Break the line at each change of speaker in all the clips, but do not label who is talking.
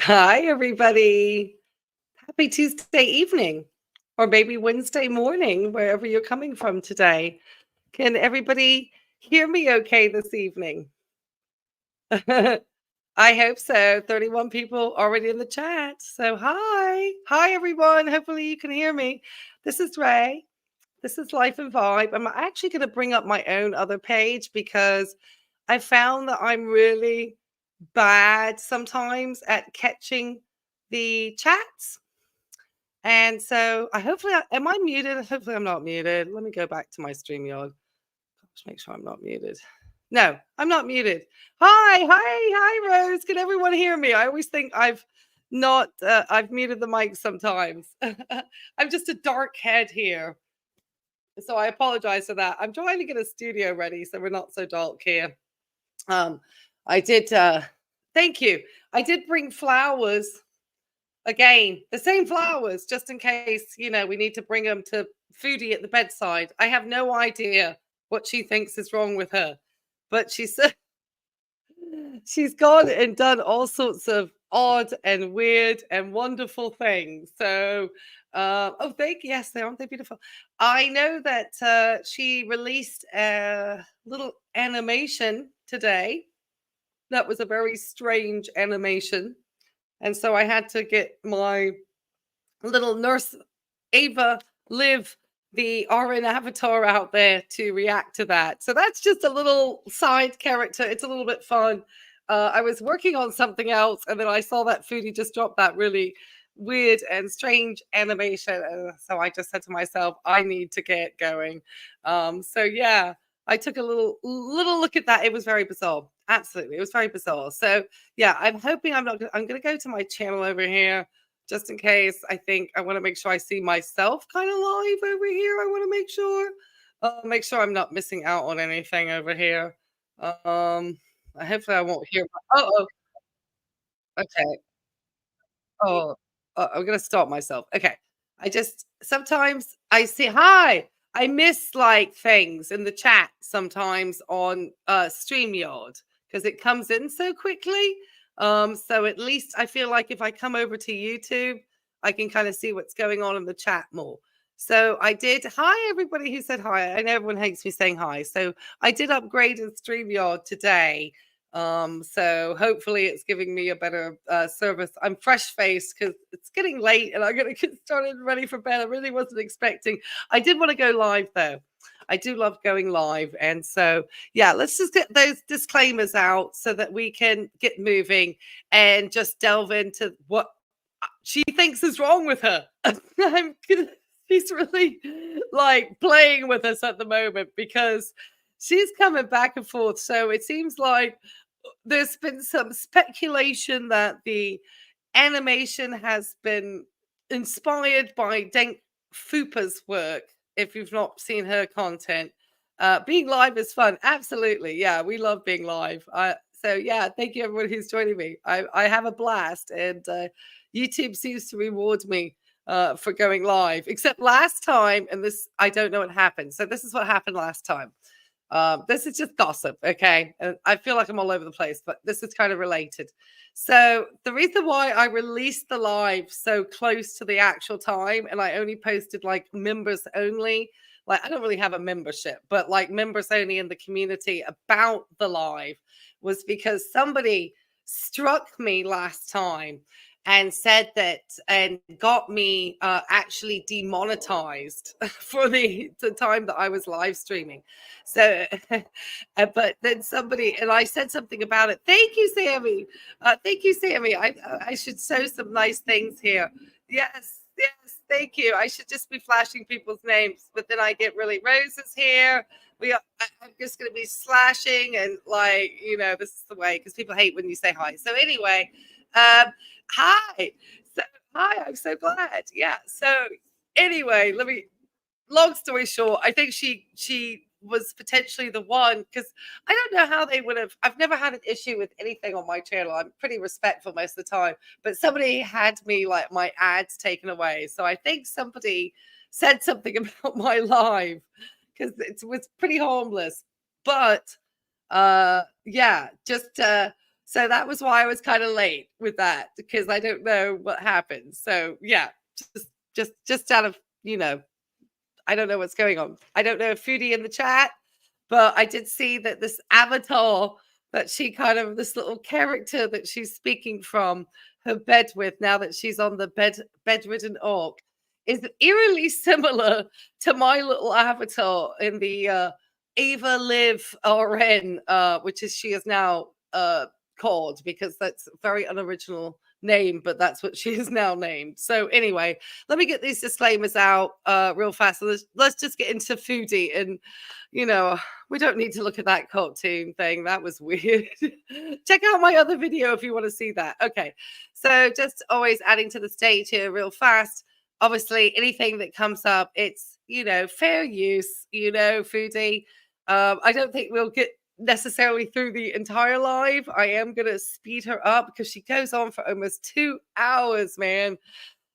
Hi, everybody. Happy Tuesday evening, or maybe Wednesday morning, wherever you're coming from today. Can everybody hear me okay this evening? I hope so. 31 people already in the chat. So, hi. Hi, everyone. Hopefully, you can hear me. This is Ray. This is Life and Vibe. I'm actually going to bring up my own other page because I found that I'm really bad sometimes at catching the chats. And so am I muted? Hopefully I'm not muted. Let me go back to my StreamYard. Gosh, make sure I'm not muted. No, I'm not muted. Hi, Rose. Can everyone hear me? I always think I've muted the mic sometimes. I'm just a dark head here. So I apologize for that. I'm trying to get a studio ready so we're not so dark here. Um, I did, thank you. I did bring flowers again, the same flowers, just in case, we need to bring them to Foodie at the bedside. I have no idea what she thinks is wrong with her, but she said she's gone and done all sorts of odd and weird and wonderful things. So, oh, yes, aren't they beautiful? I know that she released a little animation today. That was a very strange animation. And so I had to get my little nurse Ava Liv, the RN avatar out there to react to that. So that's just a little side character. It's a little bit fun. I was working on something else and then I saw that Foodie just dropped that really weird and strange animation. So I just said to myself, I need to get going. So yeah, I took a little look at that. It was very bizarre. Absolutely. It was very bizarre. So yeah, I'm hoping I'm going to go to my channel over here just in case. I want to make sure I see myself kind of live over here. I want to make sure I'm not missing out on anything over here. Hopefully I won't hear. Oh, okay. Oh, I'm gonna stop myself. Okay. I just sometimes I see hi. I miss like things in the chat sometimes on StreamYard because it comes in so quickly. So at least I feel like if I come over to YouTube, I can kind of see what's going on in the chat more. So I did. Hi, everybody who said hi. I know everyone hates me saying hi. So I did upgrade in StreamYard today, so hopefully it's giving me a better service. I'm fresh faced because it's getting late and I'm gonna get started ready for bed. I really wasn't expecting. I did want to go live though. I do love going live. And so yeah, let's just get those disclaimers out so that we can get moving and just delve into what she thinks is wrong with her. She's really like playing with us at the moment because she's coming back and forth. So it seems like there's been some speculation that the animation has been inspired by Denk Fupa's work. If you've not seen her content, being live is fun. Absolutely, yeah, we love being live. So yeah, thank you everyone who's joining me. I have a blast, and YouTube seems to reward me for going live. Except last time, and this I don't know what happened. So this is what happened last time. This is just gossip, okay? And I feel like I'm all over the place, but this is kind of related. So the reason why I released the live so close to the actual time, and I only posted like members only, like I don't really have a membership, but like members only in the community about the live, was because somebody struck me last time and said that and got me actually demonetized for the time that I was live streaming. So, but then somebody, and I said something about it. Thank you, Sammy. Thank you, Sammy. I should show some nice things here. Yes, yes, thank you. I should just be flashing people's names, but then I get really Roses here. I'm just going to be slashing and like, this is the way because people hate when you say hi. So anyway, hi. So hi, I'm so glad. Yeah. So anyway, long story short, I think she was potentially the one because I don't know how they would have. I've never had an issue with anything on my channel. I'm pretty respectful most of the time, but somebody had me like my ads taken away. So I think somebody said something about my live because it was pretty harmless. But yeah, just So that was why I was kind of late with that, because I don't know what happened. So yeah, just out of, I don't know what's going on. I don't know if Foodie in the chat, but I did see that this avatar that she kind of, this little character that she's speaking from her bed with, now that she's on the bedridden orc, is eerily similar to my little avatar in the Ava Liv RN, which is, she is now called, because that's a very unoriginal name, but that's what she is now named. So anyway, let me get these disclaimers out real fast. So let's just get into Foodie. And we don't need to look at that cartoon thing. That was weird. Check out my other video if you want to see that. Okay, so just always adding to the stage here real fast. Obviously, anything that comes up, it's fair use. Foodie. I don't think we'll get necessarily through the entire live. I am going to speed her up because she goes on for almost 2 hours, man.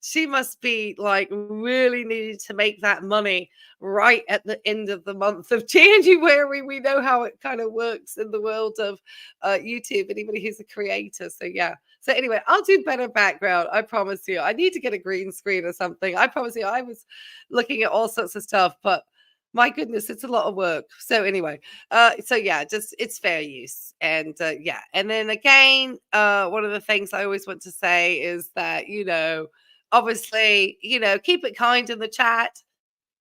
She must be like really needing to make that money right at the end of the month of January. We know how it kind of works in the world of YouTube, anybody who's a creator. So yeah. So anyway, I'll do better background. I promise you. I need to get a green screen or something. I promise you. I was looking at all sorts of stuff, but my goodness, it's a lot of work. So anyway, so yeah, just it's fair use. And yeah. And then again, one of the things I always want to say is that, obviously, keep it kind in the chat.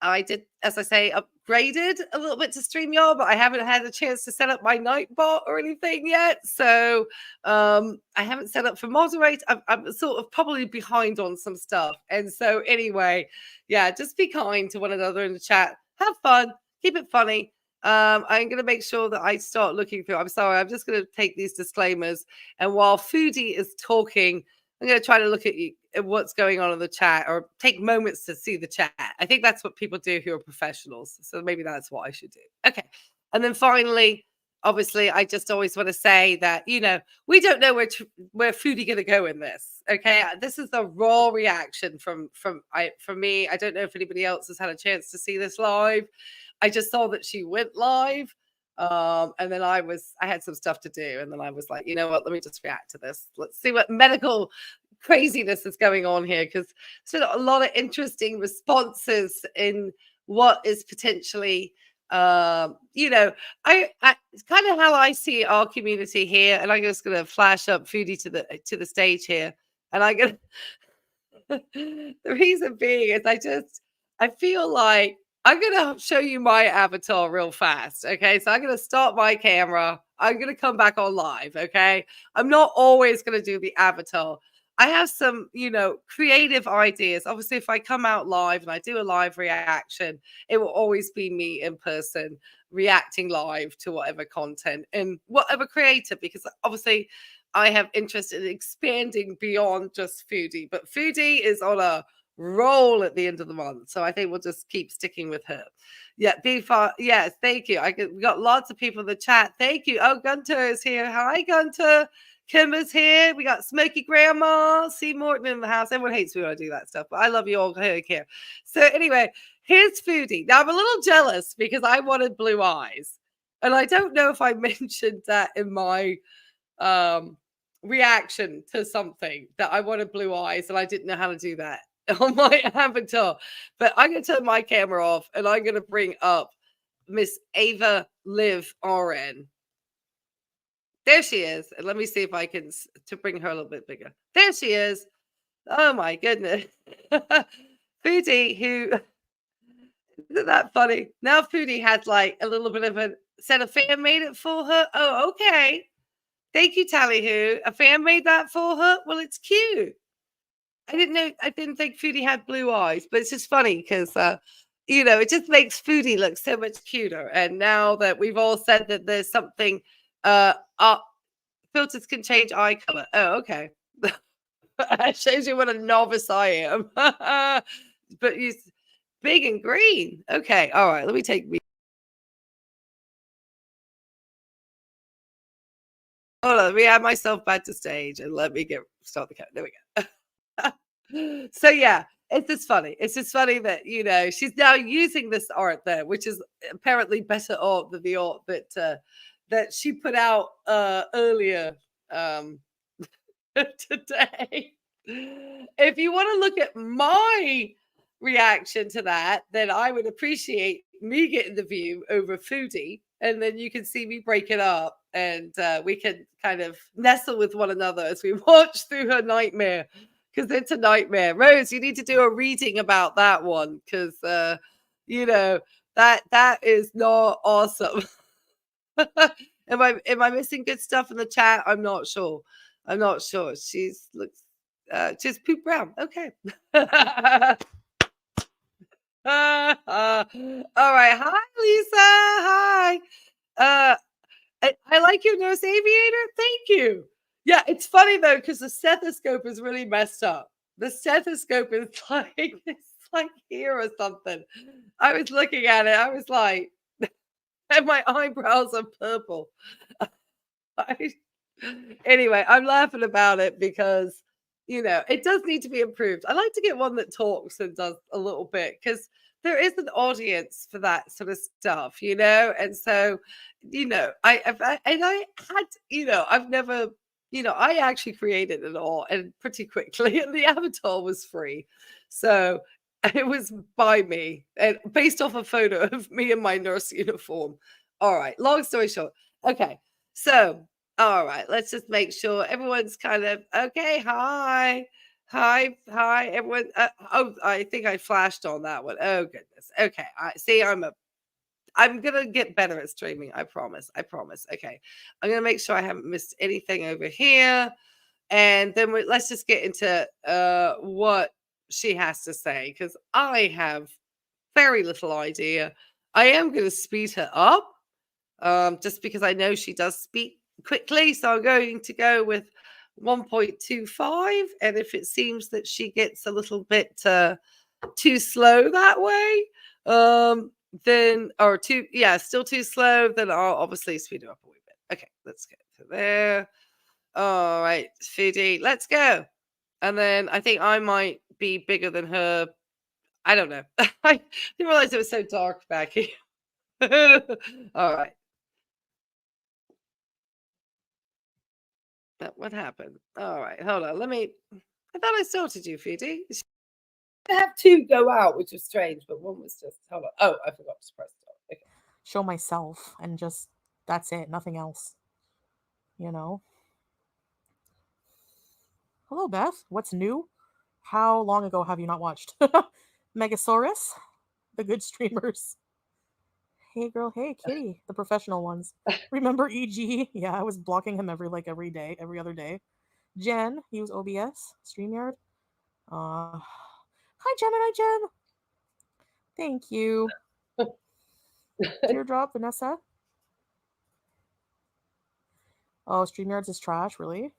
I did, as I say, upgraded a little bit to StreamYard, but I haven't had a chance to set up my Nightbot or anything yet. So I haven't set up for moderate. I'm sort of probably behind on some stuff. And so anyway, yeah, just be kind to one another in the chat. Have fun. Keep it funny. I'm going to make sure that I start looking through. I'm sorry. I'm just going to take these disclaimers. And while Foodie is talking, I'm going to try to look at what's going on in the chat, or take moments to see the chat. I think that's what people do who are professionals. So maybe that's what I should do. Okay. And then finally, obviously, I just always want to say that, we don't know where Foodie going to go in this. Okay. This is a raw reaction from me. I don't know if anybody else has had a chance to see this live. I just saw that she went live. And then I had some stuff to do. And then I was like, you know what, let me just react to this. Let's see what medical craziness is going on here. Because there's a lot of interesting responses in what is potentially, I it's kind of how I see our community here. And I'm just going to flash up Foodie to the stage here. And I'm going to, the reason being is I feel like, I'm going to show you my avatar real fast. Okay. So I'm going to start my camera. I'm going to come back on live. Okay. I'm not always going to do the avatar. I have some, creative ideas. Obviously, if I come out live and I do a live reaction, it will always be me in person reacting live to whatever content and whatever creator, because obviously I have interest in expanding beyond just Foodie. But Foodie is on a roll at the end of the month, so I think we'll just keep sticking with her. Yeah, yes, thank you. We got lots of people in the chat. Thank you. Oh, Gunter is here. Hi, Gunter. Kim is here. We got Smoky Grandma, C. Morton in the house. Everyone hates me when I do that stuff, but I love you all here. So anyway, here's Foodie. Now I'm a little jealous because I wanted blue eyes, and I don't know if I mentioned that in my reaction to something, that I wanted blue eyes and I didn't know how to do that on my avatar. But I'm going to turn my camera off and I'm going to bring up Miss Ava Liv RN. There she is. And let me see if I can to bring her a little bit bigger. There she is. Oh my goodness. Foodie, who, isn't that funny? Now Foodie has like a little bit of a fan made it for her. Oh, okay. Thank you, Tallyhoo. A fan made that for her. Well, it's cute. I didn't think Foodie had blue eyes, but it's just funny because, it just makes Foodie look so much cuter. And now that we've all said that there's something, filters can change eye color. Oh, okay. That shows you what a novice I am. But he's big and green. Okay. All right. Let me take me. Hold on. Let me add myself back to stage and let me start the count. There we go. So yeah, it's just funny. It's just funny that, she's now using this art there, which is apparently better art than the art that she put out earlier um, today. If you want to look at my reaction to that, then I would appreciate me getting the view over Foodie, and then you can see me break it up, and we can kind of nestle with one another as we watch through her nightmare, because it's a nightmare. Rose, you need to do a reading about that one, because you know that is not awesome. Am I missing good stuff in the chat? I'm not sure. I'm not sure. She's poop brown. Okay. All right. Hi, Lisa. Hi. I like your nurse aviator. Thank you. Yeah, it's funny though, because the stethoscope is really messed up. The stethoscope is like it's like here or something. I was looking at it. I was like, and my eyebrows are purple. I, anyway, I'm laughing about it because it does need to be improved. I like to get one that talks and does a little bit, because there is an audience for that sort of stuff, and so I had I've never I actually created it all and pretty quickly, and the avatar was free, so it was by me and based off a photo of me in my nurse uniform. All right, long story short, okay, so all right, let's just make sure everyone's kind of okay. Hi, hi, hi, everyone. Oh, I think I flashed on that one. Oh goodness. Okay, I see. I'm gonna get better at streaming. I promise. I promise. Okay, I'm gonna make sure I haven't missed anything over here, and then let's just get into what she has to say, because I have very little idea. I am gonna speed her up, just because I know she does speak quickly. So I'm going to go with 1.25. And if it seems that she gets a little bit too slow that way, then, or too, yeah, still too slow, then I'll obviously speed it up a wee bit. Okay, let's get to there. All right, Foodie, let's go. And then I think I might be bigger than her. I don't know. I didn't realize it was so dark back here. All right. What happened? All right, hold on. I thought I sorted you, Foodie. I have two go out, which was strange, but one was just, hold on. Oh, I forgot to press stop. Okay.
Show myself and just, that's it, nothing else. Hello, Beth. What's new? How long ago have you not watched? Megasaurus? The good streamers. Hey, girl. Hey, Kitty. The professional ones. Remember EG? Yeah, I was blocking him every day, every other day. Jen, use OBS, StreamYard. Hi, Gemini Jen. Thank you. Teardrop, Vanessa. Oh, StreamYards is trash, really?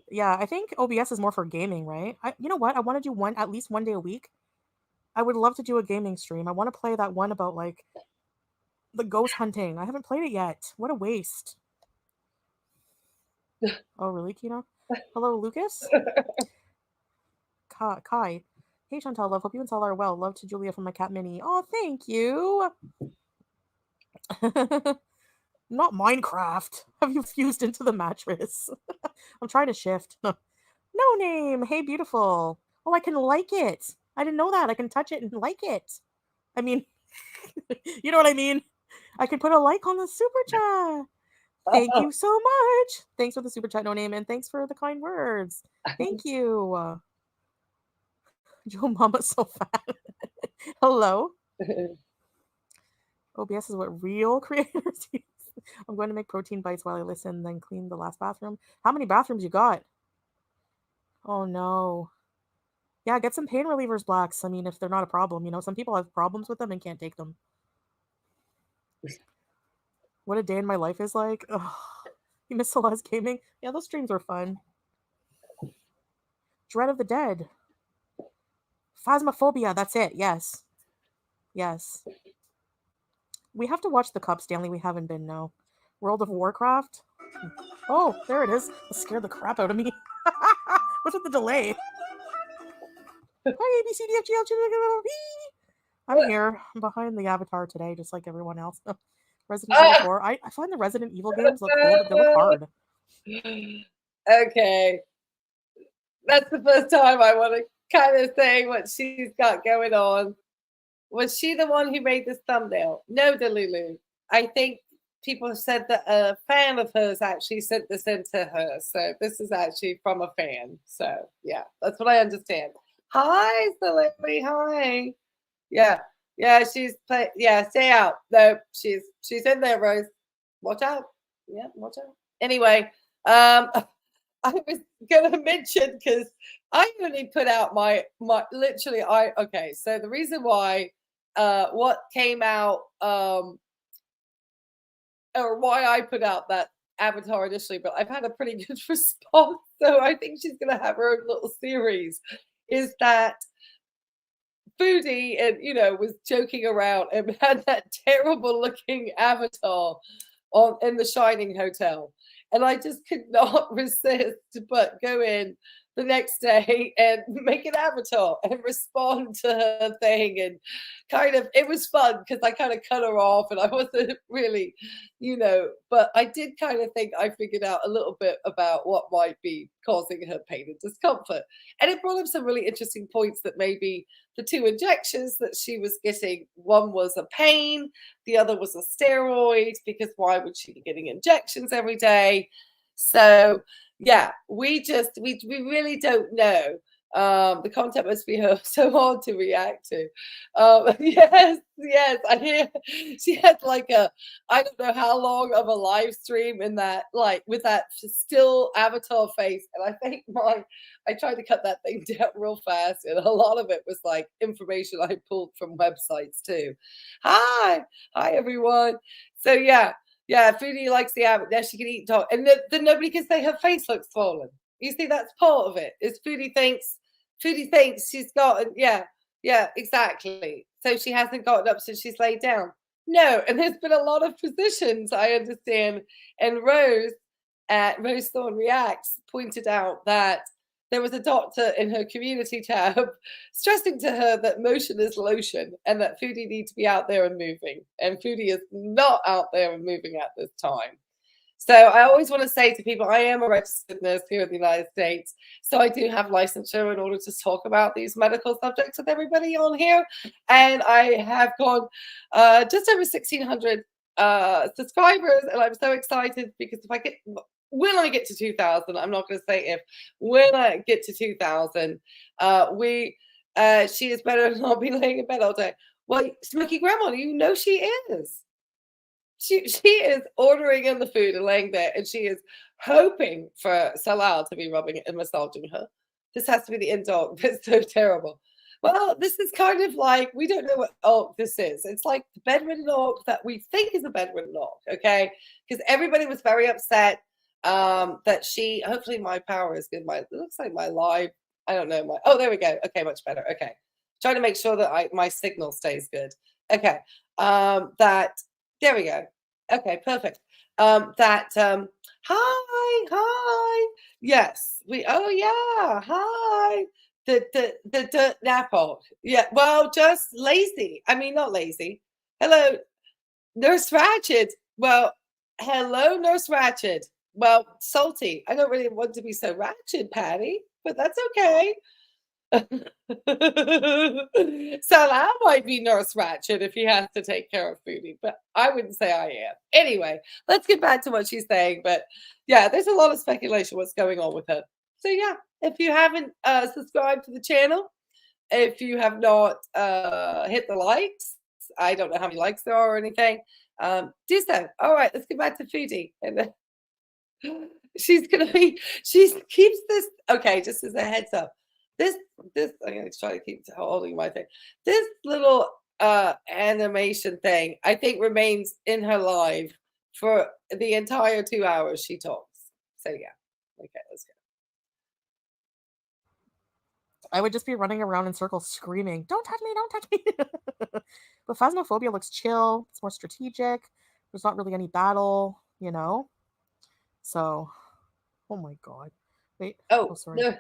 Yeah, I think OBS is more for gaming, right? You know what? I want to do at least one day a week. I would love to do a gaming stream. I want to play that one about like the ghost hunting. I haven't played it yet. What a waste. Oh, really, Kina? Hello, Lucas? Kai. Hey, Chantal, love. Hope you and Sal are well. Love to Julia from my cat Minnie. Oh, thank you. Not Minecraft. Have you fused into the mattress? I'm trying to shift. No name. Hey, beautiful. Oh, I can like it. I didn't know that. I can touch it and like it. I mean, you know what I mean? I can put a like on the super chat. Thank you so much. Thanks for the super chat, no name, and thanks for the kind words. Thank you. Joe Mama's so fat. Hello. OBS is what real creators use. I'm going to make protein bites while I listen, then clean the last bathroom. How many bathrooms you got? Oh no. Yeah, get some pain relievers, Blacks. I mean, if they're not a problem, some people have problems with them and can't take them. What a day in my life is like. Ugh. You missed the last gaming? Yeah, those streams were fun. Dread of the Dead. Phasmophobia, that's it. Yes. Yes. We have to watch the Cup, Stanley. We haven't been, no. World of Warcraft. Oh, there it is. That scared the crap out of me. What's with the delay? Hi, ABCDFGL. I'm here. I'm behind the avatar today, just like everyone else. Resident Evil 4. I find the Resident Evil games look cool, but they look hard.
Okay. That's the first time I want to kind of say what she's got going on. Was she the one who made this thumbnail? No, Delulu. I think people have said that a fan of hers actually sent this into her. So this is actually from a fan. So yeah, that's what I understand. Hi, Delulu. Hi. Yeah. Yeah, she's play yeah, stay out. No, she's in there, Rose. Watch out. Yeah, watch out. Anyway, I was gonna mention because I only put out my literally I okay. So the reason why what came out or why I put out that avatar initially, but I've had a pretty good response. So I think she's gonna have her own little series. Is that Foodie and was joking around and had that terrible looking avatar on in the Shining Hotel. And I just could not resist but go in the next day and make an avatar and respond to her thing. And kind of, it was fun because I kind of cut her off and I wasn't really, but I did kind of think I figured out a little bit about what might be causing her pain and discomfort. And it brought up some really interesting points that maybe the two injections that she was getting, one was a pain, the other was a steroid, because why would she be getting injections every day? So yeah, we really don't know. The content must be so hard to react to. Yes, yes, I hear she had like I don't know how long of a live stream in that, like with that still avatar face, and I think I tried to cut that thing down real fast, and a lot of it was like information I pulled from websites too. Hi everyone. So yeah, yeah, Foodie likes the app. Now she can eat dog, and then nobody can say her face looks swollen. You see, that's part of it. Is Foodie thinks she's got, yeah, exactly. So she hasn't gotten up since she's laid down. No, and there's been a lot of physicians, I understand, and Rose at Rose Thorn Reacts pointed out that there was a doctor in her community tab stressing to her that motion is lotion and that Foodie needs to be out there and moving. And Foodie is not out there and moving at this time. So I always want to say to people, I am a registered nurse here in the United States. So I do have licensure in order to talk about these medical subjects with everybody on here. And I have gone just over 1,600 subscribers. And I'm so excited because when I get to 2,000, I'm not going to say if, when I get to 2,000, she is better than not be laying in bed all day. Well, Smoky Grandma, she is. She is ordering in the food and laying there, and she is hoping for Salal to be rubbing it and massaging her. This has to be the end dog. It's so terrible. Well, this is kind of like, we don't know what oak this is. It's like the bedridden oak that we think is a bedridden oak, okay? Because everybody was very upset that hopefully my power is good. It looks like my live, I don't know. Oh, there we go. Okay, much better. Okay. Trying to make sure that my signal stays good. Okay. There we go. Okay, perfect. Hi. Yes, oh yeah, hi. The Napo. Yeah, well, just lazy. I mean, not lazy. Hello, Nurse Ratched. Well, hello, Nurse Ratched. Well, salty. I don't really want to be so ratchet, Patty, but that's okay. Salah might be Nurse Ratched if he has to take care of Foodie, but I wouldn't say I am. Anyway, let's get back to what she's saying. But yeah, there's a lot of speculation what's going on with her. So yeah, if you haven't subscribed to the channel, if you have not hit the likes, I don't know how many likes there are or anything, do so. All right, let's get back to Foodie. And she keeps this, okay, just as a heads up. This I'm gonna try to keep holding my thing. This little animation thing, I think, remains in her live for the entire 2 hours she talks. So yeah. Okay, let's go.
I would just be running around in circles screaming, "Don't touch me, don't touch me." But Phasmophobia looks chill, it's more strategic. There's not really any battle, So, oh my god. Wait.
Oh,
Sorry.
no.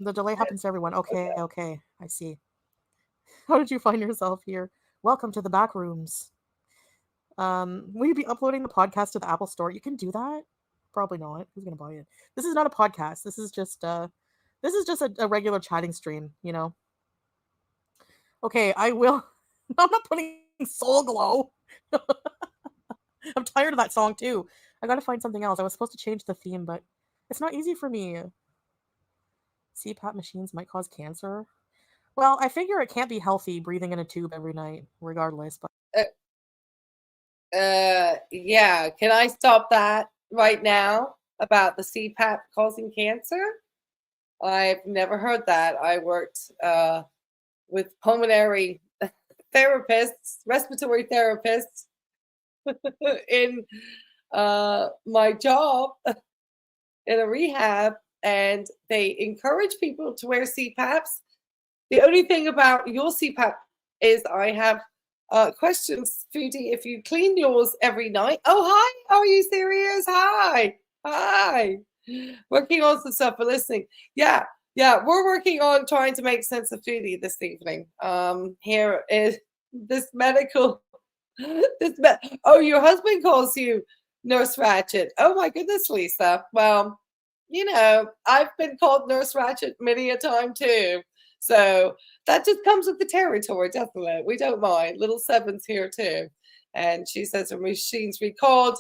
The delay happens to everyone. Okay, I see. How did you find yourself here? Welcome to the back rooms. Will you be uploading the podcast to the Apple Store? You can do that. Probably not. Who's gonna buy it? This is not a podcast. This is just a regular chatting stream, you know. Okay, I will. I'm not putting Soul Glow. I'm tired of that song too. I gotta find something else. I was supposed to change the theme, but it's not easy for me. CPAP machines might cause cancer. Well, I figure it can't be healthy breathing in a tube every night, regardless. But
yeah. Can I stop that right now about the CPAP causing cancer? I've never heard that. I worked with pulmonary therapists, respiratory therapists in my job in a rehab, and they encourage people to wear CPAPs. The only thing about your CPAP is I have questions, Foodie. If you clean yours every night. Oh, hi. Are you serious? Hi. Hi. Working on some stuff for listening. Yeah. Yeah. We're working on trying to make sense of Foodie this evening. Here is this medical. Oh, your husband calls you Nurse Ratchet. Oh, my goodness, Lisa. Well, you know, I've been called Nurse Ratchet many a time too. So that just comes with the territory, doesn't it? We don't mind. Little Seven's here too. And she says her machine's recalled.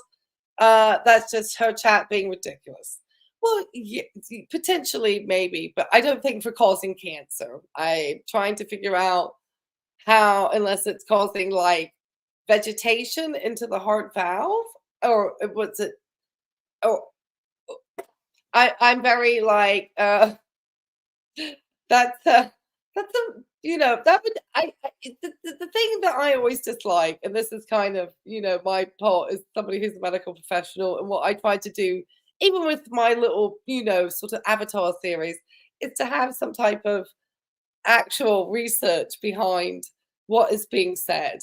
That's just her chat being ridiculous. Well, yeah, potentially, maybe, but I don't think for causing cancer. I'm trying to figure out how, unless it's causing like vegetation into the heart valve, or what's it? Oh, I'm very like that's a that would the thing that I always dislike, and this is kind of my part as somebody who's a medical professional, and what I try to do even with my little sort of avatar series is to have some type of actual research behind what is being said,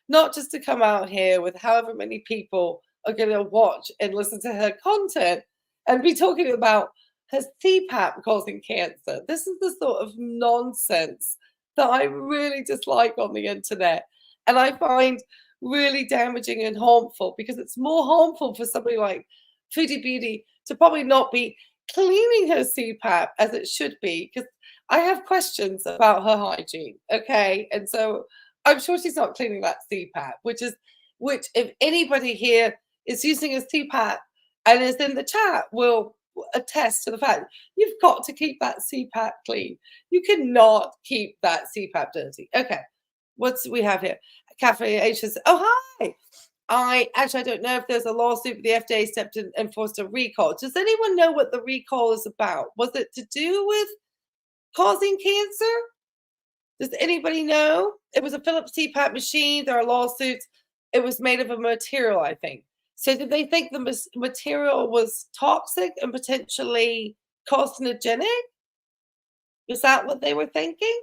not just to come out here with however many people are going to watch and listen to her content and be talking about her CPAP causing cancer. This is the sort of nonsense that I really dislike on the internet. And I find really damaging and harmful, because it's more harmful for somebody like Foodie Beauty to probably not be cleaning her CPAP as it should be, because I have questions about her hygiene. Okay. And so I'm sure she's not cleaning that CPAP, which if anybody here is using a CPAP and is in the chat, will attest to the fact you've got to keep that CPAP clean. You cannot keep that CPAP dirty. Okay. What's we have here? Cafe H says, oh, hi. I don't know if there's a lawsuit, but the FDA stepped in and enforced a recall. Does anyone know what the recall is about? Was it to do with causing cancer? Does anybody know? It was a Philips CPAP machine. There are lawsuits. It was made of a material, I think. So did they think the material was toxic and potentially carcinogenic? Is that what they were thinking?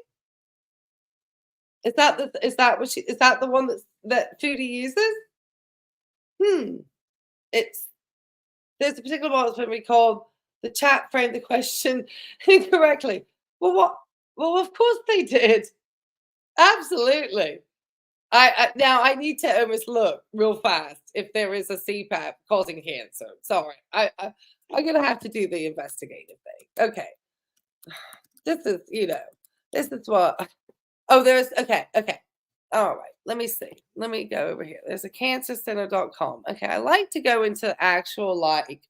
Is that the one that Foodie uses? There's a particular one that's been recalled. The chat framed the question incorrectly. Well, what? Well, of course they did. Absolutely. Now I need to almost look real fast if there is a CPAP causing cancer. Sorry, I'm gonna have to do the investigative thing. Okay, this is what. Oh, okay. All right, let me see. Let me go over here. There's a cancercenter.com. Okay, I like to go into actual like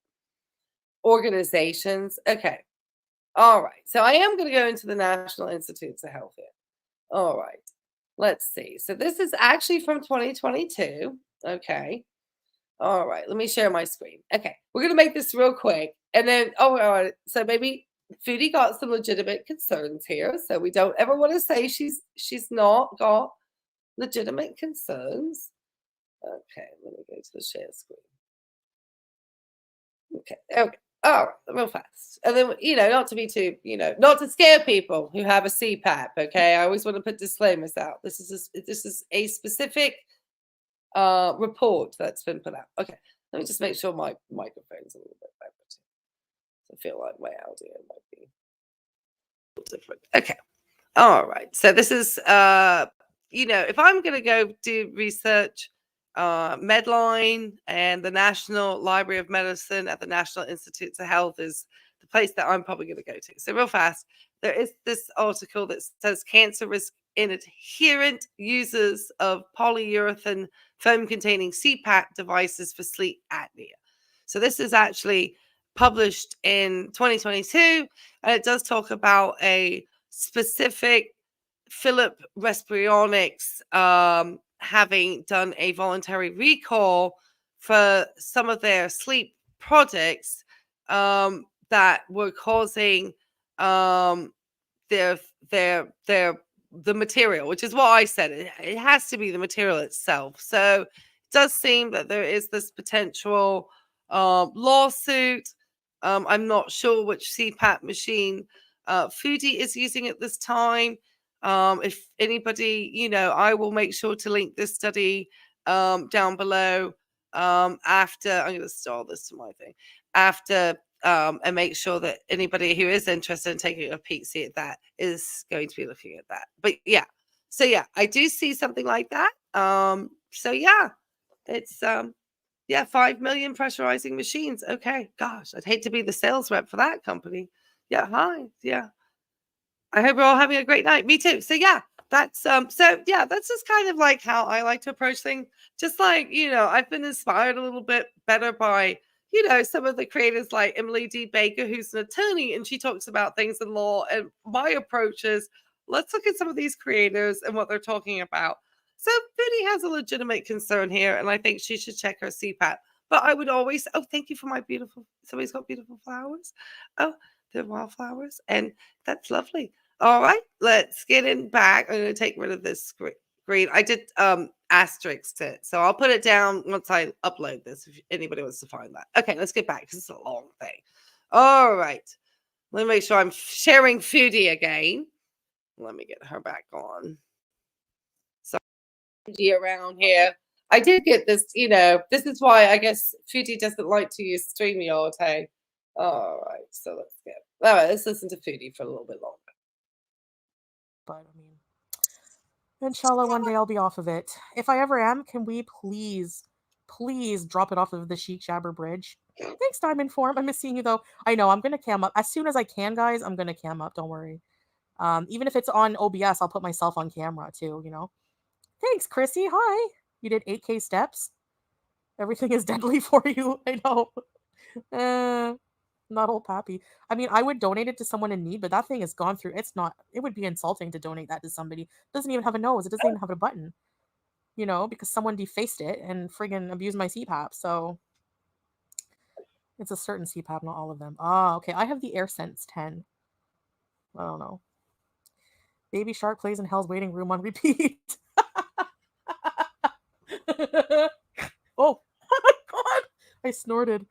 organizations. Okay, all right. So I am going to go into the National Institutes of Health here. All right. Let's see. So this is actually from 2022. Okay. All right. Let me share my screen. Okay. We're going to make this real quick. And then, all right. So maybe Foodie got some legitimate concerns here. So we don't ever want to say she's not got legitimate concerns. Okay. Let me go to the share screen. Okay. Okay. All right, real fast. And then, not to be too, not to scare people who have a CPAP. Okay. I always want to put disclaimers out. This is a specific report that's been put out. Okay. Let me just make sure my microphone's a little bit better. I feel like my audio might be a little different. Okay. All right. So this is, if I'm going to go do research, Medline and the National Library of Medicine at the National Institutes of Health is the place that I'm probably going to go to. So real fast, there is this article that says cancer risk in adherent users of polyurethane foam-containing CPAP devices for sleep apnea. So this is actually published in 2022, and it does talk about a specific Philip Respironics having done a voluntary recall for some of their sleep products that were causing their the material, which is what I said. It has to be the material itself. So it does seem that there is this potential lawsuit. I'm not sure which CPAP machine Foodie is using at this time. If anybody, I will make sure to link this study down below after. I'm going to store this to my thing after and make sure that anybody who is interested in taking a peek see at that is going to be looking at that. But yeah, so yeah, I do see something like that. So yeah, it's 5 million pressurizing machines. Okay, gosh, I'd hate to be the sales rep for that company. Yeah, hi, yeah. I hope we're all having a great night. Me too. So yeah, that's that's just kind of like how I like to approach things. Just like, I've been inspired a little bit better by, some of the creators like Emily D. Baker, who's an attorney, and she talks about things in law. And my approach is let's look at some of these creators and what they're talking about. So Foodie has a legitimate concern here, and I think she should check her CPAP. But I would always, thank you for my beautiful, somebody's got beautiful flowers. Oh, they're wildflowers. And that's lovely. All right, let's get in back. I'm going to take rid of this screen. I did asterisk it, so I'll put it down once I upload this if anybody wants to find that. Okay, let's get back because it's a long thing. All right, let me make sure I'm sharing Foodie again. Let me get her back on. Sorry, around here. I did get this, this is why I guess Foodie doesn't like to use StreamYard, hey? All right, so let's listen to Foodie for a little bit longer.
But I mean, inshallah, one day I'll be off of it. If I ever am, can we please drop it off of the Sheikh Jabber Bridge? Thanks, Diamond Form. I miss seeing you though. I know, I'm gonna cam up. As soon as I can, guys, I'm gonna cam up, don't worry. Even if it's on OBS, I'll put myself on camera too, Thanks, Chrissy. Hi. You did 8K steps. Everything is deadly for you. I know. Not old Pappy. I mean, I would donate it to someone in need, but that thing has gone through. It would be insulting to donate that to somebody. It doesn't even have a nose. It doesn't even have a button, because someone defaced it and friggin' abused my CPAP. So it's a certain CPAP, not all of them. Ah, okay. I have the AirSense 10. I don't know. Baby Shark plays in Hell's Waiting Room on repeat. Oh my God. I snorted.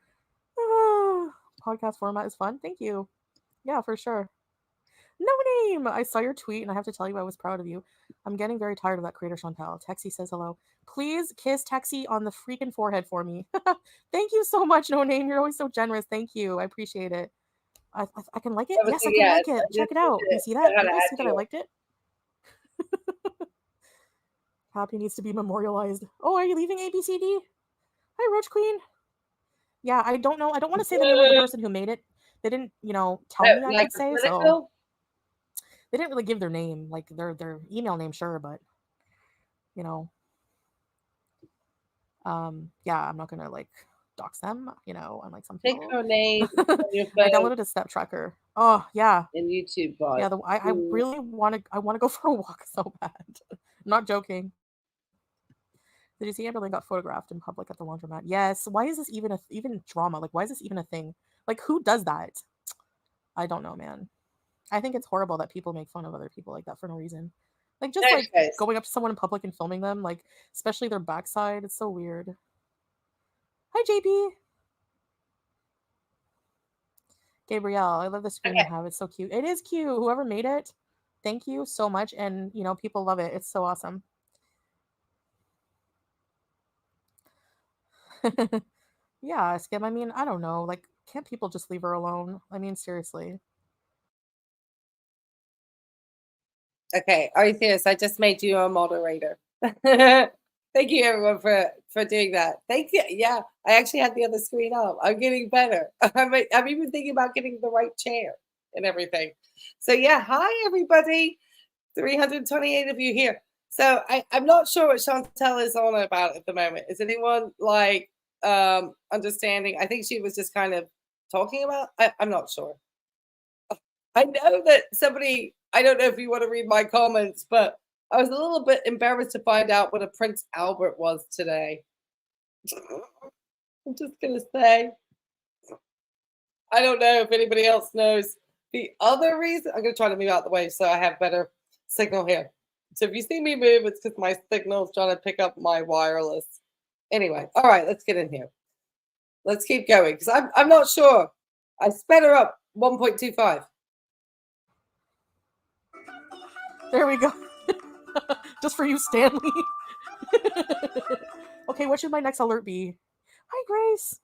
Podcast format is fun. Thank you. Yeah, for sure. No name. I saw your tweet and I have to tell you I was proud of you. I'm getting very tired of that creator Chantal. Texie says hello. Please kiss Texie on the freaking forehead for me. Thank you so much, No Name. You're always so generous. Thank you. I appreciate it. I can like it. Yes, I can like it. Check it out. You see that? You guys see that I liked it? Happy needs to be memorialized. Oh, are you leaving ABCD? Hi, Roach Queen. Yeah, I don't know. I don't want to say the name of the person who made it. They didn't, tell me I could say, so they didn't really give their name, like their email name, sure, but yeah, I'm not gonna like dox them, unlike some people.
Take her name on your phone.
I downloaded a step tracker. Oh yeah.
And YouTube bot.
Yeah, I really want to go for a walk so bad. I'm not joking. Did you see Amberlynn got photographed in public at the laundromat? Yes. Why is this even even drama? Like, why is this even a thing? Like, who does that? I don't know, man. I think it's horrible that people make fun of other people like that for no reason. Like, just like going up to someone in public and filming them, like, especially their backside. It's so weird. Hi, JP. Gabrielle, I love the screen you have. It's so cute. It is cute. Whoever made it, thank you so much. And, people love it. It's so awesome. Yeah, Skim. I mean, I don't know. Like, can't people just leave her alone? I mean, seriously.
Okay, are you serious? I just made you a moderator. Thank you, everyone, for doing that. Thank you. Yeah, I actually had the other screen up. I'm getting better. I'm even thinking about getting the right chair and everything. So yeah, hi everybody. 328 of you here. So I'm not sure what Chantel is on about at the moment. Is anyone like understanding? I think she was just kind of talking about. I'm not sure. I know that somebody. I don't know if you want to read my comments, but I was a little bit embarrassed to find out what a Prince Albert was today. I'm just gonna say. I don't know if anybody else knows the other reason. I'm gonna try to move out the way so I have better signal here. So if you see me move, it's because my signal's trying to pick up my wireless. Anyway, all right, let's get in here. Let's keep going because I'm not sure. I sped her up 1.25.
There we go. Just for you, Stanley. Okay, what should my next alert be? Hi, Grace.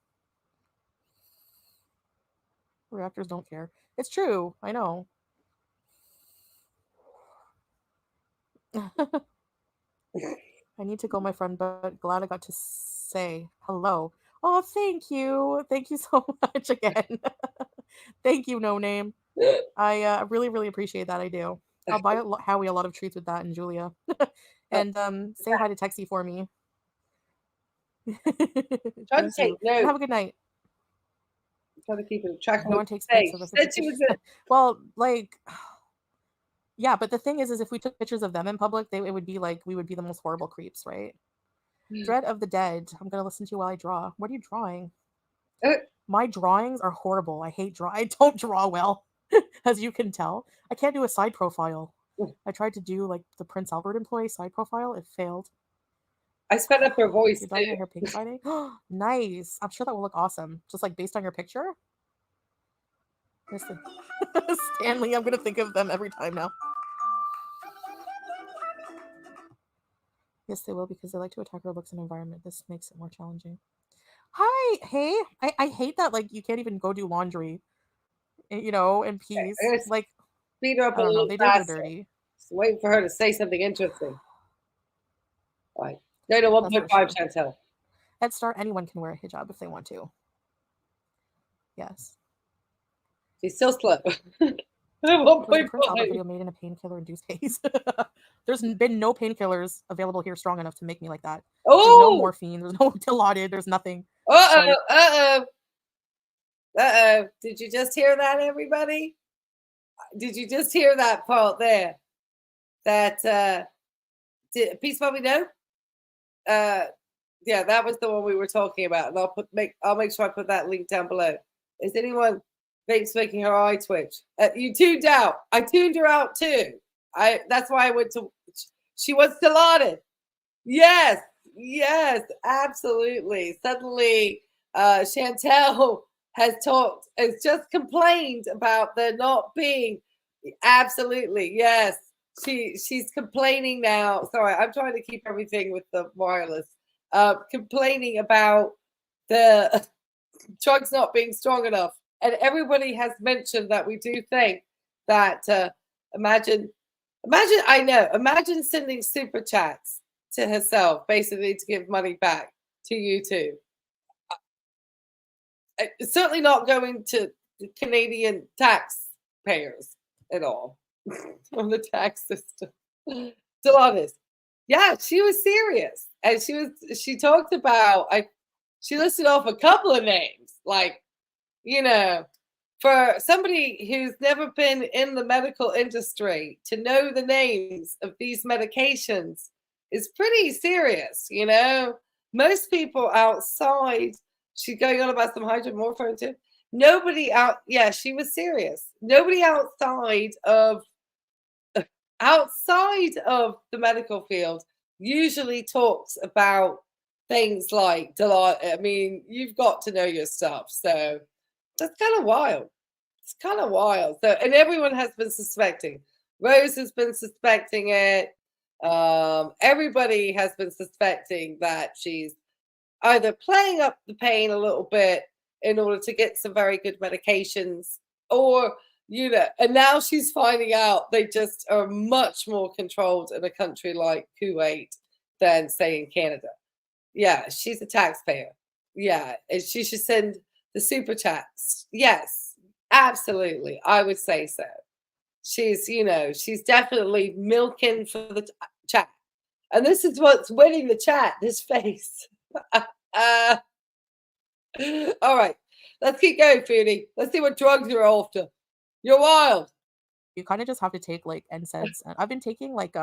Reactors don't care. It's true. I know. I need to go, my friend, but glad I got to say hello. Oh, thank you. Thank you so much again. Thank you, No Name. I really, really appreciate that. I do. I'll buy Howie a lot of treats with that and Julia. And say hi to Texie for me. Thank you. And have a good night.
Trying to keep it track.
No one takes pictures of us. Well, like, yeah, but the thing is if we took pictures of them in public, it would be like we would be the most horrible creeps, right? Dread of the Dead. I'm gonna listen to you while I draw. What are you drawing? My drawings are horrible. I hate draw. I don't draw well, as you can tell. I can't do a side profile. I tried to do like the Prince Albert employee side profile. It failed.
I sped up her voice.
You're dyeing your hair pink Friday? Nice. I'm sure that will look awesome. Just like based on your picture. Stanley, I'm gonna think of them every time now. Yes, they will because they like to attack our looks and environment. This makes it more challenging. Hi, hey. I hate that like you can't even go do laundry, you know, in peace. Like,
speed her up
I don't know. They did her dirty.
Just waiting for her to say something interesting. Right. Go to 1.5, Chantel.
At start, anyone can wear a hijab if they want to. Yes.
She's still slow.
1.5. Prince Albert video made in a painkiller-induced haze. There's been no painkillers available here strong enough to make me like that. Oh! There's no morphine. There's no Dilaudid. There's nothing.
Uh-oh. Did you just hear that, everybody? Did you just hear that part there? That Peace Bobby no? Yeah, that was the one we were talking about, and I'll make sure I put that link down below. Is anyone making her eye twitch? You tuned out. I tuned her out too. That's why I went to. She was Dilaudid. Yes, absolutely. Suddenly, Chantel has just complained about there not being. Absolutely, yes. She's complaining now. Sorry, I'm trying to keep everything with the wireless. Complaining about the drugs not being strong enough. And everybody has mentioned that we do think that imagine sending super chats to herself, basically to give money back to YouTube. It's certainly not going to the Canadian taxpayers at all from the tax system. Still honest. Yeah, she was serious. And she talked about she listed off a couple of names, like, you know, for somebody who's never been in the medical industry to know the names of these medications is pretty serious, you know. Most people outside, she's going on about some hydromorphone too. Nobody out, yeah, she was serious. Nobody outside of the medical field usually talks about things like I mean, you've got to know your stuff. So that's kind of wild. It's kind of wild. So, and everyone has been suspecting. Rose has been suspecting it. Everybody has been suspecting that she's either playing up the pain a little bit in order to get some very good medications, or, you know, and now she's finding out they just are much more controlled in a country like Kuwait than say in Canada. Yeah, she's a taxpayer. Yeah, and she should send the super chats. Yes, absolutely. I would say so. She's definitely milking for the chat. And this is what's winning the chat, this face. uh, all right, let's keep going, Foodie. Let's see what drugs you're after. You're wild.
You kind of just have to take like NSAIDs. And I've been taking like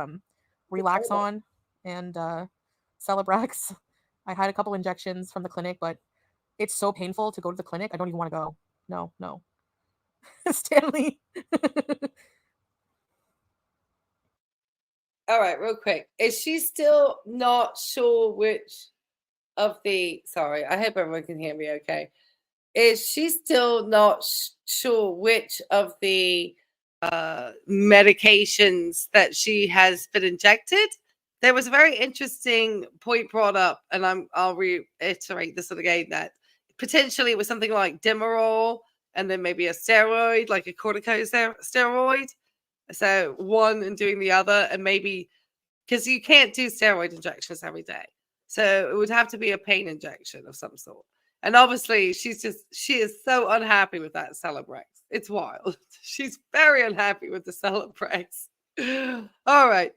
Relaxon and Celebrex. I had a couple injections from the clinic, but it's so painful to go to the clinic. I don't even want to go. No, no. Stanley.
All right, real quick. Is she still not sure which of the sorry, I hope everyone can hear me okay. Is she still not sure which of the medications that she has been injected? There was a very interesting point brought up, and I'll reiterate this again, that potentially it was something like Demerol and then maybe a steroid, like a corticosteroid. So one and doing the other, and maybe because you can't do steroid injections every day. So it would have to be a pain injection of some sort. And obviously, she is so unhappy with that Celebrex. It's wild. She's very unhappy with the Celebrex. All right.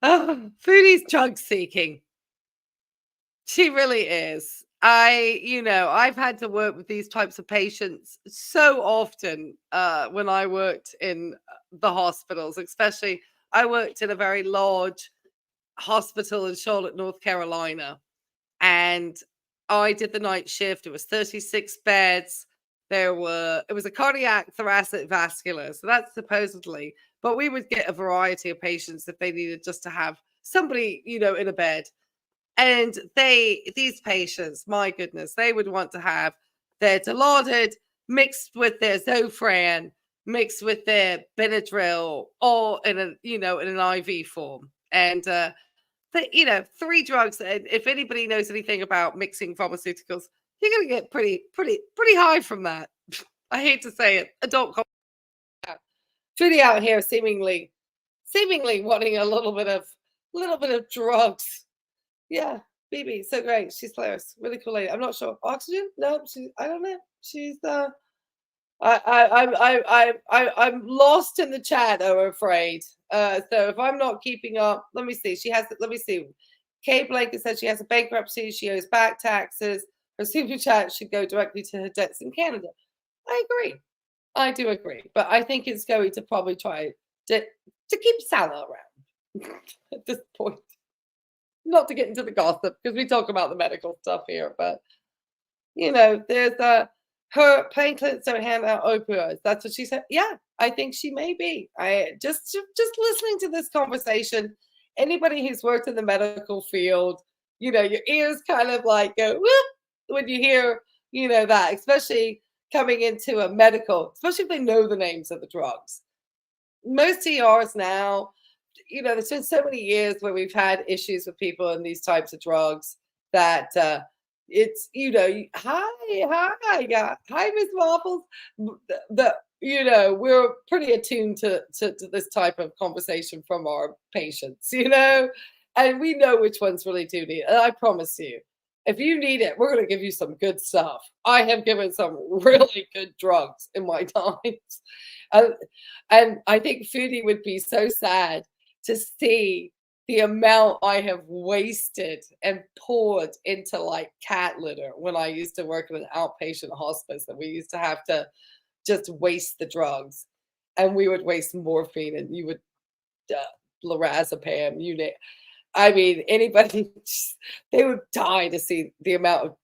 Foodie's drug seeking. She really is. I've had to work with these types of patients so often when I worked in the hospitals, especially I worked in a very large hospital in Charlotte, North Carolina. And I did the night shift. It was 36 beds. It was a cardiac, thoracic, vascular. So that's supposedly, but we would get a variety of patients if they needed just to have somebody, in a bed. And these patients, my goodness, they would want to have their Dilaudid mixed with their Zofran, mixed with their Benadryl, all in an IV form. And three drugs. And if anybody knows anything about mixing pharmaceuticals, you're going to get pretty high from that. I hate to say it. Adult Foodie out here seemingly wanting a little bit of drugs. Yeah, BB, so great. She's hilarious. Really cool lady. I'm not sure. Oxygen? No, I don't know. She's I'm lost in the chat, I'm afraid. So if I'm not keeping up, let me see. Let me see. Kay Blanket said she has a bankruptcy. She owes back taxes. Her super chat should go directly to her debts in Canada. I agree. I do agree. But I think it's going to probably try to keep Salah around at this point. Not to get into the gossip because we talk about the medical stuff here, but there's her platelets don't hand out opioids. That's what she said. Yeah, I think she may be. I just listening to this conversation. Anybody who's worked in the medical field, your ears kind of like go whoop when you hear, that, especially coming into a medical, especially if they know the names of the drugs. Most ERs now, there's been so many years where we've had issues with people in these types of drugs that it's hi Miss Waffles. We're pretty attuned to this type of conversation from our patients, and we know which ones really do need it. And I promise you, if you need it, we're going to give you some good stuff. I have given some really good drugs in my times, and I think Foodie would be so sad to see the amount I have wasted and poured into like cat litter when I used to work in an outpatient hospice, and we used to have to just waste the drugs, and we would waste morphine, and you would lorazepam, I mean, anybody, they would die to see the amount of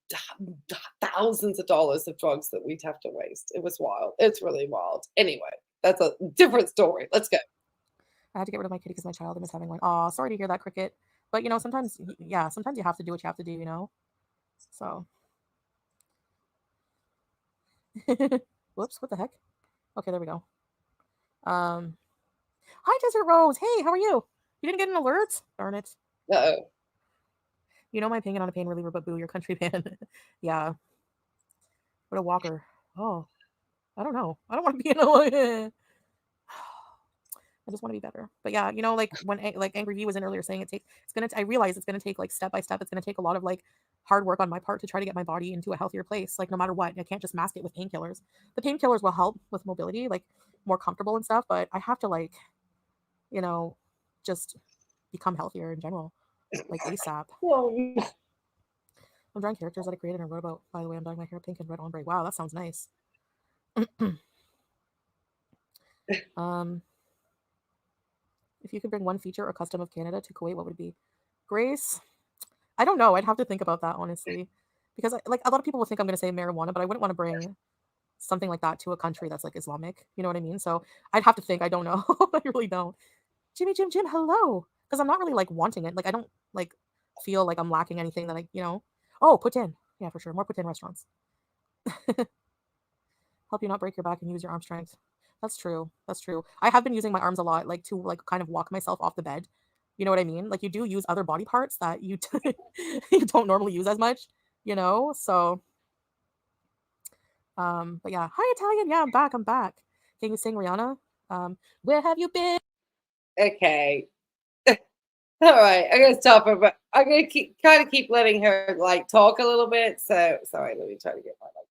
thousands of dollars of drugs that we'd have to waste. It was wild. It's really wild. Anyway, that's a different story. Let's go.
I had to get rid of my kitty because my child is having one. Oh, sorry to hear that, Cricket. But sometimes you have to do what you have to do. So, whoops, what the heck? Okay, there we go. Hi, Desert Rose. Hey, how are you? You didn't get an alert? Darn it.
Uh-oh.
My opinion on a pain reliever, but boo, your country pan. Yeah. What a walker. Oh, I don't know. I don't want to be in a. I just want to be better. But yeah, you know, like when like Angry V was in earlier saying I realize it's gonna take like step by step. It's gonna take a lot of like hard work on my part to try to get my body into a healthier place. Like no matter what, I can't just mask it with painkillers. The painkillers will help with mobility, like more comfortable and stuff. But I have to like, you know, just become healthier in general, like ASAP.
Well,
I'm drawing characters that I created and wrote about. By the way, I'm dyeing my hair pink and red ombre. Wow, that sounds nice. If you could bring one feature or custom of Canada to Kuwait, what would it be? Grace, I don't know. I'd have to think about that honestly, because like a lot of people will think I'm going to say marijuana, but I wouldn't want to bring something like that to a country that's like Islamic. You know what I mean? So I'd have to think. I don't know. I really don't. Jimmy, Jim, Jim, hello. Because I'm not really like wanting it. Like I don't like feel like I'm lacking anything that I, you know. Oh, put in. Yeah, for sure. More put in restaurants. Help you not break your back and use your arm strength. That's true. That's true. I have been using my arms a lot, like to like kind of walk myself off the bed. You know what I mean? Like you do use other body parts that you you don't normally use as much, you know? So but yeah. Hi Italian. Yeah, I'm back. I'm back. Can you sing Rihanna? Where have you been?
okay. All right, I'm gonna stop her, but I'm gonna keep letting her like talk a little bit. So sorry, let me try to get my mic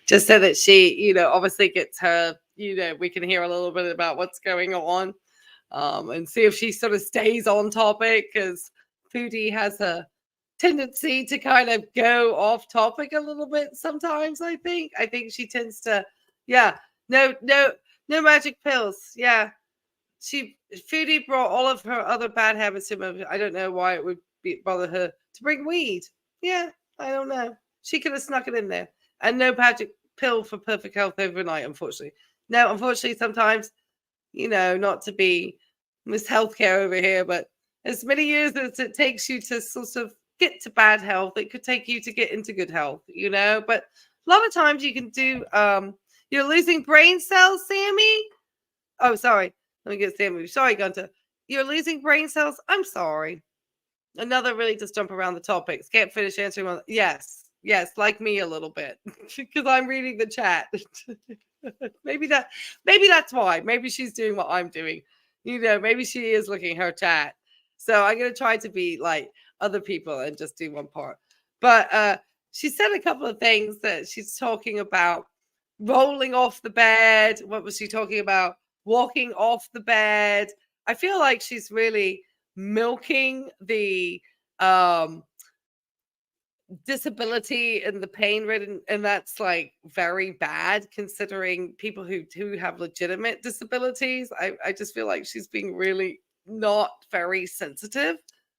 just so that she, obviously gets her, we can hear a little bit about what's going on, and see if she sort of stays on topic, because Foodie has a tendency to kind of go off topic a little bit sometimes. I think she tends to, yeah, no magic pills, yeah. Foodie brought all of her other bad habits to him. I don't know why it would bother her to bring weed. Yeah, I don't know. She could have snuck it in there. And no magic pill for perfect health overnight, unfortunately. No, unfortunately, sometimes, not to be Miss Healthcare over here, but as many years as it takes you to sort of get to bad health, it could take you to get into good health, But a lot of times you can do, you're losing brain cells, Sammy. Oh, sorry. Let me get Sammy. Sorry, Gunter. You're losing brain cells? I'm sorry. Another really just jump around the topics. Can't finish answering one. Yes, like me a little bit, because I'm reading the chat. maybe that's why. Maybe she's doing what I'm doing. Maybe she is looking at her chat. So I'm gonna try to be like other people and just do one part. But she said a couple of things that she's talking about rolling off the bed. What was she talking about? Walking off the bed. I feel like she's really milking the disability and the pain ridden, and that's like very bad considering people who have legitimate disabilities. I just feel like she's being really not very sensitive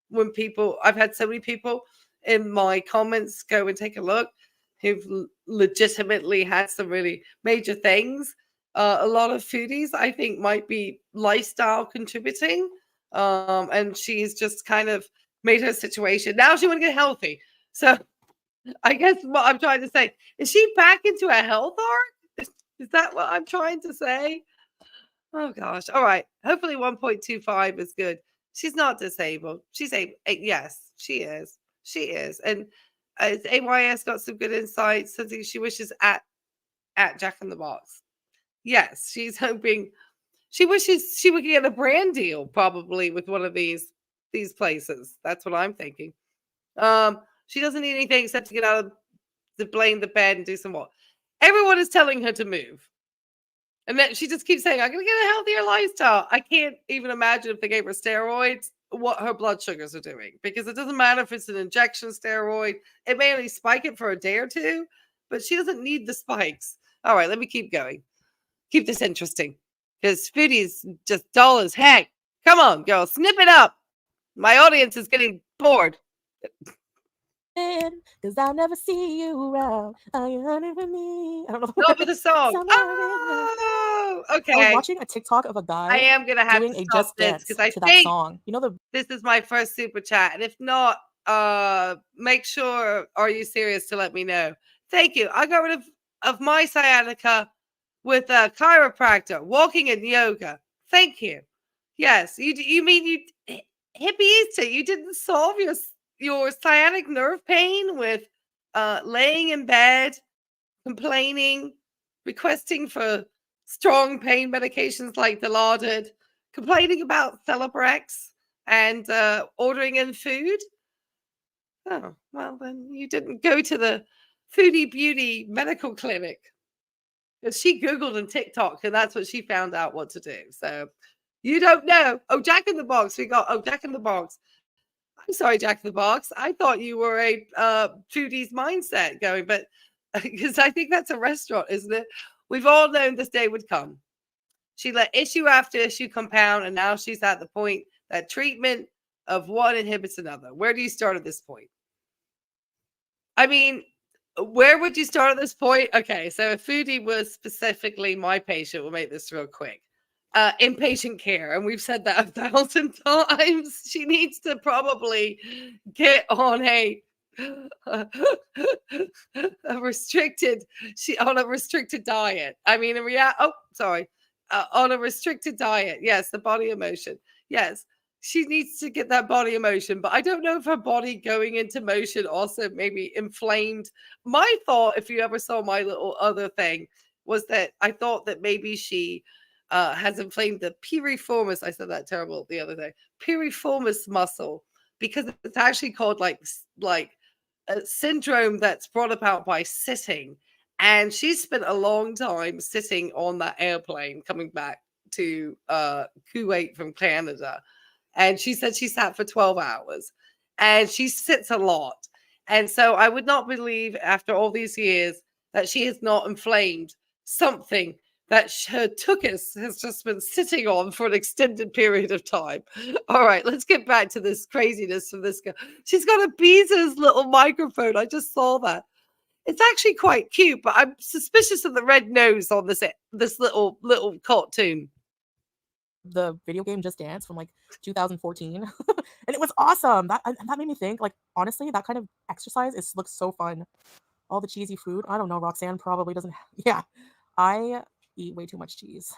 when I've had so many people in my comments go and take a look who've legitimately had some really major things. A lot of foodies, I think, might be lifestyle contributing. And she's just kind of made her situation. Now she want to get healthy. So I guess what I'm trying to say, is she back into a health arc? Is that what I'm trying to say? Oh gosh. All right. Hopefully 1.25 is good. She's not disabled. She's yes, she is. She is. And AYS got some good insights. Something she wishes at Jack in the Box. Yes, she's hoping. She wishes she would get a brand deal probably with one of these places. That's what I'm thinking. She doesn't need anything except to get out of blame the bed and do some more. Everyone is telling her to move. And then she just keeps saying, I'm going to get a healthier lifestyle. I can't even imagine if they gave her steroids, what her blood sugars are doing. Because it doesn't matter if it's an injection steroid. It may only spike it for a day or two, but she doesn't need the spikes. All right, let me keep going. Keep this interesting. Because Foodie's just dull as heck. Come on, girl, snip it up. My audience is getting bored.
Because I'll never see you around. Are you running for me? I don't know.
Go with the song. Oh, okay.
I was watching a TikTok of a guy.
I am gonna have
doing
to
a
stop
just
this
dance
because I
to
think
that song. You know
this is my first super chat, and if not, make sure. Are you serious to let me know? Thank you. I got rid of my sciatica with a chiropractor, walking and yoga. Thank you. Yes, you mean you hippie? You didn't solve your sciatic nerve pain with laying in bed, complaining, requesting for strong pain medications like Dilaudid, complaining about Celebrex and ordering in food? Oh, well, then you didn't go to the Foodie Beauty medical clinic. Because she Googled and TikTok, and that's what she found out what to do. So you don't know. Oh, Jack in the Box. Jack in the Box. I'm sorry, Jack in the Box. I thought you were a foodie's mindset going, but because I think that's a restaurant, isn't it? We've all known this day would come. She let issue after issue compound, and now she's at the point that treatment of one inhibits another. Where do you start at this point? I mean, where would you start at this point? Okay, so if Foodie was specifically my patient, we'll make this real quick. Inpatient care, and we've said that 1,000 times. She needs to probably get on a restricted diet. I mean, on a restricted diet. Yes, the body emotion. Yes, she needs to get that body emotion, but I don't know if her body going into motion also maybe inflamed. My thought, if you ever saw my little other thing, was that I thought that maybe she has inflamed the piriformis. I said that terrible the other day. Piriformis muscle, because it's actually called like a syndrome that's brought about by sitting. And she spent a long time sitting on that airplane coming back to Kuwait from Canada. And she said she sat for 12 hours and she sits a lot. And so I would not believe after all these years that she has not inflamed something that her tuchus has just been sitting on for an extended period of time. All right, let's get back to this craziness from this girl. She's got a Beezer's little microphone. I just saw that. It's actually quite cute, but I'm suspicious of the red nose on this little cartoon.
The video game Just Dance from like 2014, and it was awesome. That made me think, like, honestly, that kind of exercise looks so fun. All the cheesy food. I don't know. Roxanne probably doesn't. Yeah, I eat way too much cheese.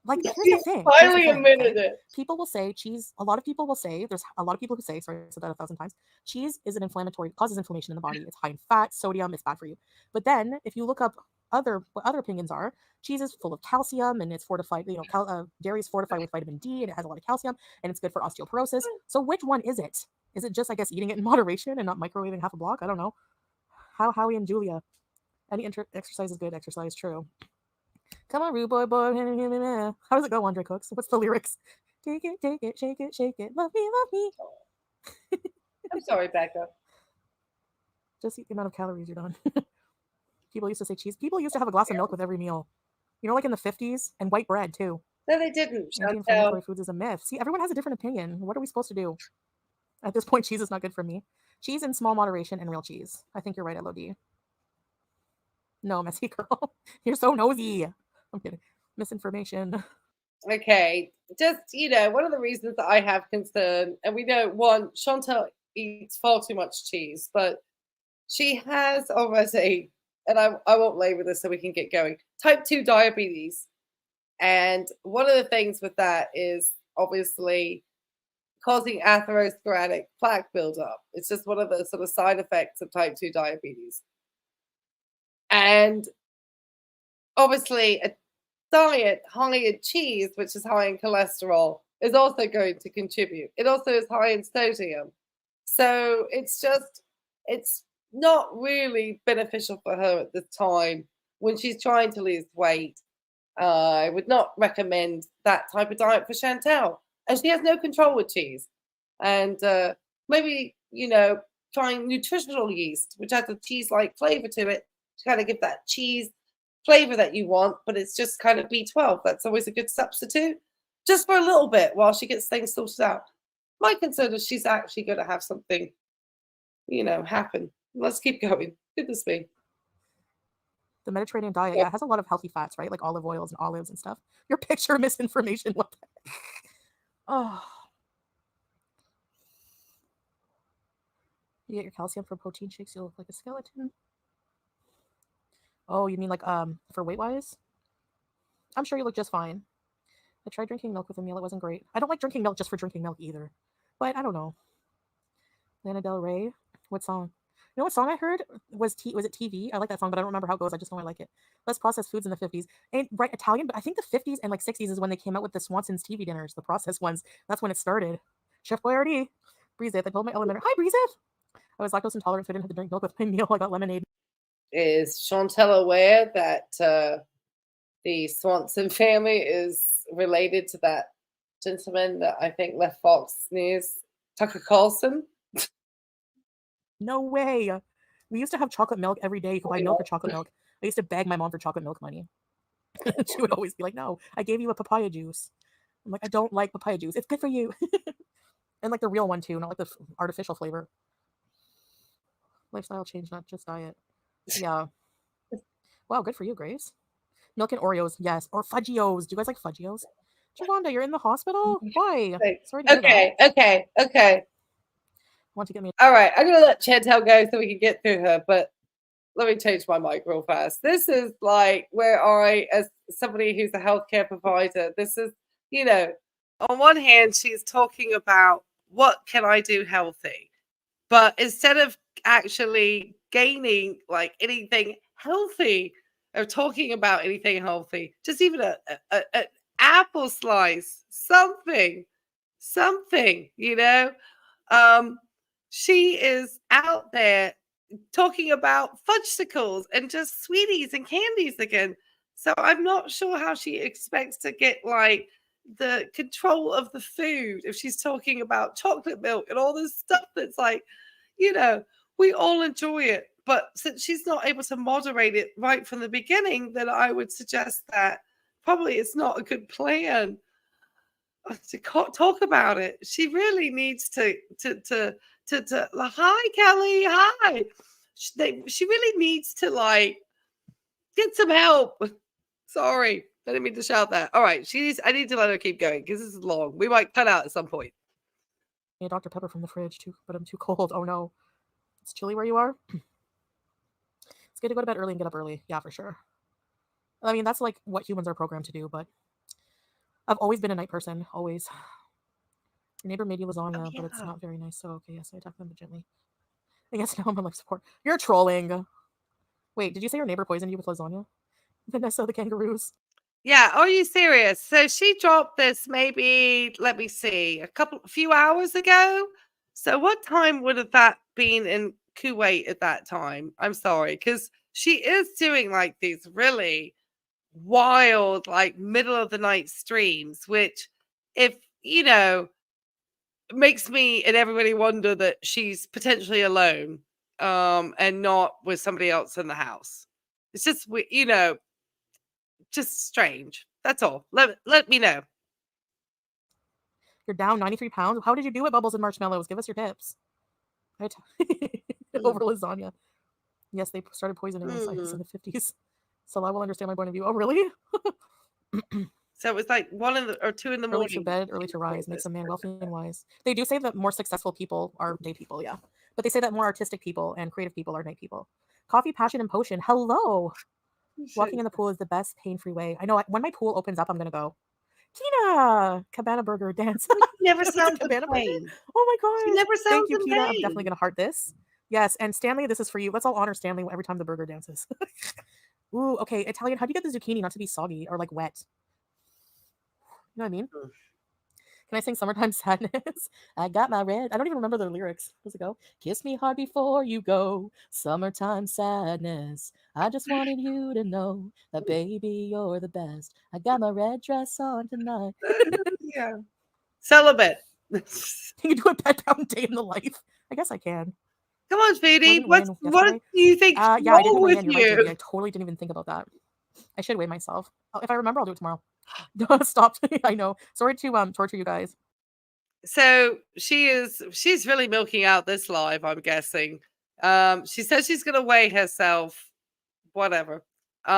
Like, here's the thing.
Finally admitted it.
People will say cheese. A lot of people will say, there's a lot of people who say, sorry, I said that 1,000 times. Cheese is an inflammatory, causes inflammation in the body. It's high in fat, sodium. It's bad for you. But then, if you look up what other opinions are, cheese is full of calcium and it's fortified. Dairy is fortified with vitamin D and it has a lot of calcium and it's good for osteoporosis. So which one is it? Is it just, I guess, eating it in moderation and not microwaving half a block? I don't know. Howie and Julia. Any exercise is good. Exercise, true. Come on, rude boy. How does it go, Andre Cooks? What's the lyrics? Take it, shake it, love me.
I'm sorry, Becca.
Just eat the amount of calories you're done. People used to say cheese. People used to have a glass of milk with every meal. You know, like in the 50s, and white bread too.
No, they didn't.
Anti-inflammatory foods is a myth. See, everyone has a different opinion. What are we supposed to do? At this point, cheese is not good for me. Cheese in small moderation and real cheese. I think you're right, LOD. No, messy girl. You're so nosy. I'm kidding. Misinformation.
Okay. Just, one of the reasons that I have concern, and we know Chantal eats far too much cheese, but she has already, and I won't labor this so we can get going, type 2 diabetes. And one of the things with that is obviously causing atherosclerotic plaque buildup. It's just one of the sort of side effects of type 2 diabetes. And obviously a diet high in cheese, which is high in cholesterol, is also going to contribute. It also is high in sodium. So it's not really beneficial for her at this time when she's trying to lose weight. I would not recommend that type of diet for Chantal. And she has no control with cheese. And maybe, trying nutritional yeast, which has a cheese-like flavor to it, to kind of give that cheese flavor that you want, but it's just kind of B12. That's always a good substitute, just for a little bit while she gets things sorted out. My concern is she's actually going to have something, happen. Let's keep going. Goodness me.
The Mediterranean diet, yeah, it has a lot of healthy fats, right? Like olive oils and olives and stuff. Your picture misinformation. What the heck? Oh. You get your calcium from protein shakes, you'll look like a skeleton. Oh, you mean like for weight-wise? I'm sure you look just fine. I tried drinking milk with a meal. It wasn't great. I don't like drinking milk just for drinking milk either. But I don't know. Lana Del Rey? What song? You know what song I heard was it TV? I like that song, but I don't remember how it goes. I just know I like it. Less processed foods in the 50s. Ain't right Italian, but I think the 50s and like 60s is when they came out with the Swanson's TV dinners, the processed ones. That's when it started. Chef Boyardee. Breeze it. They told my elementary. Hi, Breeze it. I was lactose intolerant, so I didn't have to drink milk with my meal. I got lemonade.
Is Chantel aware that the Swanson family is related to that gentleman that I think left Fox News, Tucker Carlson?
No way. We used to have chocolate milk every day. You could buy milk or chocolate milk. I used to beg my mom for chocolate milk money. She would always be like, no, I gave you a papaya juice. I'm like, I don't like papaya juice. It's good for you. And like the real one too, not like the artificial flavor. Lifestyle change, not just diet. Yeah. Wow, good for you, Grace. Milk and Oreos, yes. Or Fudgios. Do you guys like Fudgios? Javonda, you're in the hospital? Why? Sorry to hear that.
Okay.
Want to get me
All right, I'm gonna let Chantel go so we can get through her, but let me change my mic real fast. This is like where I, as somebody who's a healthcare provider, this is, on one hand, she's talking about what can I do healthy, but instead of actually gaining like anything healthy or talking about anything healthy, just even an apple slice, something, she is out there talking about fudgesicles and just sweeties and candies again. So I'm not sure how she expects to get like the control of the food if she's talking about chocolate milk and all this stuff that's like, we all enjoy it. But since she's not able to moderate it right from the beginning, then I would suggest that probably it's not a good plan to talk about it. She really needs to hi Kelly, hi. She really needs to like get some help. Sorry, I didn't mean to shout that. All right, I need to let her keep going because this is long. We might cut out at some point.
Yeah, Dr. Pepper from the fridge too, but I'm too cold. Oh no, it's chilly where you are. It's good to go to bed early and get up early. Yeah, for sure. I mean, that's like what humans are programmed to do, but I've always been a night person. Always. Your neighbor made you lasagna, but it's not very nice. So okay, yes, I attack them gently. I guess now I'm on life support. You're trolling. Wait, did you say your neighbor poisoned you with lasagna? Vanessa the kangaroos.
Yeah, are you serious? So she dropped this maybe, let me see, a few hours ago. So what time would have that been in Kuwait at that time? I'm sorry, because she is doing like these really wild, like middle of the night streams, which if, makes me and everybody wonder that she's potentially alone and not with somebody else in the house. It's just, just strange. That's all. Let me know.
You're down 93 pounds. How did you do it, Bubbles and Marshmallows? Give us your tips. Over lasagna. Yes, they started poisoning us in the 50s. So I will understand my point of view. Oh, really?
So it was like 1 or 2 in the morning.
Early to bed, early to rise makes a man wealthy and wise. They do say that more successful people are day people, yeah. But they say that more artistic people and creative people are night people. Coffee, passion, and potion. Hello. Walking in the pool is the best pain-free way. I know. When my pool opens up, I'm gonna go. Tina, Cabana Burger dance.
Never sounds Cabana Burger.
Oh my god!
She never sounds
Thank you, Tina. I'm definitely gonna heart this. Yes, and Stanley, this is for you. Let's all honor Stanley every time the burger dances. Ooh, okay. Italian. How do you get the zucchini not to be soggy or like wet? You know what I mean? Can I sing Summertime Sadness? I got my red. I don't even remember the lyrics. Does it go? Kiss me hard before you go. Summertime sadness. I just wanted you to know that, baby, you're the best. I got my red dress on tonight.
Yeah. Celibate.
Can you do a pet down day in the life? I guess I can.
Come on, Foodie. What do you think?
Yeah, I didn't weigh in. You're right, Judy. I totally didn't even think about that. I should weigh myself. If I remember, I'll do it tomorrow. Stop. I know. Sorry to torture you guys.
So she's really milking out this live, I'm guessing. She says she's gonna weigh herself. Whatever. We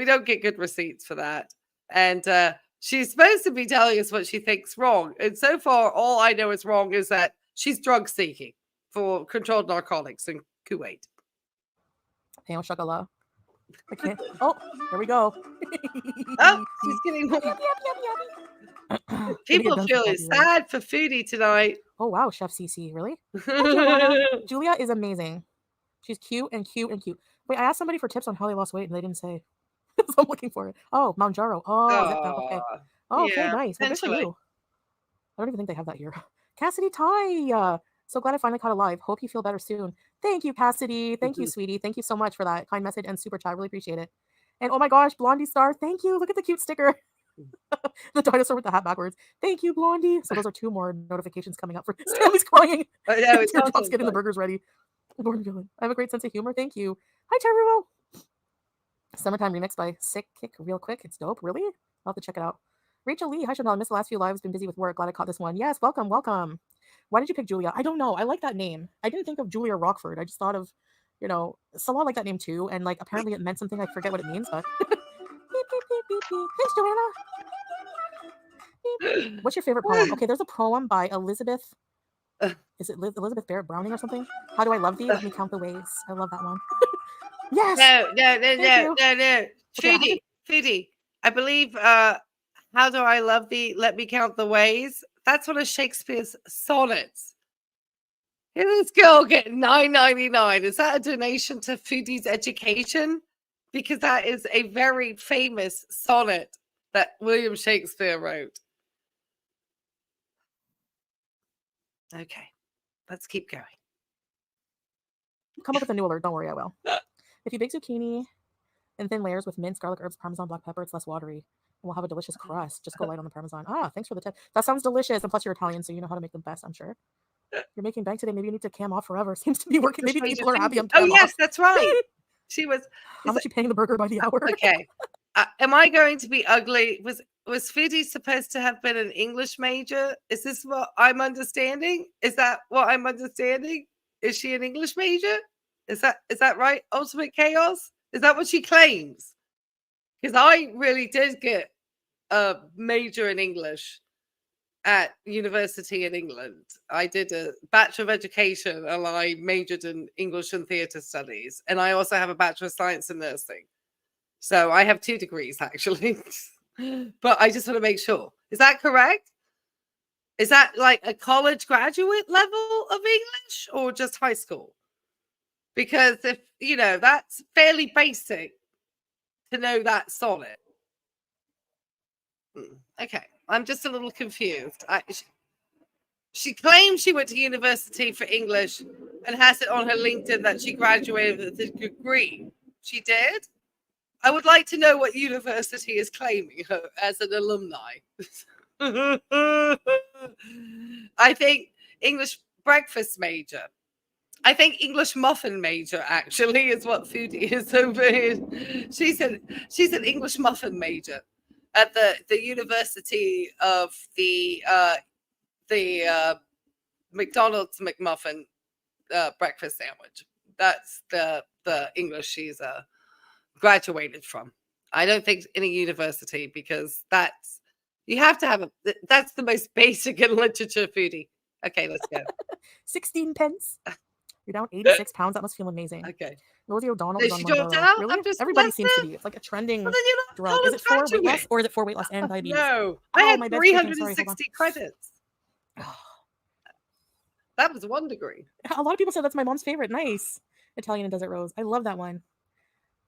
don't get good receipts for that. And she's supposed to be telling us what she thinks wrong. And so far, all I know is wrong is that she's drug seeking for controlled narcotics in Kuwait.
Hey, chocolat. I can't. Oh, there we go.
Oh, she's getting. People feeling sad for Foodie tonight.
Oh wow, Chef CC, really? Thank you, Lana. Julia is amazing. She's cute and cute and cute. Wait, I asked somebody for tips on how they lost weight and they didn't say. So I'm looking for it. Oh, Mount Jaro. Oh, is it that? Okay.
Oh,
Oh, okay,
yeah,
nice. Well, good for
potentially.
you. I don't even think they have that here. Cassidy Ty. So glad I finally caught a live. Hope you feel better soon. Thank you, Cassidy. Thank you, sweetie. Thank you so much for that kind message and super chat. Really appreciate it. And oh my gosh, Blondie Star. Thank you. Look at the cute sticker. The dinosaur with the hat backwards. Thank you, Blondie. So those are 2 more notifications coming up for Stanley's crying.
I know, it's
Teardrops
awesome.
getting the burgers ready. I have a great sense of humor. Thank you. Hi, Teruo. Summertime remix by Sick Kick Real Quick. It's dope. Really? I'll have to check it out. Rachel Lee. Hi, Chanel. I missed the last few lives. Been busy with work. Glad I caught this one. Yes, welcome, welcome. Why did you pick Julia? I don't know. I like that name. I didn't think of Julia Rockford. I just thought of, Salah liked that name too. And like apparently it meant something. I forget what it means, but beep, beep, beep, beep, beep. Thanks, Joanna. What's your favorite poem? Okay, there's a poem by Elizabeth. Is it Elizabeth Barrett Browning or something? How do I love thee? Let me count the ways. I love that one. Yes.
No. Foodie. I believe how do I love thee? Let me count the ways. That's one of Shakespeare's sonnets. Here this girl getting $9.99. Is that a donation to Foodie's education? Because that is a very famous sonnet that William Shakespeare wrote. Okay, let's keep going.
Come up with a new alert. Don't worry, I will. If you bake zucchini in thin layers with mint, garlic, herbs, parmesan, black pepper, it's less watery. We'll have a delicious crust. Just go light on the parmesan. Ah, thanks for the tip. That sounds delicious. And plus, you're Italian, so you know how to make them best, I'm sure. You're making bank today. Maybe you need to cam off forever. Seems to be working. Maybe people are happy I'm cam off.
Oh, yes, that's right. She was.
How much you paying the burger by the hour?
Okay. Am I going to be ugly? Was Foodie supposed to have been an English major? Is this what I'm understanding? Is that what I'm understanding? Is she an English major? Is that right? Ultimate Chaos? Is that what she claims? Because I really did get a major in English at university in England. I did a Bachelor of Education and I majored in English and Theatre Studies. And I also have a Bachelor of Science in Nursing. So I have 2 degrees actually. But I just want to make sure. Is that correct? Is that like a college graduate level of English or just high school? Because if, that's fairly basic to know that sonnet. Okay. I'm just a little confused. She claims she went to university for English and has it on her LinkedIn that she graduated with a degree. She did? I would like to know what university is claiming her as an alumni. I think English breakfast major. I think English muffin major actually is what Foodie is over here. She's an English muffin major at the University of the McDonald's McMuffin breakfast sandwich. That's the English she's graduated from. I don't think in a university because you have to have that's the most basic in literature, Foodie. Okay, let's go.
16 pence. You're down 86 pounds. That must feel amazing.
Okay.
Rosie O'Donnell is on
dropped
Monjaro.
out.
Really? Everybody seems to be. It's like a trending drug. Is it for weight loss or is it for weight loss and diabetes?
No. I had
my
360 credits. That was 1 degree.
A lot of people said that's my mom's favorite. Nice. Italian and Desert Rose. I love that one.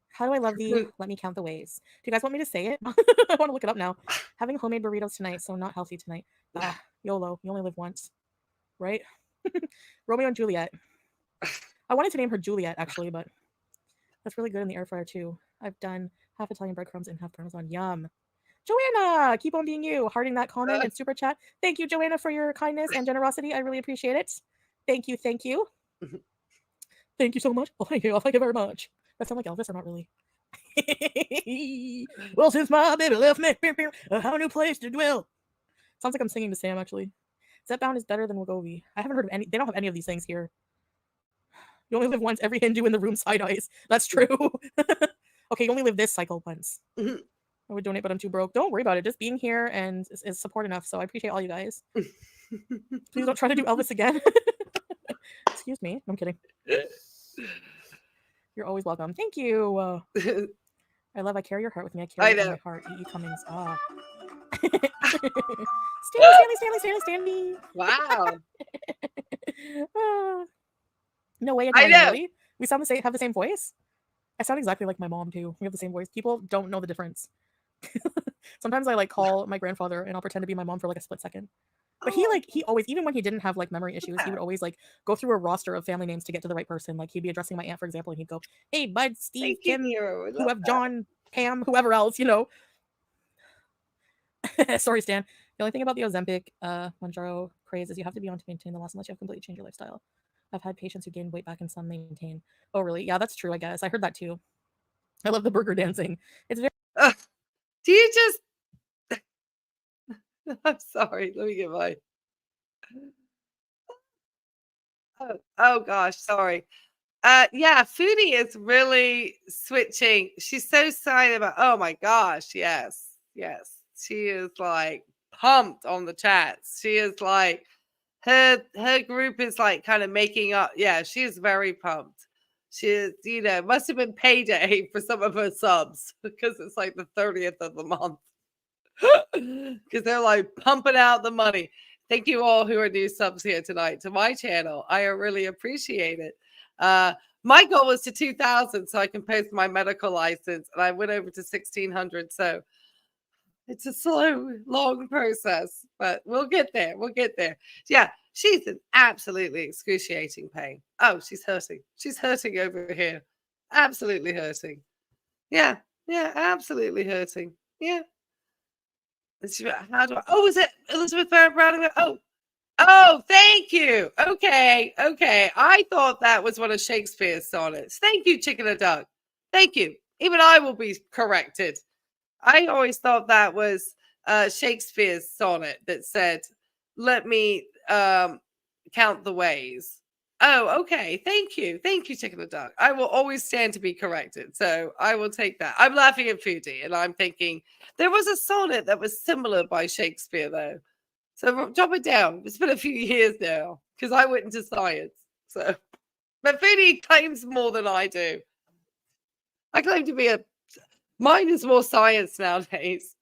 How do I love thee? Let me count the ways. Do you guys want me to say it? I want to look it up now. Having homemade burritos tonight, so not healthy tonight. YOLO. You only live once. Right? Romeo and Juliet. I wanted to name her Juliet, actually, but that's really good in the air fryer, too. I've done half Italian breadcrumbs and half parmesan. Yum. Joanna, keep on being you. Hearting that comment and super chat. Thank you, Joanna, for your kindness and generosity. I really appreciate it. Thank you. Thank you. Thank you so much. Oh, thank you. Thank you very much. That sound like Elvis or not really? Well, since my baby left me, I have a new place to dwell. Sounds like I'm singing to Sam, actually. Zepbound is better than Wagovi. I haven't heard of any. They don't have any of these things here. You only live once. Every Hindu in the room side eyes. That's true. Okay, you only live this cycle once. I would donate, but I'm too broke. Don't worry about it. Just being here and is support enough. So I appreciate all you guys. Please don't try to do Elvis again. Excuse me. I'm kidding. You're always welcome. Thank you. I carry your heart with me. I carry it in my heart. E.E. Cummings. Stanley.
Wow.
No way,
I
Italian,
know.
really? We sound the same, have the same voice? I sound exactly like my mom too. We have the same voice. People don't know the difference. Sometimes I like call my grandfather and I'll pretend to be my mom for like a split second. But he always, even when he didn't have like memory issues, he would always like go through a roster of family names to get to the right person. Like he'd be addressing my aunt, for example, and he'd go, "Hey, Bud, Steve,
Thank you,
Kim,
Nero. I love
whoever,
that.
John, Pam, whoever else, you know." Sorry, Stan. The only thing about the Ozempic, Mounjaro craze is you have to be on to maintain the loss unless you have completely changed your lifestyle. I've had patients who gain weight back and some maintain. Oh, really? Yeah, that's true, I guess. I heard that too. I love the burger dancing. It's very.
Do you just? I'm sorry. Let me get my. Oh gosh, sorry. Yeah, Foodie is really switching. She's so excited about. Oh my gosh, yes, yes. She is like pumped on the chats. She is like her group is like kind of making up. Yeah, she is very pumped. She is, must have been payday for some of her subs because it's like the 30th of the month. Because they're like pumping out the money. Thank you all who are new subs here tonight to my channel. I really appreciate it. My goal was to 2,000 so I can post my medical license, and I went over to 1,600. So it's a slow, long process, but we'll get there. We'll get there. Yeah, she's in absolutely excruciating pain. Oh, she's hurting. She's hurting over here. Absolutely hurting. Yeah, yeah, absolutely hurting. Yeah. How do I? Oh, is it Elizabeth Barrett Browning? Oh, thank you. Okay, okay. I thought that was one of Shakespeare's sonnets. Thank you, Chicken and Duck. Thank you. Even I will be corrected. I always thought that was Shakespeare's sonnet that said, "Let me count the ways." Oh, okay. Thank you. Thank you, Chicken and Duck. I will always stand to be corrected. So I will take that. I'm laughing at Foodie and I'm thinking there was a sonnet that was similar by Shakespeare, though. So drop it down. It's been a few years now because I went into science. So, but Foodie claims more than I do. I claim to be mine is more science nowadays.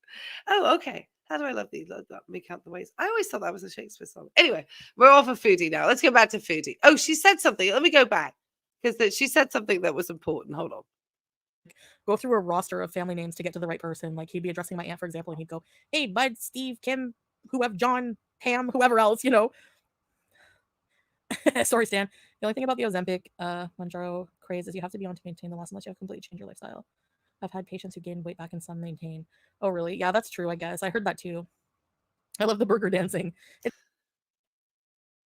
Oh, okay. How do I love these? Let me count the ways. I always thought that was a Shakespeare song. Anyway, we're off of Foodie now. Let's go back to Foodie. Oh, she said something. Let me go back because she said something that was important. Hold on.
Go through a roster of family names to get to the right person. Like he'd be addressing my aunt, for example, and he'd go, "Hey, Bud, Steve, Kim, whoever, John, Pam, whoever else, you know." Sorry, Stan. The only thing about the Ozempic, Mounjaro craze is you have to be on to maintain the loss unless you have completely changed your lifestyle. I've had patients who gain weight back and some maintain. Oh, really? Yeah, that's true, I guess. I heard that too. I love the burger dancing.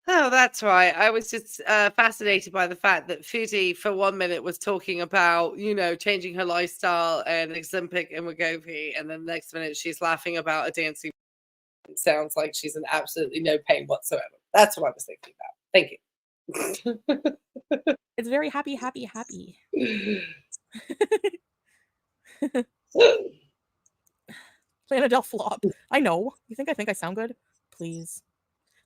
Oh, that's right. I was just fascinated by the fact that Foodie, for 1 minute, was talking about, changing her lifestyle and Ozempic and Wegovy, and then the next minute she's laughing about a dancing. It sounds like she's in absolutely no pain whatsoever. That's what I was thinking about. Thank you.
It's very happy, happy, happy. Planadel flop. I know. You think I sound good? Please.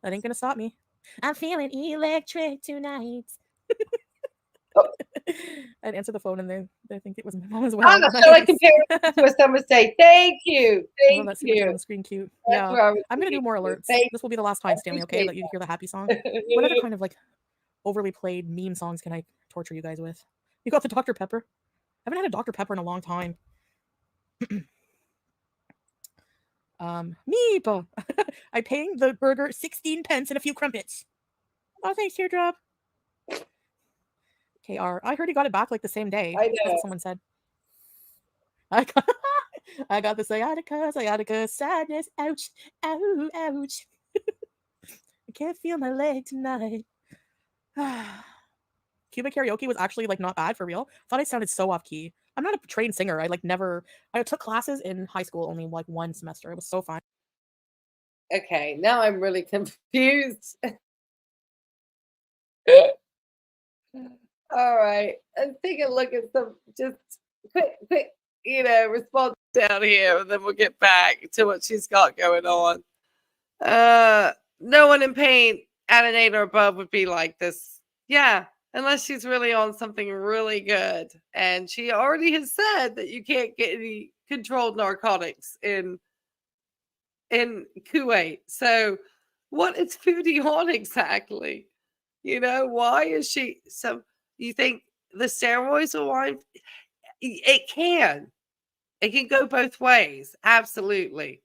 That ain't gonna stop me. I'm feeling electric tonight. I'd answer the phone and they think it was my mom as well.
Anna, shall I compare it to a summer's day? Thank you.
I love that signature on the screen. Cute.
That's
Yeah. I'm gonna do more alerts. This will be the last time, Stanley, okay? Let you hear the happy song. What other kind of like overly played meme songs can I torture you guys with? You got the Dr. Pepper? I haven't had a Dr. Pepper in a long time. Meep. I paying the burger 16 pence and a few crumpets. Oh, thanks, Teardrop. KR. I heard he got it back like the same day.
I know.
That's what someone said. I got the sciatica, sadness, ouch, ow, ouch. I can't feel my leg tonight. Cuba karaoke was actually like not bad for real. Thought I sounded so off key. I'm not a trained singer. I took classes in high school only like one semester. It was so fun.
Okay, now I'm really confused. All right, let's take a look at some just quick, response down here, and then we'll get back to what she's got going on. No one in pain at an 8 or above would be like this. Yeah, unless she's really on something really good. And she already has said that you can't get any controlled narcotics in in Kuwait. So, what is Foodie on exactly? Why is she so? You think the steroids will wind? It can. It can go both ways. Absolutely.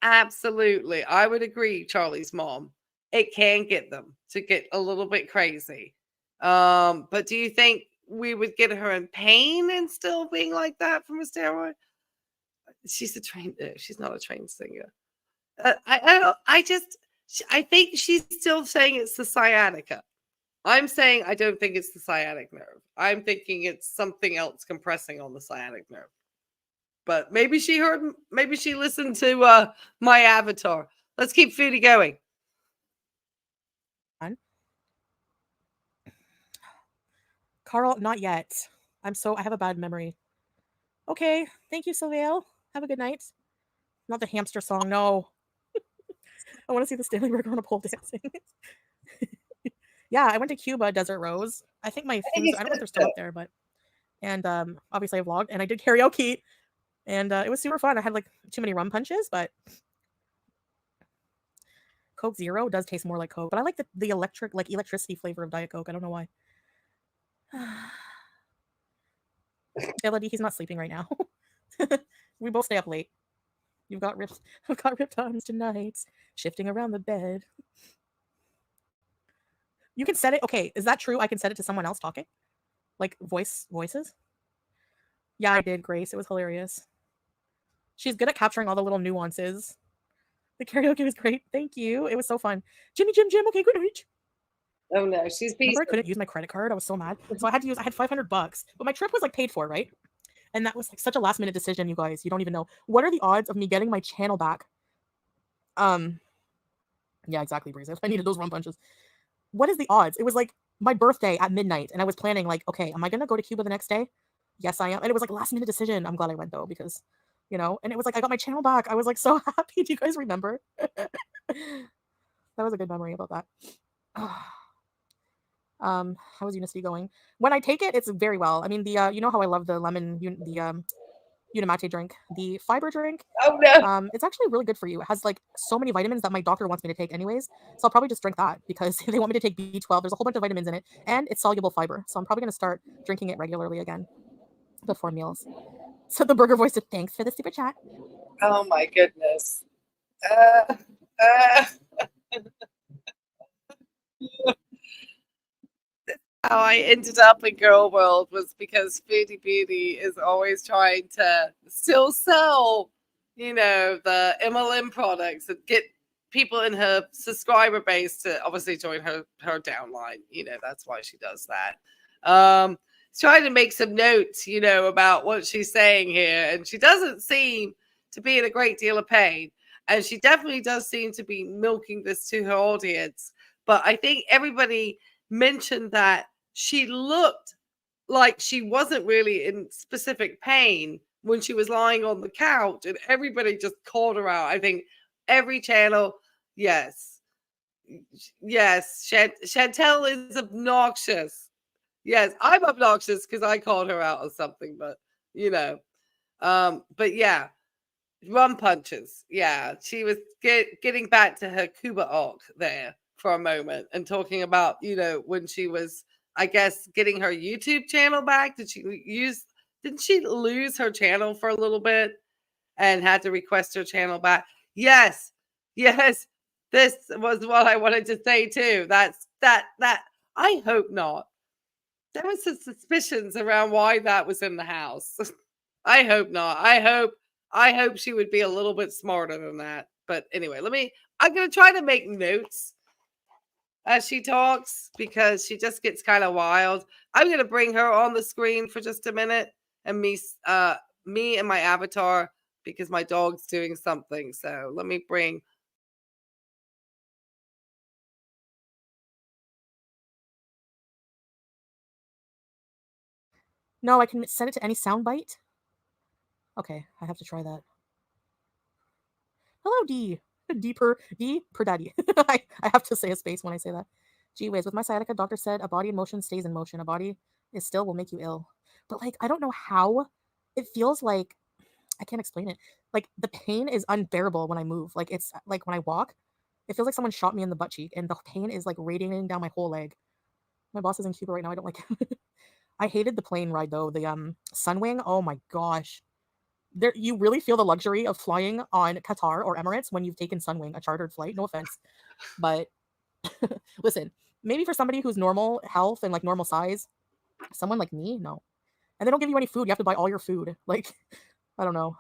Absolutely. I would agree, Charlie's mom. It can get them to get a little bit crazy. But do you think we would get her in pain and still being like that from a steroid? She's a trained. She's not a trained singer. I think she's still saying it's the sciatica. I'm saying I don't think it's the sciatic nerve. I'm thinking it's something else compressing on the sciatic nerve. But maybe she listened to my avatar. Let's keep Foodie going.
Carl, not yet. I have a bad memory. Okay, thank you, Sylvail. Have a good night. Not the hamster song, no. I want to see the Stanley Burger on a pole dancing. Yeah, I went to Cuba, Desert Rose. I think my foods, I don't know if they're still up there, but, and obviously I vlogged and I did karaoke and it was super fun. I had like too many rum punches, but Coke Zero does taste more like Coke, but I like the electricity flavor of Diet Coke. I don't know why. Elodie, he's not sleeping right now. We both stay up late. I've got ripped arms tonight, shifting around the bed. You can set it. Okay, is that true? I can set it to someone else talking, like voices. Yeah, I did, Grace. It was hilarious. She's good at capturing all the little nuances. The karaoke was great. Thank you. It was so fun. Jimmy Jim Jim. Okay, good night.
Oh no, she's beat.
Remember, I couldn't use my credit card. I was so mad. So I had $500, but my trip was like paid for, right? And that was like such a last minute decision, you guys. You don't even know. What are the odds of me getting my channel back? Yeah, exactly, Breeze. I needed those rum punches. What is the odds? It was like my birthday at midnight, and I was planning like, okay, am I gonna go to Cuba the next day? Yes, I am. And it was like a last minute decision. I'm glad I went though, because and it was like I got my channel back. I was like so happy. Do you guys remember? That was a good memory about that. How is Unicity going? When I take it, it's very well. I mean, the you know how I love the lemon, Unimate drink, the fiber drink.
Oh no.
It's actually really good for you. It has like so many vitamins that my doctor wants me to take anyways. So I'll probably just drink that because they want me to take B12. There's a whole bunch of vitamins in it, and it's soluble fiber. So I'm probably gonna start drinking it regularly again before meals. So the burger voice said, "Thanks for the super chat."
Oh my goodness. Uh, uh. How I ended up in girl world was because Foodie Beauty is always trying to still sell, the MLM products and get people in her subscriber base to obviously join her downline. That's why she does that. She's trying to make some notes, about what she's saying here, and she doesn't seem to be in a great deal of pain. And she definitely does seem to be milking this to her audience. But I think everybody mentioned that she looked like she wasn't really in specific pain when she was lying on the couch, and everybody just called her out. I think every channel, yes, Chantel is obnoxious. Yes, I'm obnoxious because I called her out on something, but but yeah, rum punches. Yeah, she was getting back to her Cuba arc there for a moment and talking about, when she was, I guess, getting her YouTube channel back. Didn't she lose her channel for a little bit and had to request her channel back? Yes. Yes. This was what I wanted to say too. That I hope not. There was some suspicions around why that was in the house. I hope not. I hope she would be a little bit smarter than that. But anyway, I'm going to try to make notes as she talks because she just gets kind of wild. I'm going to bring her on the screen for just a minute and me and my avatar because my dog's doing something. So let me bring.
No, I can set it to any soundbite. Okay, I have to try that. Hello, D. D per daddy. I have to say a space when I say that. Gee whiz, with my sciatica, doctor said a body in motion stays in motion. A body is still will make you ill. But like, I don't know how. It feels like I can't explain it. Like the pain is unbearable when I move. Like it's like when I walk, it feels like someone shot me in the butt cheek, and the pain is like radiating down my whole leg. My boss is in Cuba right now. I don't like it. I hated the plane ride though. The Sunwing. Oh my gosh. There you really feel the luxury of flying on Qatar or Emirates when you've taken Sunwing, a chartered flight. No offense. But listen, maybe for somebody who's normal health and like normal size, someone like me, no. And they don't give you any food. You have to buy all your food. Like, I don't know.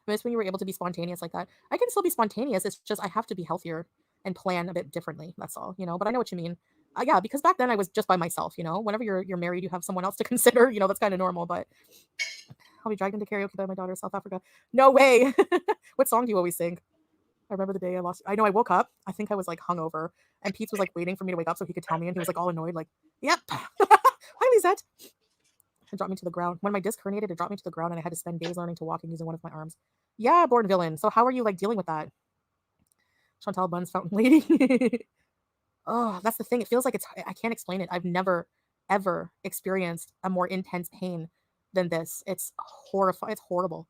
Miss when you were able to be spontaneous like that. I can still be spontaneous. It's just I have to be healthier and plan a bit differently. That's all, you know. But I know what you mean. Yeah, because back then I was just by myself. You know, whenever you're married, you have someone else to consider. You know, that's kind of normal. But I'll be dragged into karaoke by my daughter, South Africa. No way. What song do you always sing? I remember the day I lost. I know I woke up. I think I was like hungover, and Pete was like waiting for me to wake up so he could tell me, and he was like all annoyed, like, "Yep, hi Lisette." It dropped me to the ground. When my disc herniated, it dropped me to the ground, and I had to spend days learning to walk and using one of my arms. Yeah, born villain. So how are you like dealing with that? Chantal Buns Fountain Lady. Oh, that's the thing. It feels like I can't explain it. I've never ever experienced a more intense pain than this. It's horrifying. It's horrible.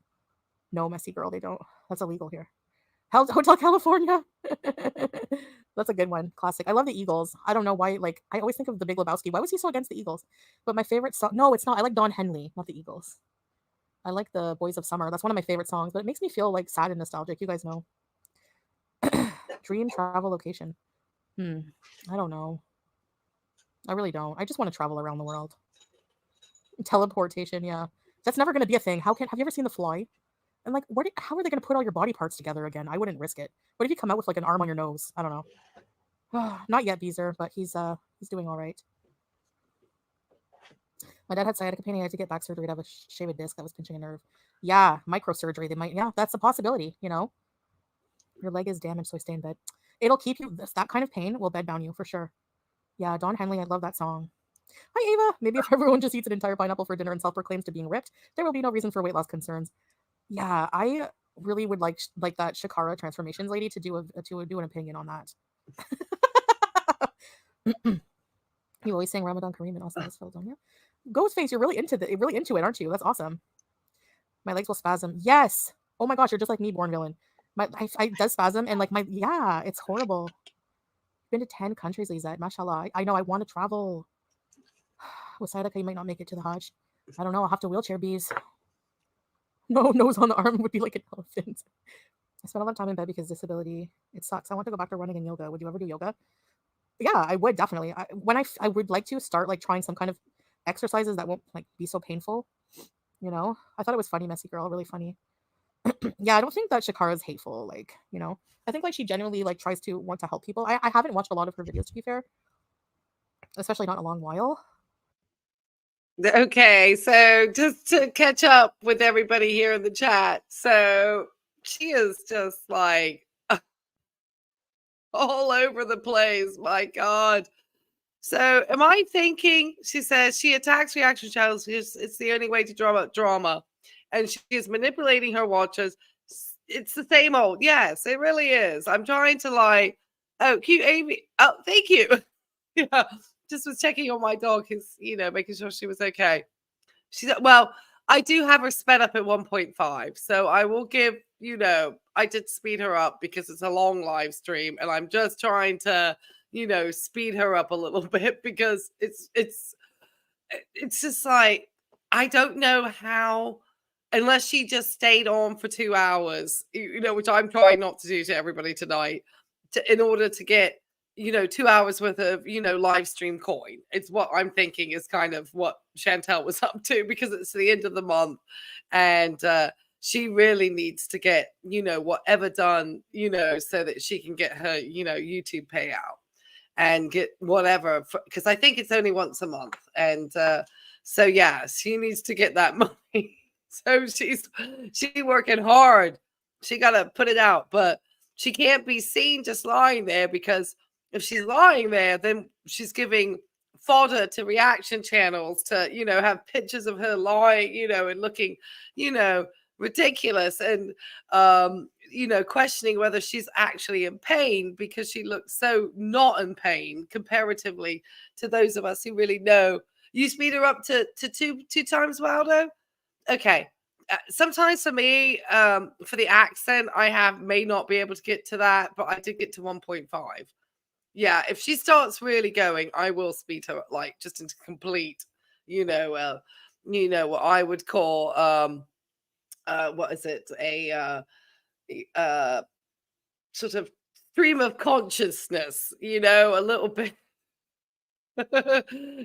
No, messy girl, they don't. That's illegal here. Hotel California. That's a good one. Classic. I love the Eagles. I don't know why. Like, I always think of the Big Lebowski. Why was he so against the Eagles? But my favorite song. No, it's not. I like Don Henley, not the Eagles. I like the Boys of Summer. That's one of my favorite songs. But it makes me feel like sad and nostalgic. You guys know. Dream travel location. I don't know. I really don't. I just want to travel around the world. Teleportation. Yeah, that's never going to be a thing. Have you ever seen The Fly? And like, how are they going to put all your body parts together again? I wouldn't risk it. What if you come out with like an arm on your nose? I don't know. Not yet, Beezer, but he's doing all right. My dad had sciatica pain. He had to get back surgery to have a shave a disc that was pinching a nerve. Yeah, microsurgery. They might. Yeah, that's a possibility. You know, your leg is damaged, so I stay in bed. It'll keep you. That kind of pain will bedbound you for sure. Yeah, Don Henley. I love that song. Hi, Ava. Maybe if everyone just eats an entire pineapple for dinner and self-proclaims to being ripped, there will be no reason for weight loss concerns. Yeah, I really would like that Shakara transformations lady to do an opinion on that. You always saying Ramadan Kareem and also this Philadelphia. Ghostface, you're really into it, aren't you? That's awesome. My legs will spasm. Yes. Oh my gosh, you're just like me, born villain. I does spasm and like it's horrible. Been to 10 countries, Lizette. Mashallah. I know I want to travel. With Sadaka, you might not make it to the Hajj. I don't know. I'll have to wheelchair bees. No, nose on the arm would be like an elephant. I spent a lot of time in bed because disability. It sucks. I want to go back to running and yoga. Would you ever do yoga? Yeah, I would definitely. I would like to start like trying some kind of exercises that won't like be so painful. You know, I thought it was funny, messy girl, really funny. Yeah, I don't think that Shakara is hateful. Like, you know, I think like she genuinely like tries to want to help people. I haven't watched a lot of her videos to be fair, especially not in a long while.
Okay, so just to catch up with everybody here in the chat. So she is just like all over the place. My God. So am I thinking, she says she attacks reaction channels. It's the only way to drama. And she is manipulating her watchers. It's the same old. Yes, it really is. I'm trying to like, oh, cute Amy. Oh, thank you. Yeah, just was checking on my dog, making sure she was okay. She's well, I do have her sped up at 1.5. So I will give, I did speed her up because it's a long live stream and I'm just trying to, speed her up a little bit because it's just like, I don't know how, unless she just stayed on for 2 hours, which I'm trying not to do to everybody tonight, in order to get 2 hours worth of, live stream coin. It's what I'm thinking is kind of what Chantel was up to because it's the end of the month and she really needs to get, whatever done, so that she can get her, YouTube payout and get whatever, because I think it's only once a month. And so, yeah, she needs to get that money. So she's working hard. She got to put it out, but she can't be seen just lying there because if she's lying there, then she's giving fodder to reaction channels to, have pictures of her lying, and looking, ridiculous. And questioning whether she's actually in pain because she looks so not in pain comparatively to those of us who really know. You speed her up to two times, Waldo? Okay. Sometimes for me, for the accent, I may not be able to get to that, but I did get to 1.5. Yeah, if she starts really going, I will speed her like just into complete, what I would call what is it? A sort of stream of consciousness, a little bit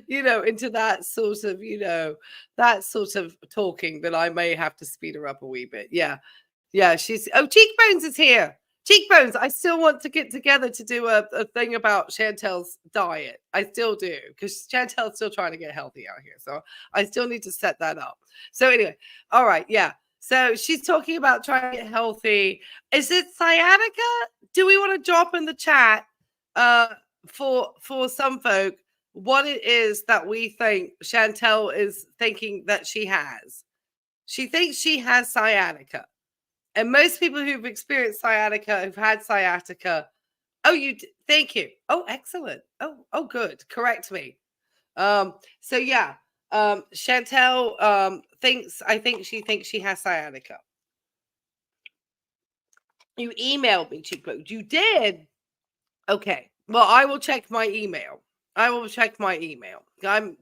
into that sort of talking that I may have to speed her up a wee bit. Yeah. She's Cheekbones is here. Cheekbones, I still want to get together to do a thing about Chantel's diet. I still do, because Chantel's still trying to get healthy out here. So I still need to set that up. So anyway, all right, yeah. So she's talking about trying to get healthy. Is it sciatica? Do we want to drop in the chat for some folk what it is that we think Chantel is thinking that she has? She thinks she has sciatica. And most people who've experienced sciatica, who've had sciatica, thank you. Oh, excellent. Oh, good. Correct me. So yeah, Chantel I think she thinks she has sciatica. You emailed me, Cheekbones. You did? Okay. Well, I will check my email. I'm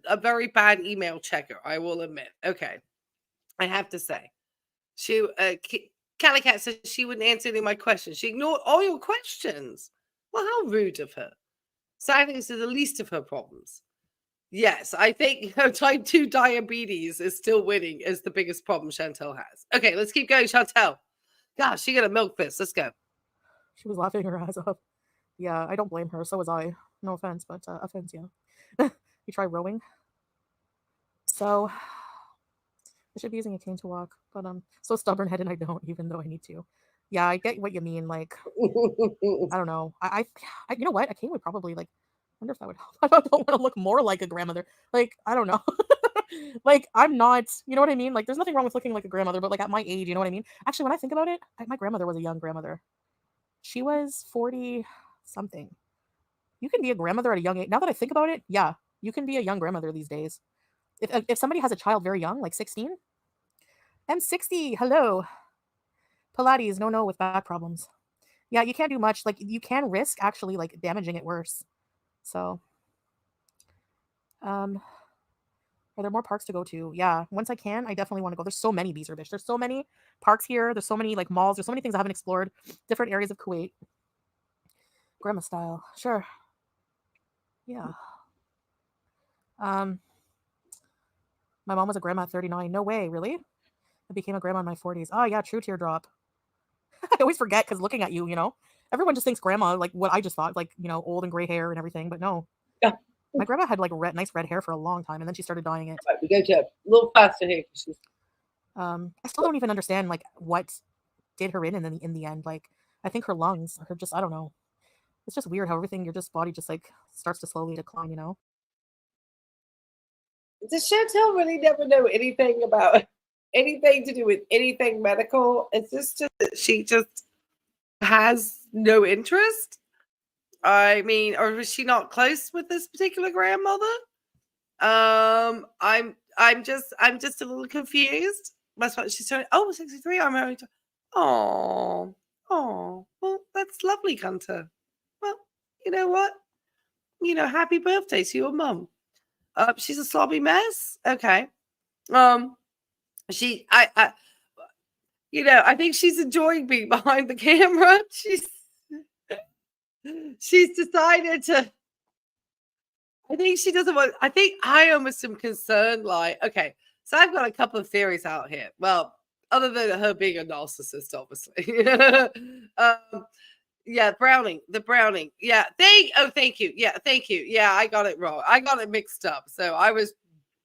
a very bad email checker, I will admit. Okay. I have to say. She Calicat says she wouldn't answer any of my questions. She ignored all your questions. Well, how rude of her. So I think this is the least of her problems. Yes, I think type 2 diabetes is still winning is the biggest problem Chantel has. Okay, let's keep going, Chantel. Gosh, she got to milk this. Let's go.
She was laughing her ass off. Yeah, I don't blame her. So was I. No offense, but offense, yeah. You try rowing? So I should be using a cane to walk, but I'm so stubborn-headed I don't, even though I need to. Yeah, I get what you mean. Like, I don't know. I you know what? A cane would probably, like, I wonder if that would help. I don't want to look more like a grandmother. Like, I don't know. Like, I'm not, you know what I mean? Like, there's nothing wrong with looking like a grandmother, but like at my age, you know what I mean? Actually, when I think about it, my grandmother was a young grandmother. She was 40 something. You can be a grandmother at a young age. Now that I think about it, yeah, you can be a young grandmother these days. If somebody has a child very young, like 16, I'm 60. Hello. Pilates, no, with back problems. Yeah, you can't do much. Like, you can risk actually like damaging it worse. So, are there more parks to go to? Yeah, once I can, I definitely want to go. There's so many, Beezer Bish. There's so many parks here. There's so many like malls. There's so many things I haven't explored. Different areas of Kuwait. Grandma style, sure. Yeah. My mom was a grandma at 39. No way, really? I became a grandma in my 40s. Oh yeah, true teardrop. I always forget because looking at you, everyone just thinks grandma, like what I just thought, like, old and gray hair and everything, but no.
Yeah.
My grandma had like nice red hair for a long time, and then she started dyeing it.
Right, we go to a little faster here.
I still don't even understand like what did her in the end. Like, I think her lungs are just, I don't know. It's just weird how everything, your body just like starts to slowly decline,
Does Chantel really never know anything about anything to do with anything medical? Is this just that she just has no interest? I mean, or was she not close with this particular grandmother? I'm just a little confused. That's what she's saying. Oh, 63. I'm married to. Oh. Well, that's lovely, Gunter. Well, you know what? Happy birthday to your mum. She's a slobby mess. Okay. She, I think she's enjoying being behind the camera. She's decided to. I think she doesn't want. I think I almost am concerned. Like, okay, so I've got a couple of theories out here. Well, other than her being a narcissist, obviously. Yeah, the Browning. Yeah, thank you. Yeah, thank you. Yeah, I got it wrong. I got it mixed up. So I was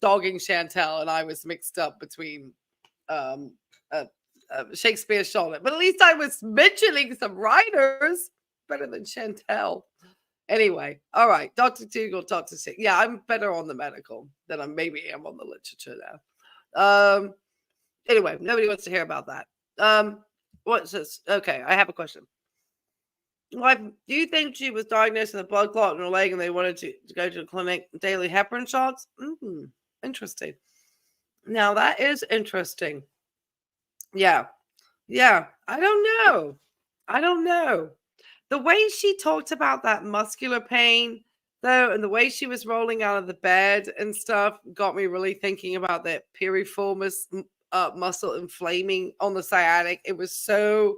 dogging Chantel, and I was mixed up between Shakespeare Charlotte. But at least I was mentioning some writers better than Chantel. Anyway, all right, Dr. Dougal, Dr. Singh. Yeah, I'm better on the medical than I maybe am on the literature now. Anyway, nobody wants to hear about that. What's this? Okay, I have a question. Like, do you think she was diagnosed with a blood clot in her leg and they wanted to go to the clinic, daily heparin shots? Interesting. Now, that is interesting. Yeah. Yeah. I don't know. I don't know. The way she talked about that muscular pain, though, and the way she was rolling out of the bed and stuff got me really thinking about that piriformis muscle inflaming on the sciatic. It was so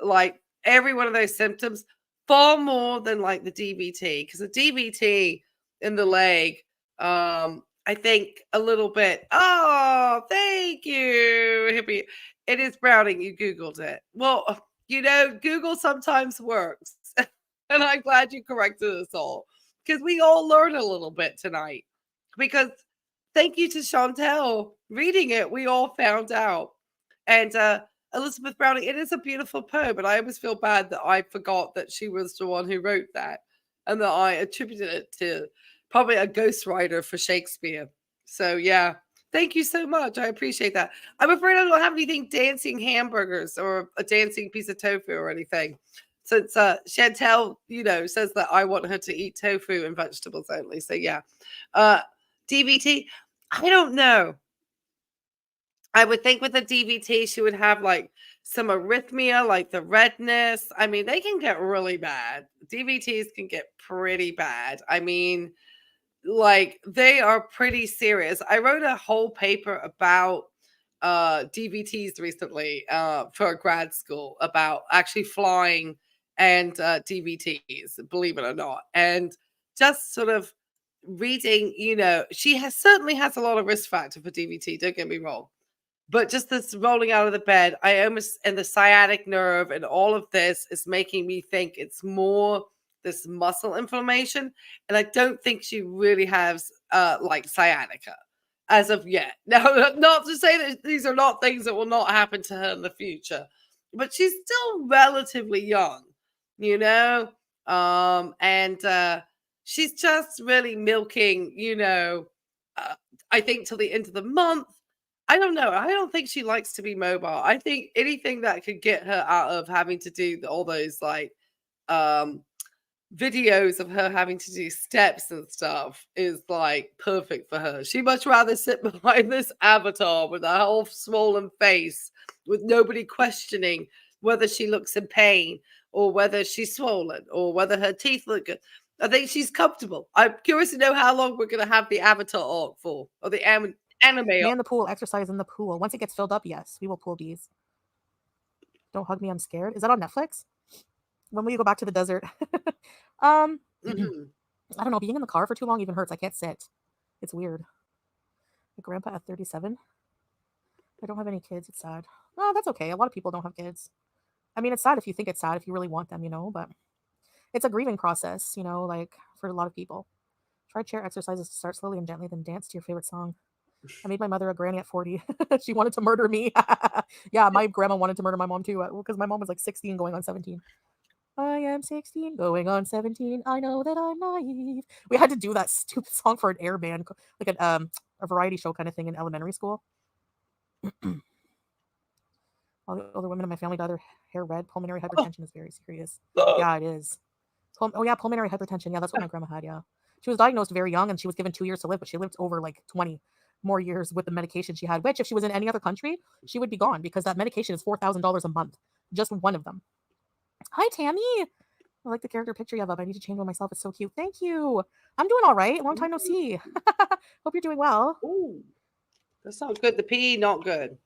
like every one of those symptoms, far more than like the DVT, because the DVT in the leg, I think a little bit. Oh, thank you, hippie. It is Browning. You Googled it. Well, Google sometimes works. And I'm glad you corrected us all because we all learned a little bit tonight. Because thank you to Chantel reading it, we all found out. And Elizabeth Browning, it is a beautiful poem, but I always feel bad that I forgot that she was the one who wrote that and that I attributed it to probably a ghostwriter for Shakespeare. So, yeah, thank you so much. I appreciate that. I'm afraid I don't have anything dancing hamburgers or a dancing piece of tofu or anything. Since Chantel, says that I want her to eat tofu and vegetables only. So, yeah. DVT, I don't know. I would think with a DVT, she would have like some arrhythmia, like the redness. I mean, they can get really bad. DVTs can get pretty bad. I mean, like they are pretty serious. I wrote a whole paper about DVTs recently for grad school about actually flying and DVTs, believe it or not. And just sort of reading, she certainly has a lot of risk factor for DVT, don't get me wrong. But just this rolling out of the bed, and the sciatic nerve and all of this is making me think it's more this muscle inflammation. And I don't think she really has like sciatica as of yet. Now, not to say that these are not things that will not happen to her in the future, but she's still relatively young, and she's just really milking, I think till the end of the month. I don't know. I don't think she likes to be mobile. I think anything that could get her out of having to do all those like um videos of her having to do steps and stuff is like perfect for her. She'd much rather sit behind this avatar with a whole swollen face with nobody questioning whether she looks in pain or whether she's swollen or whether her teeth look good. I think she's comfortable. I'm curious to know how long we're going to have the avatar arc for, or the anime
Man the pool, exercise in the pool. Once it gets filled up, yes, we will pull bees. Don't hug me, I'm scared. Is that on Netflix? When will you go back to the desert? I don't know. Being in the car for too long even hurts. I can't sit. It's weird. My grandpa at 37. I don't have any kids. It's sad. Oh, that's okay. A lot of people don't have kids. I mean, it's sad if you think it's sad, if you really want them, but it's a grieving process, like for a lot of people. Try chair exercises to start slowly and gently, then dance to your favorite song. I made my mother a granny at 40. She wanted to murder me. Yeah, my grandma wanted to murder my mom too, because my mom was like 16 going on 17. I am 16 going on 17. I know that I'm naive. We had to do that stupid song for an air band, like a variety show kind of thing in elementary school. All the older women in my family dye their hair red. Pulmonary hypertension is very serious. Yeah, it is. Oh yeah, pulmonary hypertension. Yeah, that's what my grandma had. Yeah, she was diagnosed very young and she was given 2 years to live, but she lived over like 20 more years with the medication she had. Which, if she was in any other country, she would be gone because that medication is $4,000 a month, just one of them. Hi, Tammy. I like the character picture you have up. I need to change one myself. It's so cute. Thank you. I'm doing all right. Long time no see. Hope you're doing well.
Ooh, that's not good. The PE, not good.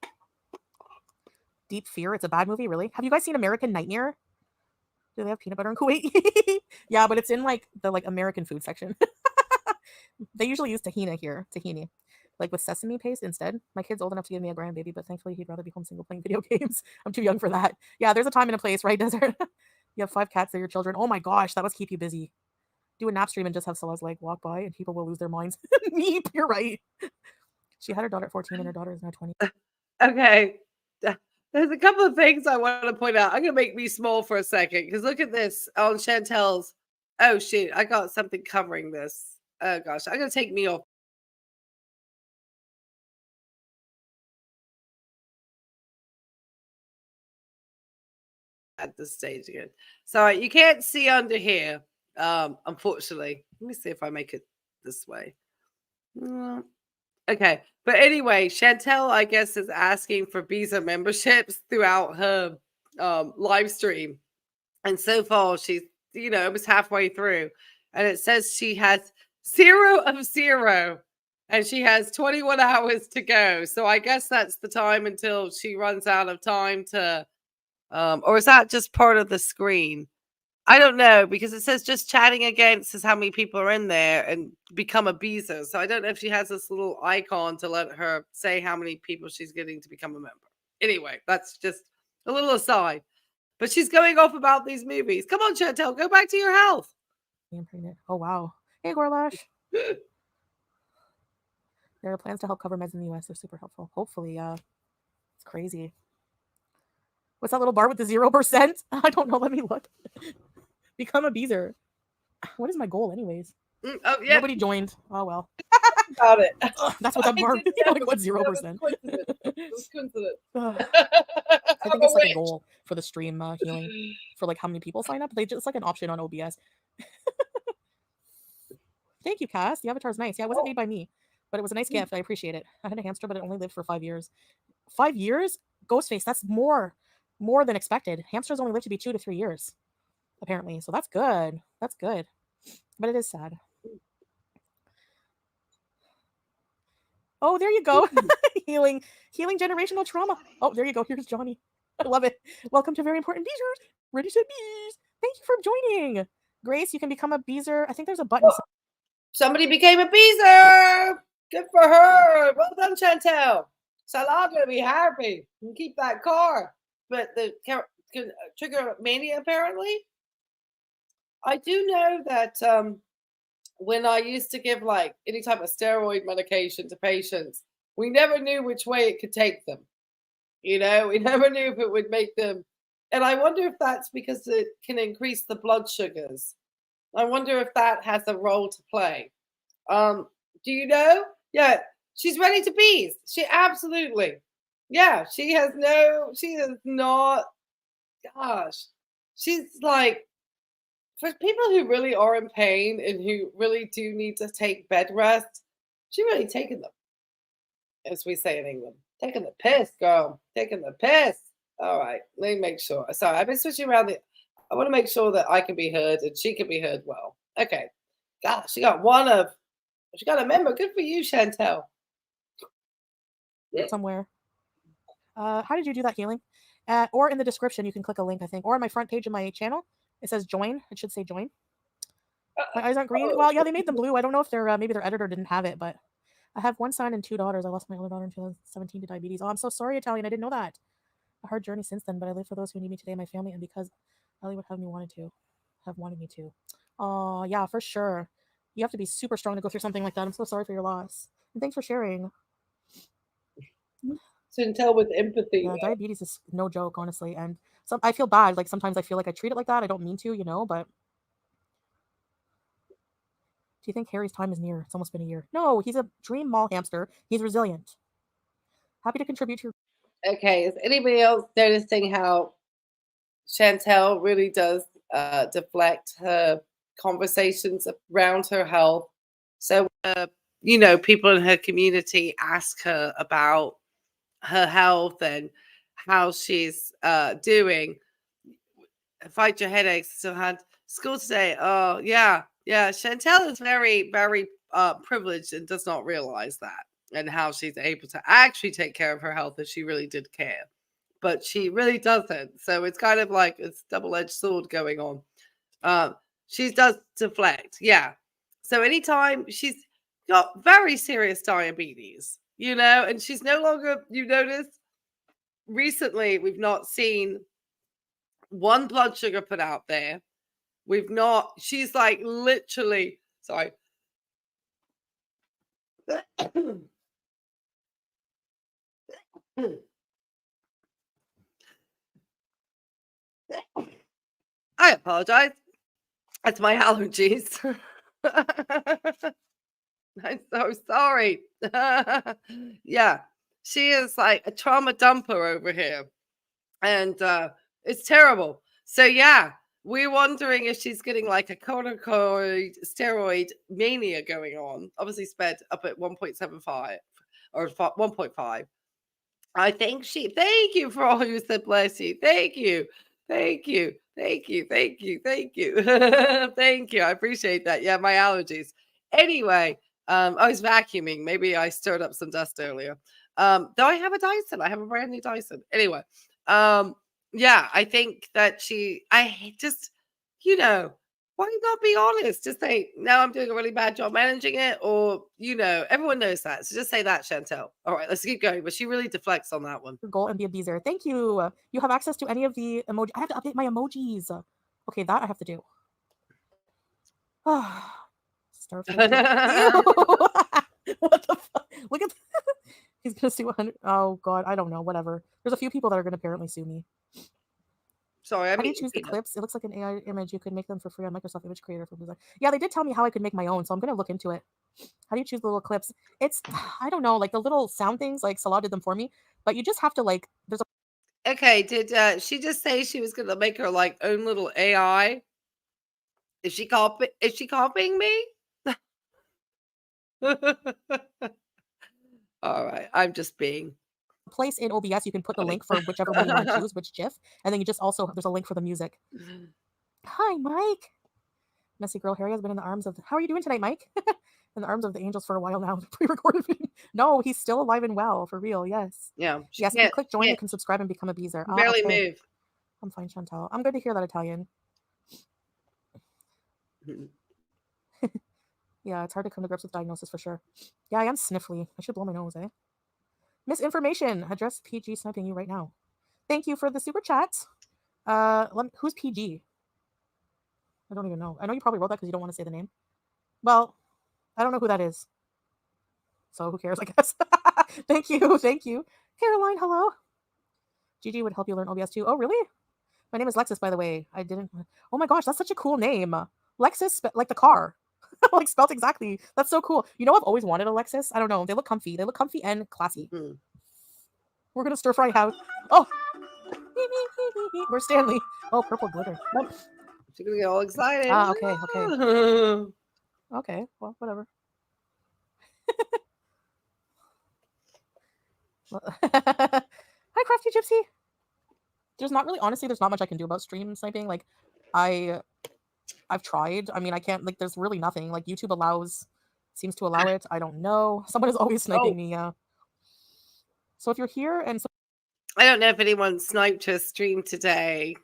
Deep Fear. It's a bad movie, really. Have you guys seen American Nightmare? Do they have peanut butter in Kuwait? Yeah, but it's in like the American food section. They usually use tahini here, like with sesame paste instead. My kid's old enough to give me a grandbaby, but thankfully he'd rather be home single playing video games. I'm too young for that. Yeah, there's a time and a place, right, Desert? You have 5 cats, they're your children. Oh my gosh, that must keep you busy. Do a nap stream and just have Salah's like walk by and people will lose their minds. Meep, you're right. She had her daughter at 14 and her daughter is now 20.
Okay. There's a couple of things I want to point out. I'm going to make me small for a second because look at this on Chantel's. Oh, shit. I got something covering this. Oh, gosh. I'm going to take me off. at this stage again. So you can't see under here, unfortunately. Let me see if I make it this way. Okay. But anyway, Chantel, I guess, is asking for visa memberships throughout her live stream. And so far, she's, almost halfway through. And it says she has 0 of 0. And she has 21 hours to go. So I guess that's the time until she runs out of time to, or is that just part of the screen? I don't know, because it says just chatting again. It says how many people are in there and become a visa. So I don't know if she has this little icon to let her say how many people she's getting to become a member. Anyway, that's just a little aside. But she's going off about these movies. Come on, Chantel, go back to your health.
Oh, wow. Hey, Gorlash. There are plans to help cover meds in the US. They're super helpful. Hopefully, it's crazy. What's that little bar with the 0%? I don't know. Let me look. Become a beezer. What is my goal, anyways?
Oh, yeah.
Nobody joined. Oh, well.
About it.
That's what that bar. Like, what, 0%?
It was coincidence.
I think it's like a goal for the stream healing for like how many people sign up. They just like an option on OBS. Thank you, Cass. The avatar's nice. Yeah, it wasn't made by me, but it was a nice gift. I appreciate it. I had a hamster, but it only lived for 5 years. 5 years? Ghostface, that's more than expected. Hamsters only live to be 2 to 3 years, apparently. So that's good. That's good. But it is sad. Oh, there you go. healing generational trauma. Oh, there you go. Here's Johnny. I love it. Welcome to Very Important Beezers. Ready, set, bees. Thank you for joining. Grace, you can become a beezer. I think there's a button.
Oh, somebody became a beezer. Good for her. Well done, Chantel. Salah gonna be happy and keep that car. But the trigger mania, apparently. I do know that when I used to give like any type of steroid medication to patients, we never knew which way it could take them. We never knew if it would make them. And I wonder if that's because it can increase the blood sugars. I wonder if that has a role to play. Do you know? Yeah, she's ready to bees. She absolutely. Yeah, she is not. Gosh, she's like, for people who really are in pain and who really do need to take bed rest, she really taking them, as we say in England. Taking the piss, girl. Taking the piss. All right, let me make sure. Sorry, I've been switching around I want to make sure that I can be heard and she can be heard well. Okay. Gosh, she got a member. Good for you, Chantel.
Somewhere. How did you do that healing? Or in the description, you can click a link, I think. Or on my front page of my channel, it says join. It should say join. My eyes aren't green. Well, yeah, they made them blue. I don't know if maybe their editor didn't have it, but I have 1 son and 2 daughters. I lost my older daughter in 2017 to diabetes. Oh, I'm so sorry, Italian. I didn't know that. A hard journey since then, but I live for those who need me today, my family, and because Ellie would have wanted me to. Oh, yeah, for sure. You have to be super strong to go through something like that. I'm so sorry for your loss. And thanks for sharing.
Chantel with empathy.
Yeah, diabetes is no joke, honestly. And I feel bad. Like sometimes I feel like I treat it like that. I don't mean to, but do you think Harry's time is near? It's almost been a year. No, he's a dream mall hamster. He's resilient. Happy to contribute to your...
Okay, is anybody else noticing how Chantel really does deflect her conversations around her health? So, people in her community ask her about her health and how she's doing. Fight your headaches. Still had school today. Oh, yeah. Chantel is very, very privileged and does not realize that, and how she's able to actually take care of her health if she really did care. But she really doesn't. So it's kind of like it's double-edged sword going on. She does deflect. Yeah. So anytime she's got very serious diabetes, and she's no longer, you notice, recently we've not seen one blood sugar put out there. She's like literally, sorry. I apologize. That's my allergies. I'm so sorry. Yeah, she is like a trauma dumper over here. And it's terrible. So yeah, we're wondering if she's getting like a corticoid steroid mania going on. Obviously, sped up at 1.75 or 1.5. I think she. Thank you for all you said, bless you. Thank you, thank you, thank you, thank you, thank you, thank you. I appreciate that. Yeah, my allergies. Anyway, I was vacuuming. Maybe I stirred up some dust earlier. Though I have a Dyson. I have a brand new Dyson. Anyway, yeah, I think that I just, you know, why not be honest? Just say, no, I'm doing a really bad job managing it, or everyone knows that. So just say that, Chantel. All right, let's keep going. But she really deflects on that one.
Your goal and be a beezer. Thank you. You have access to any of the emoji. I have to update my emojis. Okay, that I have to do. Starfish. Ew. What the fuck? Look at he's gonna sue 100. Oh god, I don't know. Whatever. There's a few people that are gonna apparently sue me.
Sorry,
how do you choose the clips? It looks like an AI image. You could make them for free on Microsoft Image Creator for design. Yeah, they did tell me how I could make my own, so I'm gonna look into it. How do you choose the little clips? It's I don't know, like the little sound things. Like Salah did them for me, but you just have to like. There's a
Okay, did she just say she was gonna make her like own little AI? Is she copying me? All right, I'm just being.
place in OBS. You can put the link for whichever one you want to choose, which GIF, and then you just also there's a link for the music. Hi, Mike. Messy girl Harry has been in the arms of. How are you doing tonight, Mike? In the arms of the angels for a while now. Pre-recorded. No, he's still alive and well, for real. Yes.
Yeah.
Yes. If you click join, you can subscribe and become a beezer.
Barely move.
I'm fine, Chantal. I'm good to hear that Italian. Yeah, it's hard to come to grips with diagnosis for sure. Yeah, I am sniffly. I should blow my nose, eh? Misinformation. Address PG sniping you right now. Thank you for the super chat. Who's PG? I don't even know. I know you probably wrote that because you don't want to say the name. Well, I don't know who that is. So who cares, I guess. Thank you. Thank you. Caroline, hello. Gigi would help you learn OBS too. Oh, really? My name is Lexus, by the way. I didn't. Oh my gosh, that's such a cool name. Lexus, like the car. Like spelled exactly. That's so cool. You know, I've always wanted a Lexus. I don't know. They look comfy. They look comfy and classy. We're going to stir fry house. Oh. Where's Stanley? Oh, purple glitter.
She's going to get all excited.
Okay, okay. Okay, well, whatever. Hi, Crafty Gypsy. There's not really, honestly, there's not much I can do about stream sniping. Like, I've tried. I mean, I can't, like, there's really nothing. Like, YouTube seems to allow it. I don't know. Someone is always sniping me, yeah. So if you're here and...
I don't know if anyone sniped her stream today.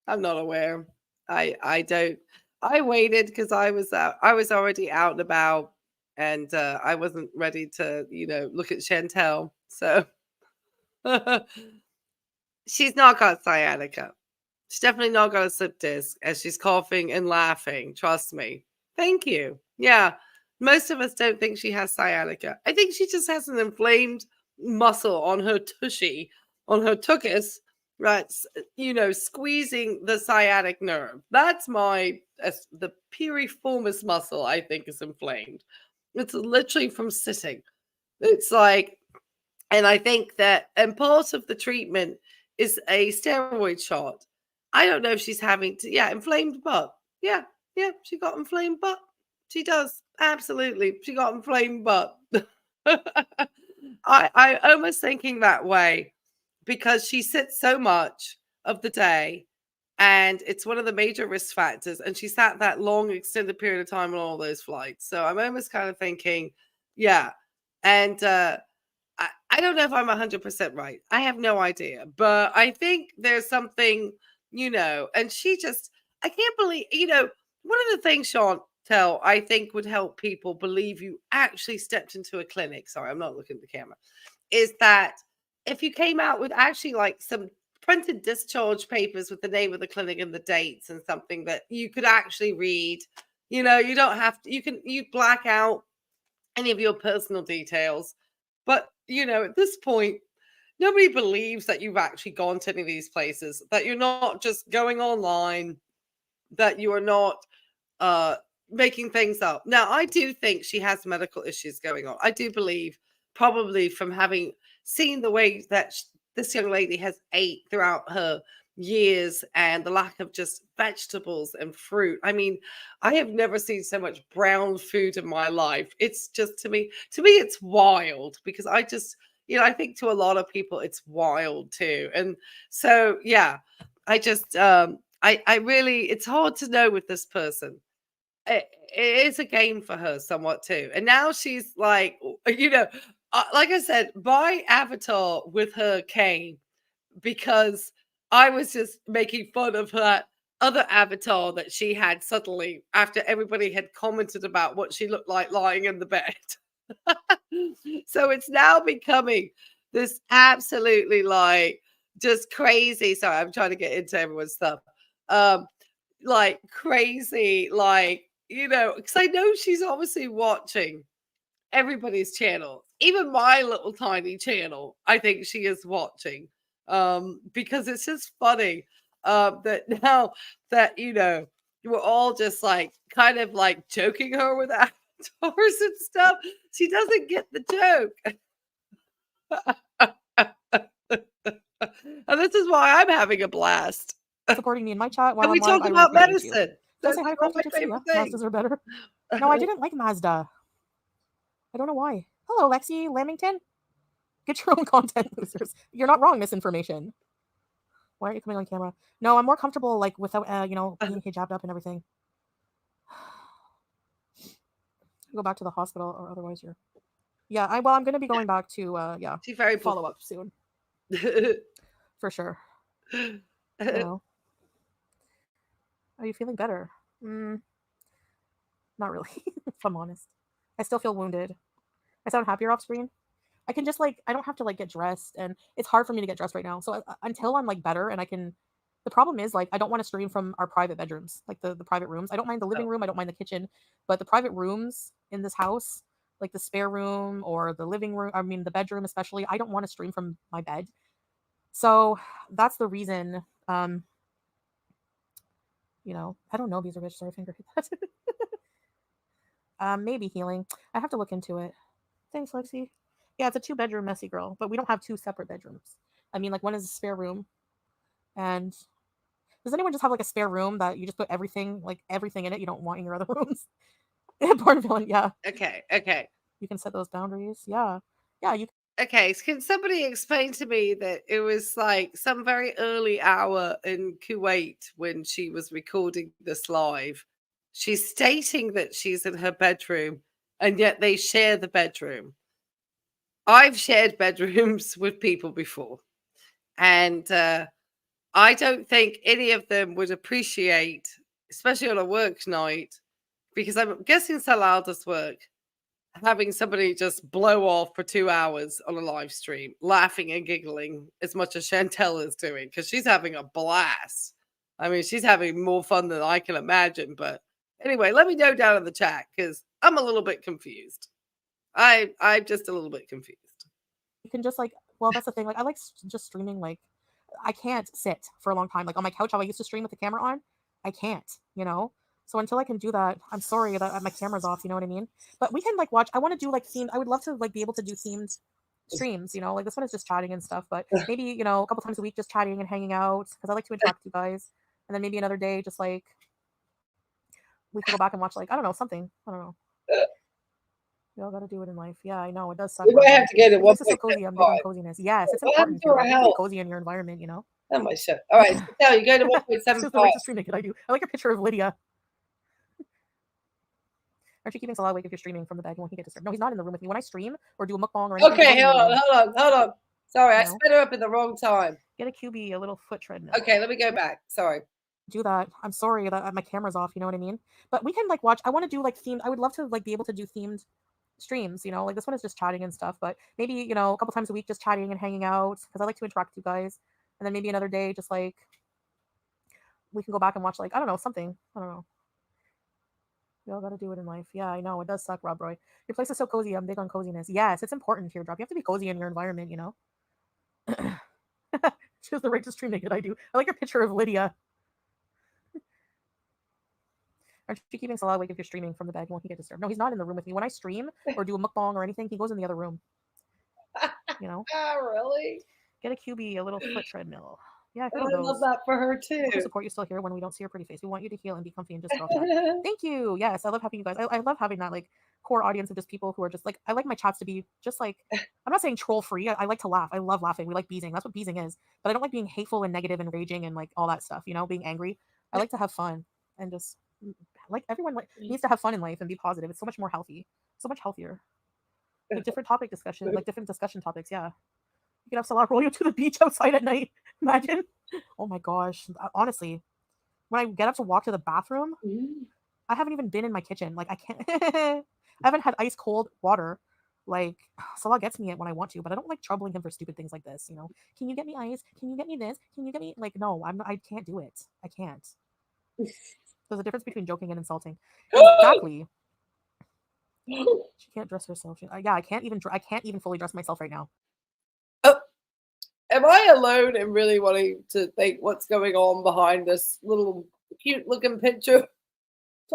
I'm not aware. I don't. I waited because I was already out and about, and I wasn't ready to, look at Chantel. So she's not got sciatica. She's definitely not got a slip disc, as she's coughing and laughing. Trust me. Thank you. Yeah, most of us don't think she has sciatica. I think she just has an inflamed muscle on her tushy, on her tuchus, right? Squeezing the sciatic nerve. That's the piriformis muscle, I think, is inflamed. It's literally from sitting. It's like, and I think that, and part of the treatment is a steroid shot. I don't know if she's having inflamed butt. Yeah, she got inflamed butt. She does. Absolutely. She got inflamed butt. I almost thinking that way because she sits so much of the day and it's one of the major risk factors. And she sat that long extended period of time on all those flights. So I'm almost kind of thinking, yeah. And I don't know if I'm 100% right. I have no idea. But I think there's something, and she just, I can't believe, one of the things, Chantel, I think would help people believe you actually stepped into a clinic. Sorry, I'm not looking at the camera. Is that if you came out with actually like some printed discharge papers with the name of the clinic and the dates and something that you could actually read, you don't have to, you black out any of your personal details. But, at this point, nobody believes that you've actually gone to any of these places, that you're not just going online, that you are not making things up. Now, I do think she has medical issues going on. I do believe, probably from having seen the way that this young lady has ate throughout her, years, and the lack of just vegetables and fruit. I mean, I have never seen so much brown food in my life. It's just to me, it's wild because I just, I think to a lot of people it's wild too. And so, yeah, I just, I really, it's hard to know with this person. It is a game for her somewhat too. And now she's like, like I said, my avatar with her came because I was just making fun of that other avatar that she had suddenly after everybody had commented about what she looked like lying in the bed. So it's now becoming this absolutely like just crazy. Sorry, I'm trying to get into everyone's stuff. Um, like crazy, like, because I know she's obviously watching everybody's channel, even my little tiny channel. I think she is watching, because it's just funny, that now that we're all just like kind of like joking her with avatars and stuff. She doesn't get the joke. And this is why I'm having a blast.
Supporting me in my chat while
And
I'm
we
live.
talk
I really
about
appreciate you.
medicine.
Don't say
That's
hi,
like one of
Crafty
my
Gypsy. Yeah,
favorite things.
Mazdas are better. No, I didn't like Mazda. I don't know why. Hello, Lexi Lamington. Get your own content, losers. You're not wrong, misinformation. Why aren't you coming on camera? No, I'm more comfortable like without being hijabbed up and everything. Go back to the hospital or otherwise you're. Yeah, I'm gonna be going back to
She's very
follow up soon. For sure. Are you feeling better? Not really, if I'm honest. I still feel wounded. I sound happier off screen. I can just I don't have to get dressed, and it's hard for me to get dressed right now. So until I'm better and I can, the problem is I don't want to stream from our private bedrooms, like the private rooms. I don't mind the living room, I don't mind the kitchen, but the private rooms in this house, like the spare room or the living room, I mean the bedroom especially, I don't want to stream from my bed. So that's the reason. I don't know, these are bitch. Sorry, finger hit that. Maybe healing. I have to look into it. Thanks, Lexi. Yeah, it's a 2-bedroom messy girl, but we don't have 2 separate bedrooms. I mean, one is a spare room. And does anyone just have a spare room that you just put everything in it you don't want in your other rooms? Porn villain, yeah.
Okay.
You can set those boundaries. Yeah. You
Okay, so can somebody explain to me that it was some very early hour in Kuwait when she was recording this live? She's stating that she's in her bedroom, and yet they share the bedroom. I've shared bedrooms with people before, and I don't think any of them would appreciate, especially on a work night, because I'm guessing Salal does work, having somebody just blow off for 2 hours on a live stream, laughing and giggling as much as Chantel is doing, because she's having a blast. I mean, she's having more fun than I can imagine. But anyway, let me know down in the chat because I'm a little bit confused. I'm just a little bit confused.
can just well, that's the thing. I like just streaming. I can't sit for a long time. On my couch, how I used to stream with the camera on, I can't. So until I can do that, I'm sorry that my camera's off. You know what I mean? But we can watch. I want to do themed. I would love to be able to do themed streams. This one is just chatting and stuff. But maybe a couple times a week, just chatting and hanging out because I like to interact with you guys. And then maybe another day, just we can go back and watch I don't know, something. I don't know. You all got to do it in life. Yeah, I know it does suck.
We might have to get it.
This is so cozy. I'm big on coziness. Yes, it's important to be cozy in your environment.
Oh my shit! All right, so tell you go to 1.75.
The richest stream naked I do. I like a picture of Lydia. Aren't you keeping Salah awake if you're streaming from the bed? Won't he get disturbed? No, he's not in the room with me. When I stream or do a mukbang or anything.
Okay, hold on. Sorry, I sped her up at the wrong time.
Get a QB, a little foot treadmill.
Okay, let me go back. Sorry.
Do that. I'm sorry that my camera's off. You know what I mean? But we can watch. I want to do themed. I would love to be able to do themed streams. This one is just chatting and stuff. But maybe a couple times a week, just chatting and hanging out because I like to interact with you guys. And then maybe another day, just we can go back and watch I don't know, something. I don't know. You all got to do it in life. Yeah, I know it does suck, Rob Roy. Your place is so cozy. I'm big on coziness. Yes, it's important, Teardrop. You have to be cozy in your environment. She's the righteous stream naked I do. I like your picture of Lydia. Aren't you keeping Salah awake if you're streaming from the bed? Won't he get disturbed? No, he's not in the room with me. When I stream or do a mukbang or anything, he goes in the other room.
Really?
Get a QB, a little foot treadmill. Yeah, I
And
feel
I love
those.
that for her too.
We'll support you still here when we don't see your pretty face. We want you to heal and be comfy and just girl chat. Thank you. Yes, I love having you guys. I love having that like core audience of just people who are just like, I like my chats to be just like, I'm not saying troll free. I like to laugh. I love laughing. We like beezing. That's what beezing is. But I don't like being hateful and negative and raging and like all that stuff, you know, being angry. I like to have fun and just like everyone needs to have fun in life and be positive. It's so much more healthy, so much healthier. Like different topic discussion, like different discussion topics. Yeah. You could have Salah roll you to the beach outside at night. Imagine. Oh my gosh. Honestly, when I get up to walk to the bathroom, I haven't even been in my kitchen. Like I can't. I haven't had ice cold water. Like Salah gets me it when I want to, but I don't like troubling him for stupid things like this. You know, can you get me ice? Can you get me this? Can you get me like no? I can't do it. I can't. There's a difference between joking and insulting. Exactly. She can't dress herself. Yeah, I can't even fully dress myself right now.
Oh, am I alone in really wanting to think what's going on behind this little cute looking picture?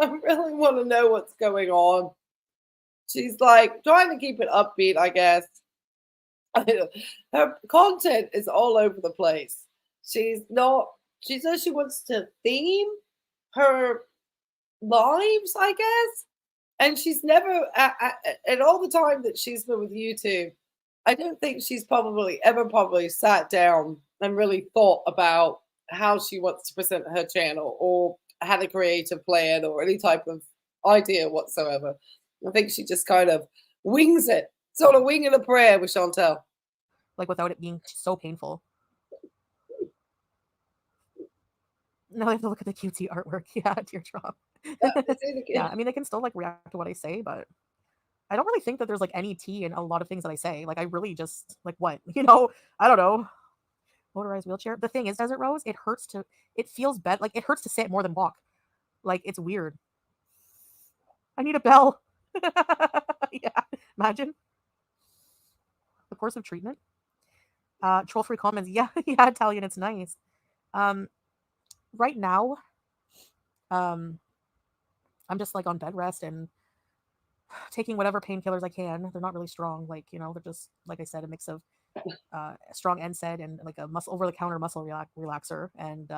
I really want to know what's going on. She's like trying to keep it upbeat, I guess. Her content is all over the place. She's not, she says she wants to theme her lives, I guess. And she's never, and all the time that she's been with YouTube, I don't think she's probably sat down and really thought about how she wants to present her channel or had a creative plan or any type of idea whatsoever. I think she just kind of wings it, sort of winging a prayer with Chantel.
Like without it being so painful. Now I have to look at the cutesy artwork. Yeah, teardrop. Yeah, I mean, they can still like react to what I say, but I don't really think that there's like any tea in a lot of things that I say. Like, I really just like what you know. I don't know. Motorized wheelchair. The thing is, Desert Rose, it hurts to. It feels bad. Like it hurts to sit more than walk. Like it's weird. I need a bell. Yeah, imagine the course of treatment. Troll free comments. Yeah, yeah, Italian. It's nice. Um, right now, um, I'm just like on bed rest and taking whatever painkillers I can. They're not really strong, like you know, they're just like I said, a mix of strong NSAID and like a muscle over the counter muscle relaxer. And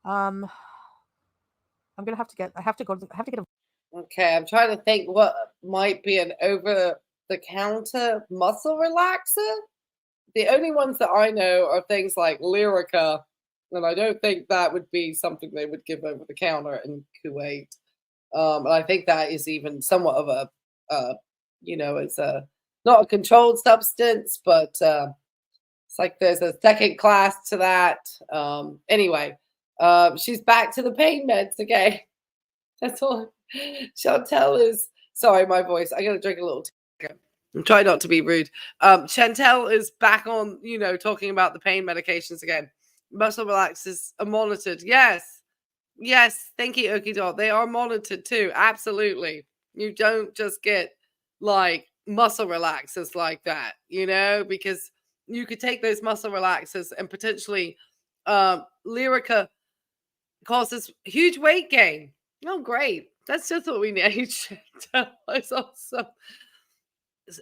I'm gonna have to get. I have to get a.
Okay, I'm trying to think what might be an over the counter muscle relaxer. The only ones that I know are things like Lyrica, and I don't think that would be something they would give over the counter in Kuwait. And I think that is even somewhat of it's a not a controlled substance, but it's like there's a second class to that. Anyway, she's back to the pain meds again. That's all. Chantel is sorry, my voice. I gotta drink a little tea. I'm trying not to be rude. Chantel is back on, talking about the pain medications again. Muscle relaxers are monitored. Yes. Yes. Thank you, Okie Doll. They are monitored too. Absolutely. You don't just get like muscle relaxers like that, because you could take those muscle relaxers and potentially Lyrica causes huge weight gain. Oh, great. That's just what we need. It's awesome.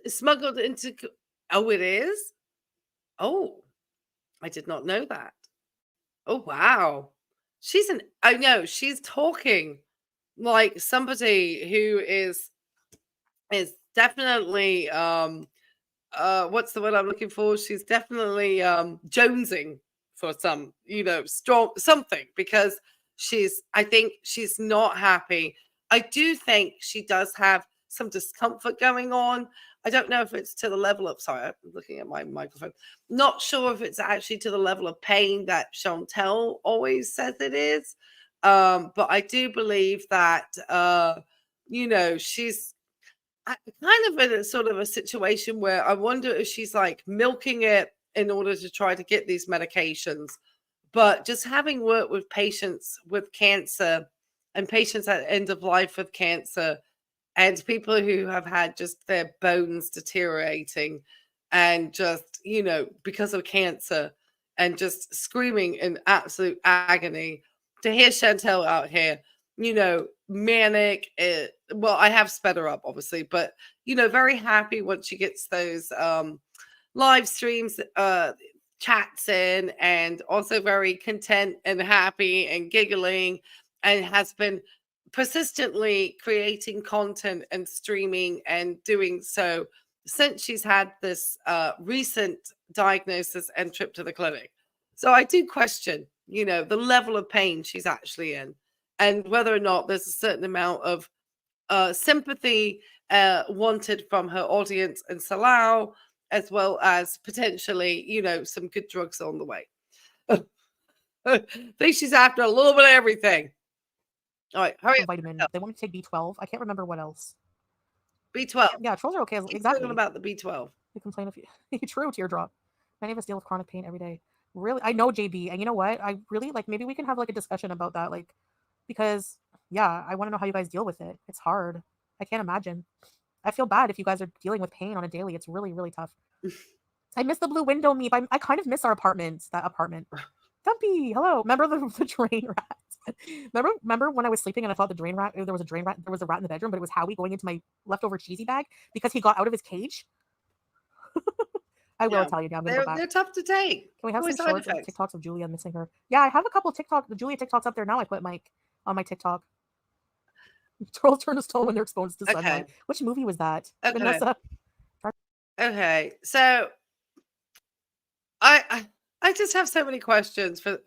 Smuggled into. Oh, it is? Oh, I did not know that. Oh, wow. I know, she's talking like somebody who is definitely, what's the word I'm looking for? She's definitely jonesing for some, strong something because I think she's not happy. I do think she does have some discomfort going on. I don't know if it's to the level of, sorry, I'm looking at my microphone. Not sure if it's actually to the level of pain that Chantel always says it is. But I do believe that, she's kind of in a sort of a situation where I wonder if she's like milking it in order to try to get these medications. But just having worked with patients with cancer and patients at end of life with cancer and people who have had just their bones deteriorating and just, because of cancer and just screaming in absolute agony, to hear Chantel out here, manic. Well, I have sped her up, obviously, but, very happy once she gets those live streams chats in and also very content and happy and giggling, and has been persistently creating content and streaming and doing so since she's had this recent diagnosis and trip to the clinic. So I do question, the level of pain she's actually in, and whether or not there's a certain amount of sympathy wanted from her audience and Salau, as well as potentially, some good drugs on the way. I think she's after a little bit of everything. All right, hurry up.
Vitamin. They want me to take B12. I can't remember what else.
B12.
Yeah, trolls are okay.
Keep
Exactly.
talking about the B12.
They complain if you true teardrop. Many of us deal with chronic pain every day. Really, I know, JB, and you know what? I really like. Maybe we can have like a discussion about that, like, because yeah, I want to know how you guys deal with it. It's hard. I can't imagine. I feel bad if you guys are dealing with pain on a daily. It's really, really tough. I miss the blue window meep. I kind of miss our apartment. That apartment. Dumpy, hello. Remember the drain rat? remember when I was sleeping and I thought there was a drain rat, there was a rat in the bedroom, but it was Howie going into my leftover cheesy bag because he got out of his cage. I will tell you. Yeah, I'm gonna go back.
They're tough to take.
Can we have some shorts and TikToks of Julia missing her? Yeah, I have a couple the Julia TikToks up there now. I put Mike on my TikTok. Trolls turn to stone when they're exposed to sunlight. Which movie was that?
Okay.
Vanessa.
Okay, so I just have so many questions for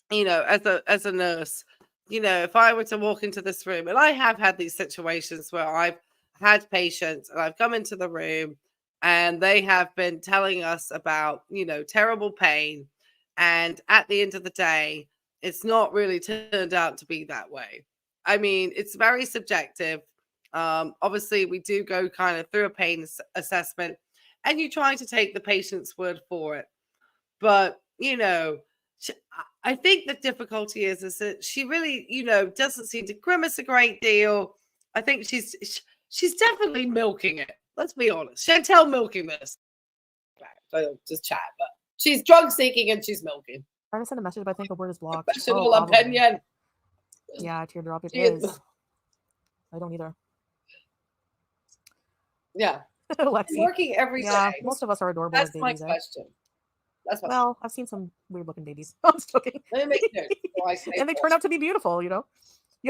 as a nurse. If I were to walk into this room, and I have had these situations where I've had patients and I've come into the room and they have been telling us about, terrible pain. And at the end of the day, it's not really turned out to be that way. I mean, it's very subjective. Obviously, we do go kind of through a pain assessment and you try to take the patient's word for it. But, I think the difficulty is that she really, doesn't seem to grimace a great deal. I think she's definitely milking it. Let's be honest. Chantel milking this. Just chat, but she's drug seeking and she's milking.
Trying to send a message, but I think a word is blocked.
Personal opinion.
Yeah, teardrop it is. I don't either.
Yeah.
Lexi.
Working every day.
Most of us are adorable.
That's
as babies,
my question.
Well, I've seen some weird looking babies. I'm just joking.
Let me make notes.
And they turn out to be beautiful, You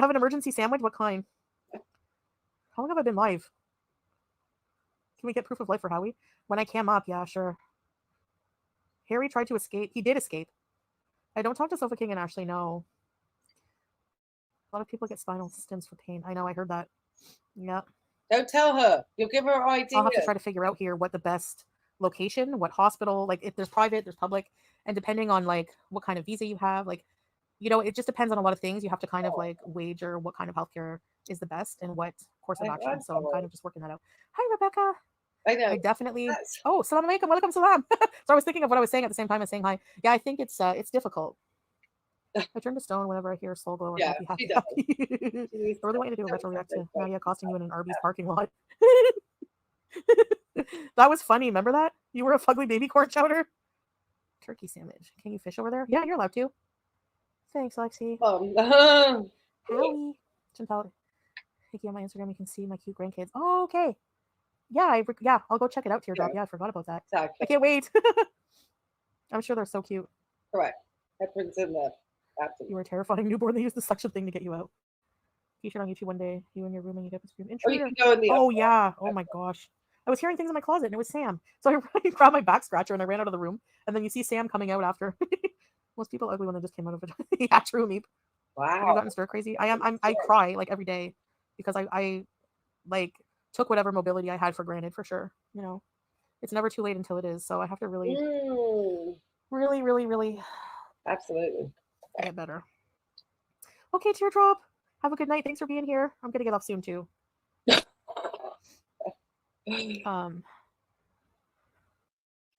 have an emergency sandwich? What kind? How long have I been live? Can we get proof of life for Howie? When I cam up, yeah, sure. Harry tried to escape. He did escape. I don't talk to Sofa King and Ashley, no. A lot of people get spinal stints for pain. I know, I heard that. Yeah.
Don't tell her. You'll give her idea.
I'll have to try to figure out here what the best location, what hospital, like if there's private, there's public, and depending on like what kind of visa you have, like, it just depends on a lot of things. You have to kind of like wager what kind of healthcare is the best and what course of action. So I'm kind of just working that out. Hi, Rebecca.
I know.
I definitely. Oh, salam alaikum, welcome salam. So I was thinking of what I was saying at the same time as saying hi. Yeah, I think it's difficult. I turn to stone whenever I hear soul glow.
Yeah,
happy. I really want you to do a retro react to Nadia costing you in an Arby's parking lot. That was funny. Remember that? You were a fugly baby corn chowder. Turkey sandwich. Can you fish over there? Yeah, you're allowed to. Thanks, Lexi. Howie. Chantal. Hickey on my Instagram. You can see my cute grandkids. Oh, okay. Yeah, I'll go check it out, Teardrop. Yeah, I forgot about that. Exactly. I can't wait. I'm sure they're so cute.
Correct. Headphones in there. Absolutely.
You were a terrifying newborn. They used the suction thing to get you out. Featured on YouTube one day. You in your room and you get this room. Oh yeah. Oh my gosh. I was hearing things in my closet and it was Sam. So I grabbed my back scratcher and I ran out of the room. And then you see Sam coming out after. Most people are ugly when they just came out of it. Yeah, true, Meep.
Wow.
Have you gotten stir crazy? I cry like every day because I like took whatever mobility I had for granted, for sure. It's never too late until it is. So I have to really, really
absolutely
get better. Okay, Teardrop. Have a good night. Thanks for being here. I'm gonna get off soon too.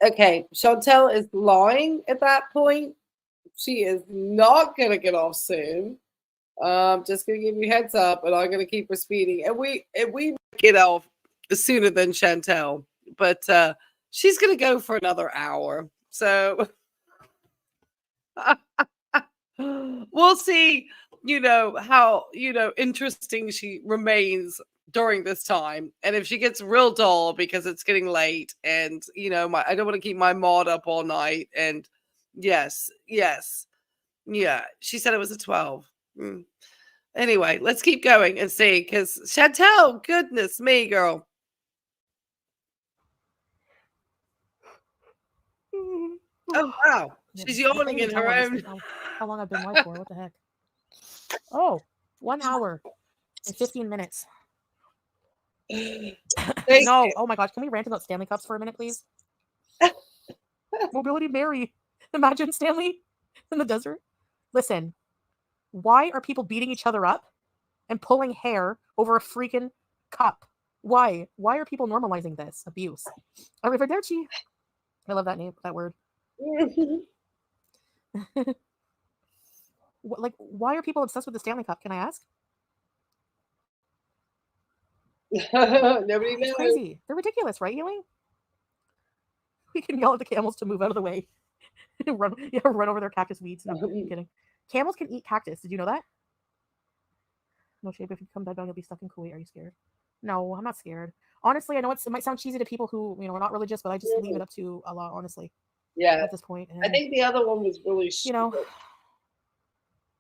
Okay, Chantel is lying at that point. She is not gonna get off soon. Just gonna give you heads up, and I'm gonna keep her speeding. And we get off sooner than Chantel, but she's gonna go for another hour. So we'll see. How interesting she remains during this time. And if she gets real dull because it's getting late and, you know, I don't want to keep my mod up all night. And yes. Yeah. She said it was a 12. Anyway, let's keep going and see, because Chantel, goodness me, girl. Oh, wow. She's yawning in her own.
How long I've been live for? What the heck? Oh, 1 hour and 15 minutes. No. Oh my gosh. Can we rant about Stanley Cups for a minute, please? Mobility Mary. Imagine Stanley in the desert. Listen, why are people beating each other up and pulling hair over a freaking cup? Why? Why are people normalizing this abuse? Arrivederci. I love that name, that word. Like, why are people obsessed with the Stanley Cup? Can I ask?
Nobody knows.
It's crazy. They're ridiculous, right, Healing? We can yell at the camels to move out of the way. run over their cactus weeds. No, I'm kidding. Camels can eat cactus. Did you know that? No shape. If you come back down, you'll be stuck in Kuwait. Are you scared? No, I'm not scared. Honestly, I know it might sound cheesy to people who, you know, are not religious, but I just leave it up to Allah, honestly.
Yeah.
At this point. And,
I think the other one was really
you know,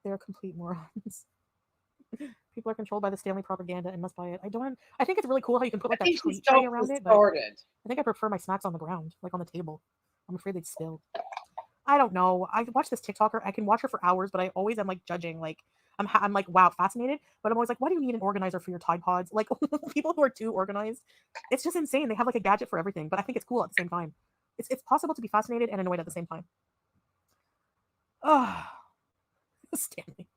they're complete morons. People are controlled by the Stanley propaganda and must buy it. I think it's really cool how you can put like that treat tray around it, but I think I prefer my snacks on the ground, like on the table. I'm afraid they'd spill. I don't know. I watch this TikToker. I can watch her for hours, but I always am like judging. Like I'm like, wow, fascinated. But I'm always like, why do you need an organizer for your Tide Pods? Like people who are too organized, it's just insane. They have like a gadget for everything, but I think it's cool at the same time. It's possible to be fascinated and annoyed at the same time. Oh, Stanley.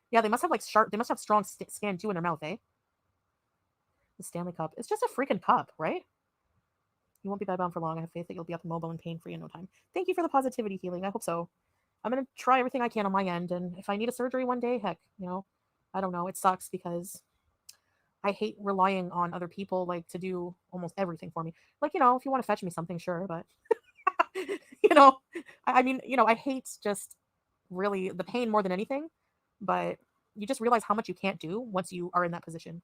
Yeah, they must have like sharp. They must have strong skin too in their mouth, eh? The Stanley Cup. It's just a freaking cup, right? You won't be bedbound for long. I have faith that you'll be up mobile and pain-free in no time. Thank you for the positivity, Healing. I hope so. I'm going to try everything I can on my end, and if I need a surgery one day, heck, you know, I don't know. It sucks because I hate relying on other people, like, to do almost everything for me. Like, you know, if you want to fetch me something, sure, but, you know, I mean, you know, I hate just really the pain more than anything, but you just realize how much you can't do once you are in that position.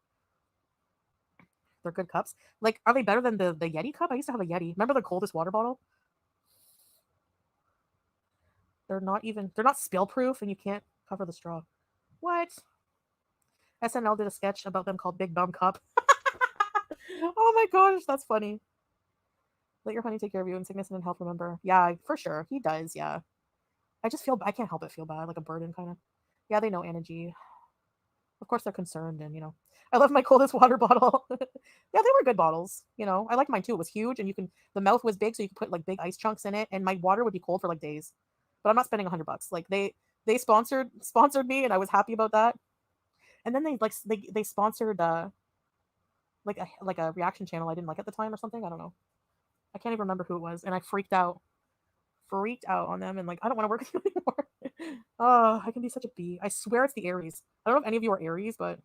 They're good cups. Like, are they better than the Yeti cup? I used to have a Yeti. Remember the coldest water bottle? They're not spill proof and you can't cover the straw. What? SNL did a sketch about them called Big Bum Cup. Oh my gosh, that's funny. Let your honey take care of you in sickness and in health, remember. Yeah, for sure. He does, yeah. I can't help but feel bad, like a burden kind of. Yeah, they know energy. Of course they're concerned and, you know. I love my coldest water bottle. Yeah, they were good bottles. You know, I liked mine too. It was huge and the mouth was big so you could put like big ice chunks in it and my water would be cold for like days. But I'm not spending $100. Like they sponsored me and I was happy about that. And then they sponsored like a reaction channel I didn't like at the time or something. I don't know. I can't even remember who it was and I freaked out on them and like I don't want to work with you anymore. Oh, I can be such a bee. I swear it's the Aries. I don't know if any of you are Aries, but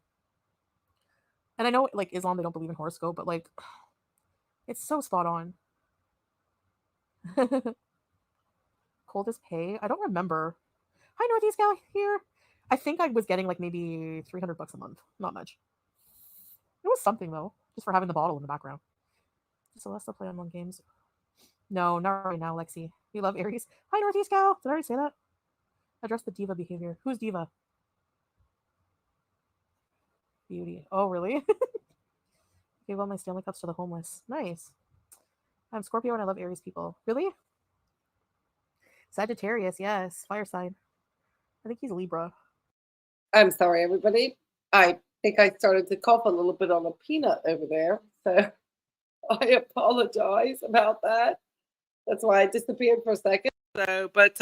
and I know like Islam they don't believe in horoscope, but like it's so spot on. Coldest pay? I don't remember. Hi Northeast Gal here. I think I was getting like maybe $300 a month. Not much. It was something though, just for having the bottle in the background. So let's still play online games. No, not right now, Lexi. We love Aries. Hi Northeast Gal. Did I already say that? Address the diva behavior. Who's diva? Beauty. Oh, really? Gave all my Stanley Cups to the homeless. Nice. I'm Scorpio and I love Aries people. Really? Sagittarius, yes. Fire sign. I think he's Libra.
I'm sorry, everybody. I think I started to cough a little bit on a peanut over there. So I apologize about that. That's why I disappeared for a second. So, but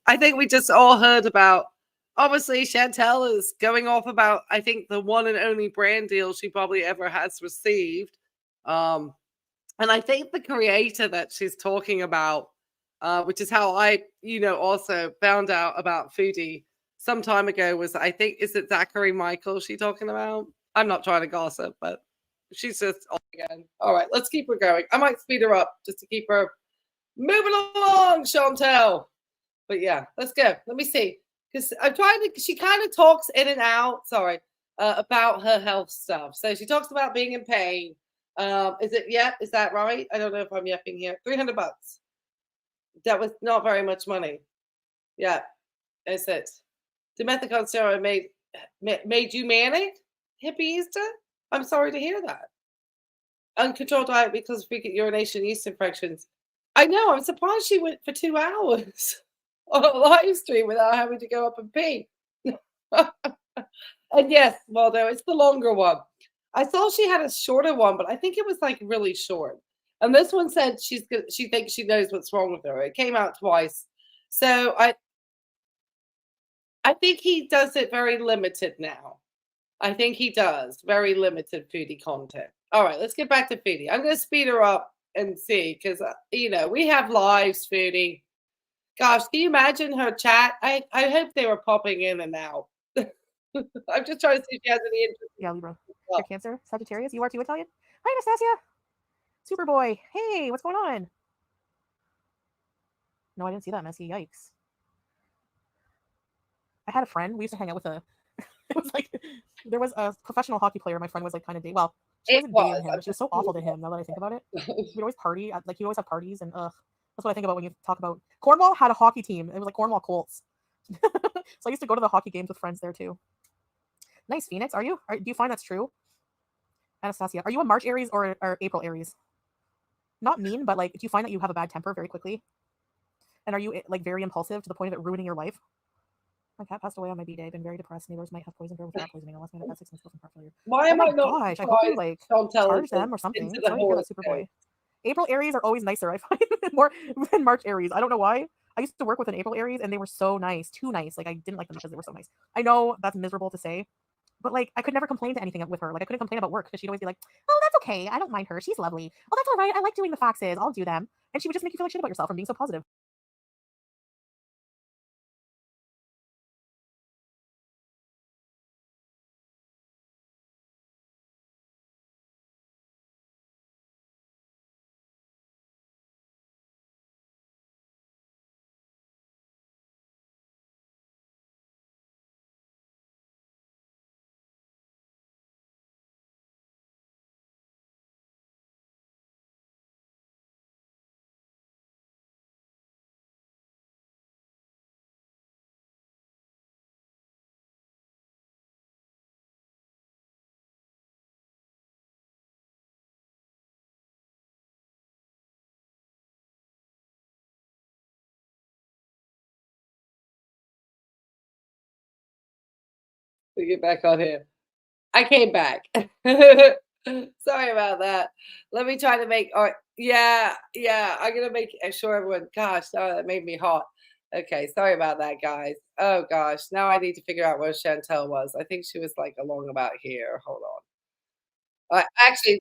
I think we just all heard about, obviously, Chantel is going off about, I think, the one and only brand deal she probably ever has received. And I think the creator that she's talking about, which is how I, you know, also found out about Foodie some time ago was, I think, is it Zachary Michael she talking about? I'm not trying to gossip, but she's just on again. All right, let's keep her going. I might speed her up just to keep her moving along, Chantel. But yeah, let's go. Let me see. because I'm trying to. She kind of talks in and out. Sorry, about her health stuff. So she talks about being in pain. Is it yet? Is that right? I don't know if I'm yapping here. $300. That was not very much money. Yeah, is it? Dimethicone steroid made you manic, hippie Easter? I'm sorry to hear that. Uncontrolled diet because of frequent urination, yeast infections. I know. I'm surprised she went for 2 hours on a live stream without having to go up and pee. And yes, Waldo, it's the longer one. I saw she had a shorter one, but I think it was like really short. And this one said she thinks she knows what's wrong with her. It came out twice. So I think he does it very limited now. I think he does very limited foodie content. All right, let's get back to foodie. I'm going to speed her up and see because we have lives, foodie. Gosh, can you imagine her chat? I hope they were popping in and out. I'm just trying to see if she has any interest.
Yeah, Libra. You're Cancer, Sagittarius. You are too, Italian. Hi, Anastasia. Superboy. Hey, what's going on? No, I didn't see that, Messy. Yikes. I had a friend. We used to hang out with a. It was like there was a professional hockey player. My friend was like kind of dating. Well, she wasn't dating him, but she was so awful to him. Now that I think about it, we'd always party. Like he'd always have parties, and that's what I think about when you talk about Cornwall had a hockey team. It was like Cornwall Colts. So I used to go to the hockey games with friends there too. Nice, Phoenix. Do you find that's true? Anastasia, are you a March Aries or April Aries? Not mean, but like, do you find that you have a bad temper very quickly? And are you like very impulsive to the point of it ruining your life? My cat passed away on my B-day. I've been very depressed. Neighbors might have poisoned her with rat poisoning. I lost my cat 6 months ago from heart failure.
Why am I not?
Gosh, I hope you like charge them or something. Sorry to hear that, Superboy. April Aries are always nicer, I find, more than March Aries. I don't know why. I used to work with an April Aries and they were so nice, too nice. Like I didn't like them because they were so nice. I know that's miserable to say, but like I could never complain to anything with her. Like I couldn't complain about work because she'd always be like, "Oh, that's okay. I don't mind her. She's lovely. Oh, that's all right. I like doing the faxes. I'll do them." And she would just make you feel like shit about yourself from being so positive.
We get back on here. I came back. Sorry about that. Let me try to make. Oh, yeah. I'm gonna make sure everyone. Gosh, oh, that made me hot. Okay, sorry about that, guys. Oh gosh, now I need to figure out where Chantel was. I think she was like along about here. Hold on. Actually,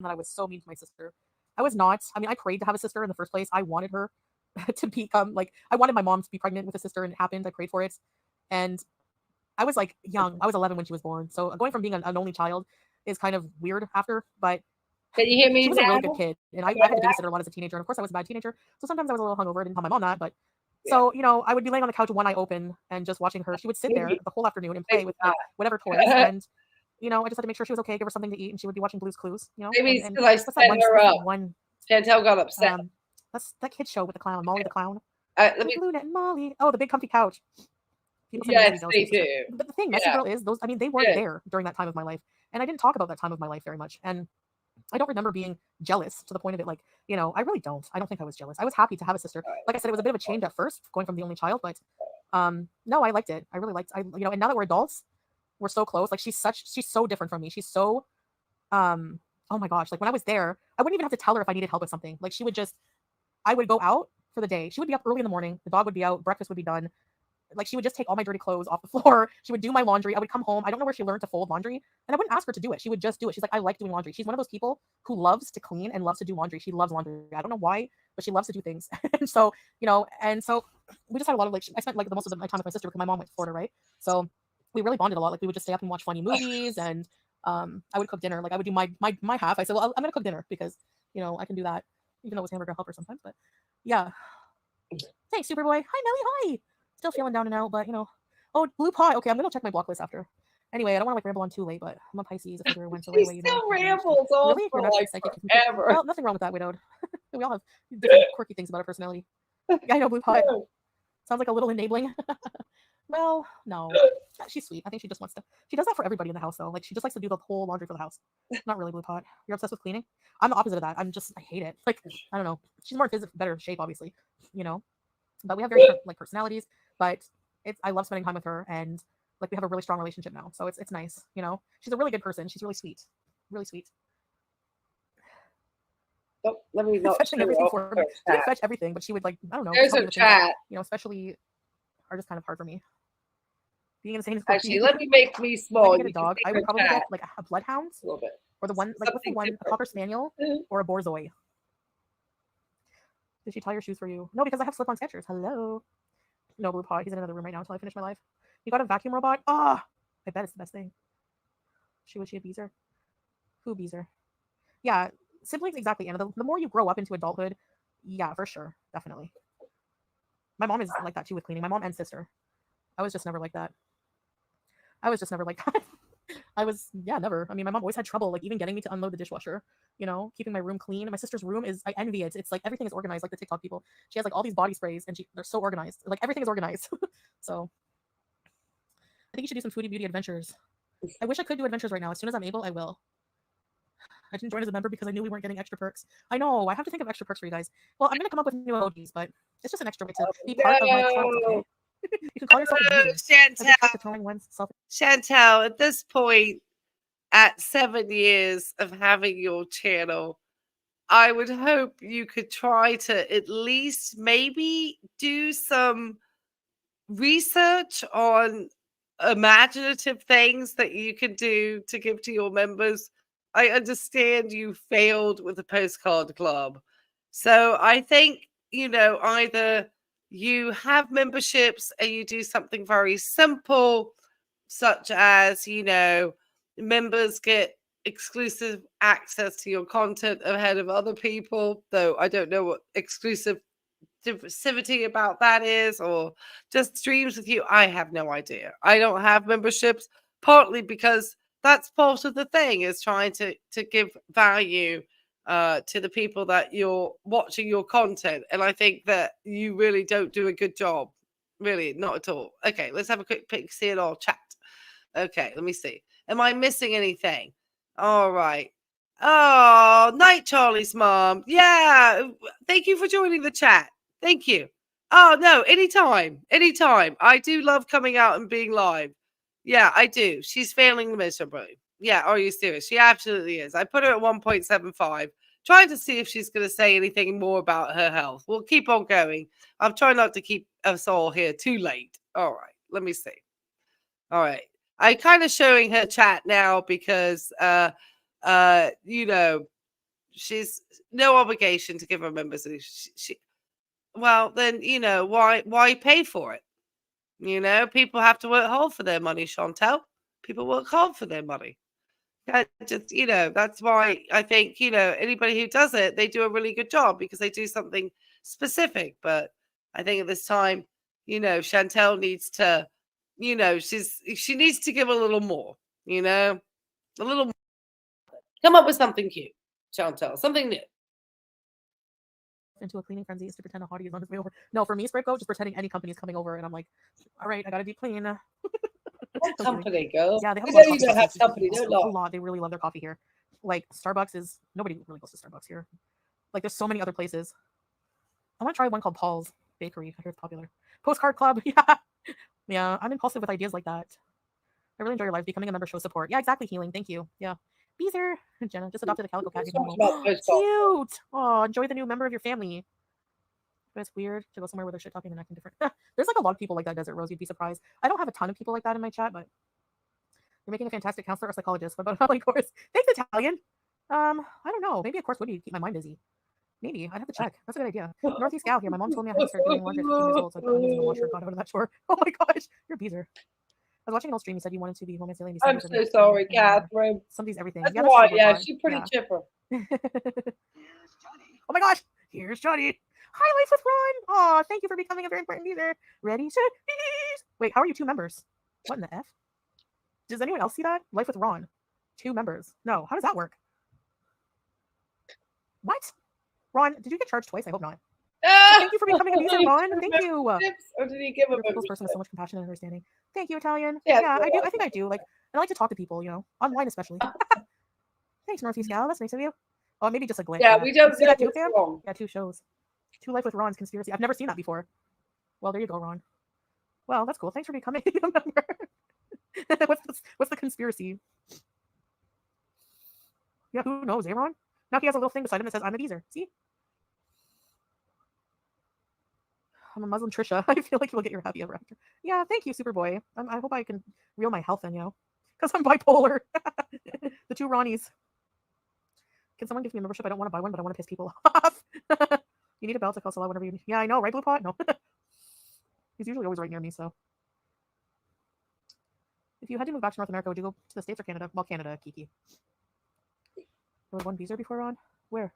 That I was so mean to my sister. I was not. I mean, I prayed to have a sister in the first place. I wanted her to become like I wanted my mom to be pregnant with a sister, and it happened. I prayed for it, and I was like young. I was 11 when she was born, so going from being an only child is kind of weird after. But
can you hear me
she was
now?
a really good kid, and I had to babysit her a lot as a teenager. And of course, I was a bad teenager, so sometimes I was a little hungover. I didn't tell my mom that, but so I would be laying on the couch with one eye open and just watching her. She would sit there the whole afternoon and play with like, whatever toys, and I just had to make sure she was okay, give her something to eat, and she would be watching Blue's Clues.
Maybe
And
because I
what's
set her up.
one
Chantel got upset.
that's that kid show with the clown, Molly the clown.
Let me.
Luna and Molly. Oh, the big comfy couch. People
Yes, they do.
But the thing, Messy Girl, is those. I mean, they weren't there during that time of my life, and I didn't talk about that time of my life very much. And I don't remember being jealous to the point of it. Like, I really don't. I don't think I was jealous. I was happy to have a sister. Like I said, it was a bit of a change at first, going from the only child, but no, I liked it. I really liked. And now that we're adults, we're so close. Like she's so different from me. She's so oh my gosh. Like when I was there, I wouldn't even have to tell her if I needed help with something. Like I would go out for the day. She would be up early in the morning. The dog would be out. Breakfast would be done. Like, she would just take all my dirty clothes off the floor. She would do my laundry. I would come home. I don't know where she learned to fold laundry, and I wouldn't ask her to do it. She would just do it. She's like, I like doing laundry. She's one of those people who loves to clean and loves to do laundry. She loves laundry. I don't know why, but she loves to do things. And so, and so we just had a lot of, like, I spent like the most of my time with my sister because my mom went to Florida, right? So we really bonded a lot. Like, we would just stay up and watch funny movies, and I would cook dinner. Like, I would do my half. I said, well, I'm gonna cook dinner because I can do that, even though it was hamburger helper sometimes. But yeah, thanks, Superboy. Hi, Melly. Hi. Still feeling down and out, but oh, blue pie. Okay, I'm gonna check my block list after. Anyway, I don't want to like ramble on too late, but I'm a Pisces. If February went so right away,
She still rambles on
really?
for
You're not
like
psychic.
forever.
Well, nothing wrong with that, widowed. We all have different quirky things about our personality. Yeah, I know, blue pie. Sounds like a little enabling. Well, no. She's sweet. I think she just wants to. She does that for everybody in the house, though. Like, she just likes to do the whole laundry for the house. Not really, blue pot. You're obsessed with cleaning? I'm the opposite of that. I hate it. Like, I don't know. She's more better shape, obviously. But we have very different like personalities. But I love spending time with her, and like, we have a really strong relationship now. So it's nice. She's a really good person. She's really sweet. Really sweet.
Oh, let me not
fetching everything for her. She didn't fetch everything, but she would, like, I don't know.
There's a chat.
That, especially are just kind of hard for me. Being insane is
actually, let me make me small.
If I get a dog, I would probably get like a bloodhound,
a little bit,
or the one like what's the one, different. A cocker spaniel, or a borzoi. Did she tie your shoes for you? No, because I have slip-on Skechers. Hello. No, blue pot. He's in another room right now until I finish my life. You got a vacuum robot? Ah, I bet it's the best thing. Was she a Beezer? Who Beezer? Yeah, siblings, exactly, Anna. The more you grow up into adulthood, yeah, for sure, definitely. My mom is like that too with cleaning. My mom and sister. I was just never like that. Never. I mean, my mom always had trouble, like, even getting me to unload the dishwasher, keeping my room clean. My sister's room I envy it. It's like everything is organized, like the TikTok people. She has like all these body sprays, and they're so organized. Like, everything is organized. So I think you should do some Foodie Beauty adventures. I wish I could do adventures right now. As soon as I'm able, I will. I didn't join as a member because I knew we weren't getting extra perks. I know. I have to think of extra perks for you guys. Well, I'm going to come up with new emojis, but it's just an extra way to be part of my club, okay? You can call yourself a user.
Chantel, at this point, at 7 years of having your channel, I would hope you could try to at least maybe do some research on imaginative things that you can do to give to your members. I understand you failed with the postcard club. So I think, either you have memberships and you do something very simple, such as, members get exclusive access to your content ahead of other people, though I don't know what exclusivity about that is, or just streams with you. I have no idea. I don't have memberships, partly because that's part of the thing, is trying to give value to the people that you're watching your content. And I think that you really don't do a good job. Really, not at all. Okay, let's have a quick see it all chat. Okay, let me see. Am I missing anything? All right. Oh, night, Charlie's mom. Yeah. Thank you for joining the chat. Thank you. Oh, no, anytime. Anytime. I do love coming out and being live. Yeah, I do. She's failing miserably. Yeah, are you serious? She absolutely is. I put her at 1.75, trying to see if she's going to say anything more about her health. We'll keep on going. I'm trying not to keep us all here too late. All right, let me see. All right. I'm kind of showing her chat now because, she's no obligation to give her members. Well, then, why pay for it? People have to work hard for their money, Chantel. People work hard for their money. That's why I think, anybody who does it, they do a really good job because they do something specific. But I think at this time, Chantel needs to, she needs to give a little more, a little more. Come up with something cute, Chantel, something new.
Into a cleaning frenzy is to pretend a hottie is on his way over. No, for me, Sprayco, just pretending any company is coming over, and I'm like, all right, I gotta deep clean.
What company, girl?
Yeah, they have
you don't have company.
A lot. They really love their coffee here. Like, Starbucks is, nobody really goes to Starbucks here. Like, there's so many other places. I want to try one called Paul's Bakery. I hear it's popular. Postcard Club. Yeah, I'm impulsive with ideas like that. I really enjoy your life. Becoming a member shows support. Yeah, exactly. Healing. Thank you. Yeah. Beezer. Jenna just adopted a calico cat. Cute. Oh, enjoy the new member of your family. But it's weird to go somewhere where they're shit talking and acting different. There's like a lot of people like that, Desert Rose. You'd be surprised. I don't have a ton of people like that in my chat, but you're making a fantastic counselor or psychologist. What about an online course? Thanks, Italian. I don't know. Maybe a course would be to keep my mind busy. Maybe. I'd have to check. That's a good idea. Northeast gal here. My mom told me I had to start doing laundry at 15 years old, so I put onions in the washer and got out of that chore. Oh my gosh. You're a beezer. I was watching an old stream. You said you wanted to be romance alien.
I'm so sorry, Catherine.
Somebody's everything.
That's
Yeah,
why.
super
Yeah,
fun.
she's pretty chipper.
Oh my gosh. Here's Johnny. Hi, Life with Ron. Aw, thank you for becoming a very important user. Ready, set, peace. Wait, how are you 2 members? What in the F? Does anyone else see that? Life with Ron. 2 members. No, how does that work? What? Ron, did you get charged twice? I hope not. Thank you for becoming a user, Ron. Thank you.
Or did he give a
people's person with so much compassion and understanding. Thank you, Italian. Yeah, I do. I think I do. Like, I like to talk to people, you know, online especially. Thanks, Northeast Gal. That's nice of you. Oh, maybe just a glitch.
Yeah, we don't
see that too,
fam?
Yeah, 2 shows. 2 Life with Ron's conspiracy. I've never seen that before. Well, there you go, Ron. Well, that's cool. Thanks for becoming a member. What's the conspiracy? Yeah, who knows, eh, Ron? Now he has a little thing beside him that says, I'm a geezer. See? I'm a Muslim Trisha. I feel like you'll get your happy ever after. Yeah, thank you, Superboy. I hope I can reel my health in, you know, because I'm bipolar. The 2 Ronnies. Can someone give me a membership? I don't want to buy one, but I want to piss people off. You need a bell to call Salah whenever you need. Yeah, I know, right, Blue Pot? No. He's usually always right near me, so. If you had to move back to North America, would you go to the States or Canada? Well, Canada, Kiki. There was 1 visa before, Ron? Where?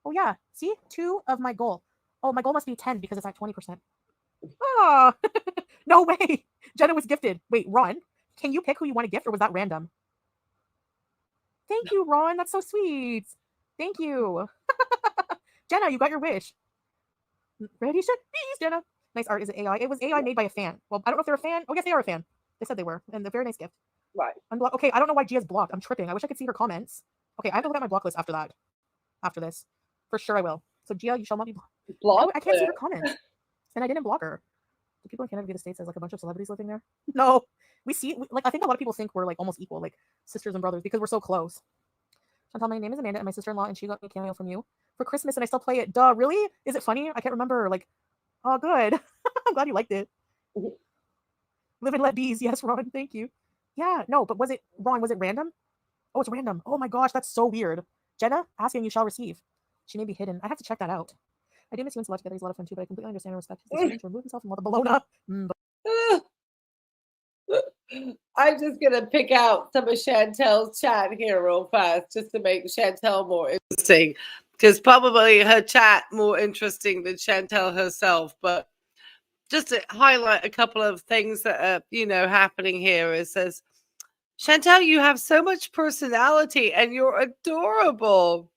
Oh, yeah. See? 2 of my goal. Oh, my goal must be 10 because it's at 20%. Oh, no way. Jenna was gifted. Wait, Ron, can you pick who you want to gift, or was that random? Thank you, Ron. That's so sweet. Thank you. Jenna, you got your wish. Ready, set, peace, Jenna. Nice art. Is it AI? It was AI made by a fan. Well, I don't know if they're a fan. Oh, yes, they are a fan. They said they were. And a very nice gift.
Right.
Unblock. Okay, I don't know why Gia's blocked. I'm tripping. I wish I could see her comments. Okay, I have to look at my block list after that. After this. For sure I will. So, Gia, you shall not be blocked. I can't see her comments. And I didn't block her. Do people in Canada view the States as like a bunch of celebrities living there? No. I think a lot of people think we're like almost equal, like sisters and brothers, because we're so close. Chantal, my name is Amanda, and my sister-in-law, and she got me a cameo from you for Christmas, and I still play it. Duh, really? Is it funny? I can't remember. Like, oh, good. I'm glad you liked it. Live and let bees. Yes, Ron. Thank you. Yeah, no, but was it random? Oh, it's random. Oh my gosh, that's so weird. Jenna, asking you shall receive. She may be hidden. I have to check that out. I do miss you and Celeste together. He's a lot of fun too, but I completely understand and respect his decision to remove himself from all the Bologna.
I'm just gonna pick out some of Chantel's chat here real fast, just to make Chantel more interesting, because probably her chat more interesting than Chantel herself. But just to highlight a couple of things that are, you know, happening here, it says, Chantel, you have so much personality and you're adorable.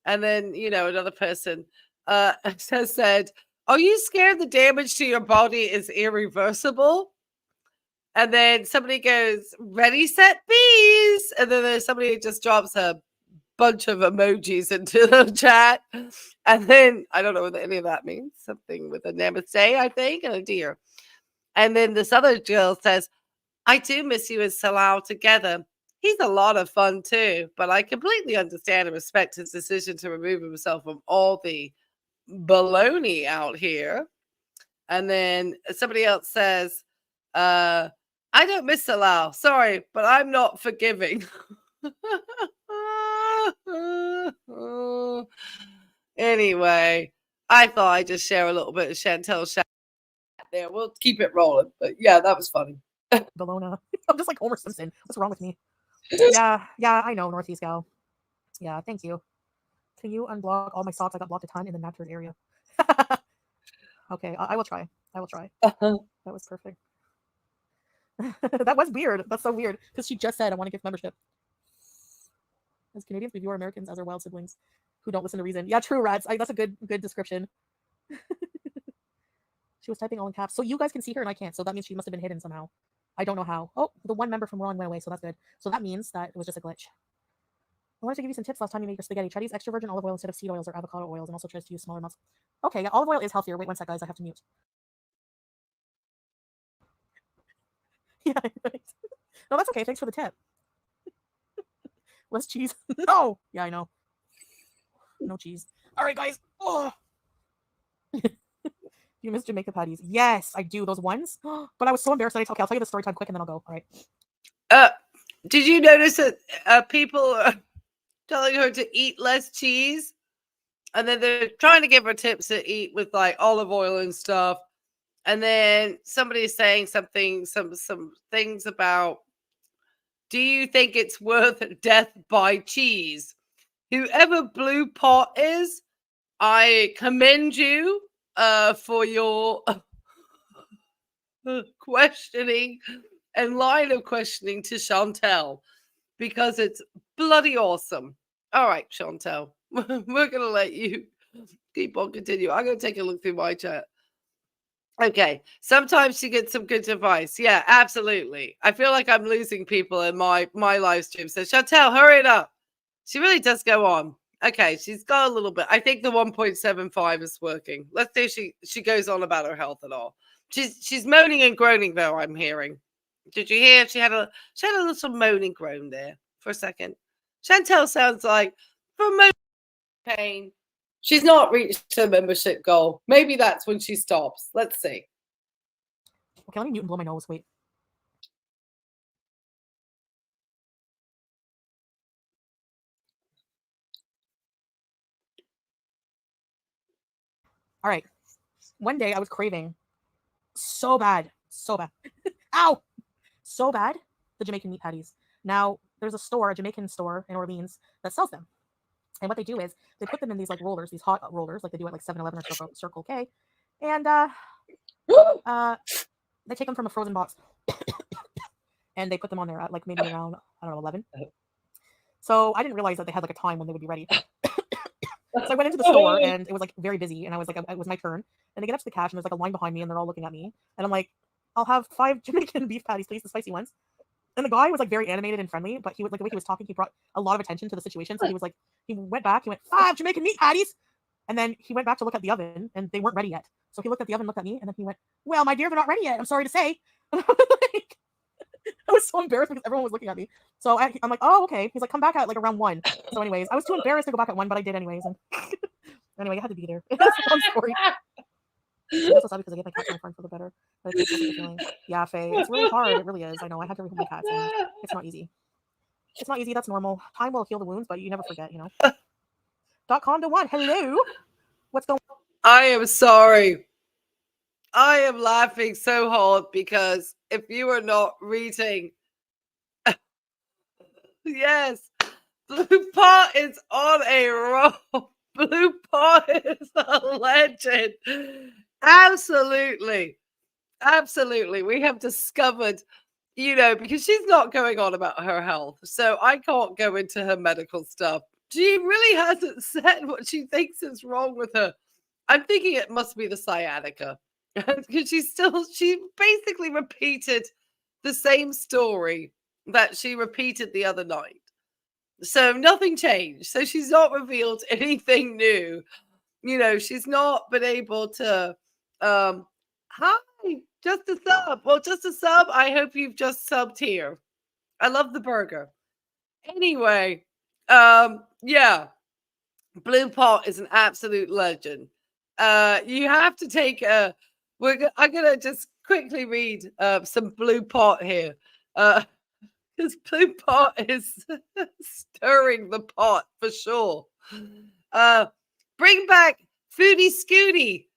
And then, you know, another person has said, are you scared the damage to your body is irreversible? And then somebody goes, ready, set, bees. And then there's somebody who just drops a bunch of emojis into the chat. And then I don't know what any of that means. Something with a namaste, I think, and a deer. And then this other girl says, I do miss you and Salao together. He's a lot of fun too, but I completely understand and respect his decision to remove himself from all the baloney out here. And then somebody else says, I don't miss Salao. Sorry, but I'm not forgiving. Anyway, I thought I'd just share a little bit of Chantel's chat there. We'll keep it rolling. But yeah, that was funny.
Bologna. I'm just like Homer Simpson. What's wrong with me? Yeah, I know, Northeast gal. Yeah, thank you. Can you unblock all my socks? I got blocked a ton in the mattress area. Okay, I will try. That was perfect. That was weird. That's so weird. Because she just said, I want to give membership. As Canadians, we view our Americans as our wild siblings who don't listen to reason. Yeah, true, Rats. That's a good description. She was typing all in caps. So you guys can see her and I can't. So that means she must have been hidden somehow. I don't know how. Oh, the 1 member from Ron went away, so that's good. So that means that it was just a glitch. I wanted to give you some tips last time you made your spaghetti. Try to use extra virgin olive oil instead of seed oils or avocado oils, and also tries to use smaller amounts. Okay, yeah, olive oil is healthier. Wait 1 sec, guys. I have to mute. Yeah, right. No, that's okay. Thanks for the tip. Less cheese. No. Yeah, I know. No cheese. All right, guys. Oh. You miss Jamaica patties? Yes, I do. Those ones. But I was so embarrassed that okay, I'll tell you the story time quick and then I'll go. All right.
Did you notice that people are telling her to eat less cheese? And then they're trying to give her tips to eat with like olive oil and stuff. And then somebody is saying some things about, do you think it's worth death by cheese? Whoever Blue Pot is, I commend you for your questioning and line of questioning to Chantel, because it's bloody awesome. All right, Chantel, we're going to let you keep on continue. I'm going to take a look through my chat. Okay, sometimes you get some good advice. Yeah, absolutely. I feel like I'm losing people in my live stream. So Chantel, hurry it up. She really does go on. Okay, she's got a little bit. I think the 1.75 is working. Let's see if she goes on about her health at all. She's moaning and groaning though, I'm hearing. Did you hear? She had a little moaning groan there for a second. Chantel sounds like from pain. She's not reached her membership goal. Maybe that's when she stops. Let's see.
Okay, let me mute and blow my nose. Wait. All right. One day I was craving so bad. Ow! So bad, the Jamaican meat patties. Now, there's a Jamaican store in Orleans that sells them. And what they do is they put them in these like rollers, these hot rollers, like they do at like 7-Eleven or Circle K. And they take them from a frozen box and they put them on there at like maybe around, I don't know, 11. So I didn't realize that they had like a time when they would be ready. So I went into the store and it was like very busy and I was like, it was my turn. And I get up to the cash and there's like a line behind me and they're all looking at me. And I'm like, I'll have 5 Jamaican beef patties, please, the spicy ones. And the guy was like very animated and friendly, but he was like, the way he was talking, he brought a lot of attention to the situation. So he was like, he went back, he went, 5 Jamaican meat patties. And then he went back to look at the oven and they weren't ready yet. So he looked at the oven, looked at me, and then he went, well, my dear, they're not ready yet. I'm sorry to say. And I was so embarrassed because everyone was looking at me. So I'm like, oh, okay. He's like, come back at like around 1. So anyways, I was too embarrassed to go back at 1, but I did anyways. And anyway, I had to be there. That's a long story. I'm so sad because I get my cats on my front for the better. But it's just a feeling. Yeah, Faye. It's really hard. It really is. I know. I had to remove my cats. And it's not easy. It's not easy. That's normal. Time will heal the wounds, but you never forget, you know. .com1. Hello. What's going on?
I am sorry. I am laughing so hard because if you are not reading, yes, Blue Pot is on a roll. Blue Pot is a legend. Absolutely. Absolutely. We have discovered, you know, because she's not going on about her health. So I can't go into her medical stuff. She really hasn't said what she thinks is wrong with her. I'm thinking it must be the sciatica. Because she basically repeated the same story that she repeated the other night. So nothing changed. So she's not revealed anything new. You know, she's not been able to hi, just a sub. Well, just a sub. I hope you've just subbed here. I love the burger. Anyway, yeah. Blue Pot is an absolute legend. You have to take a. I'm gonna just quickly read some Blue Pot here, because Blue Pot is stirring the pot for sure. Bring back Foodie Scooty,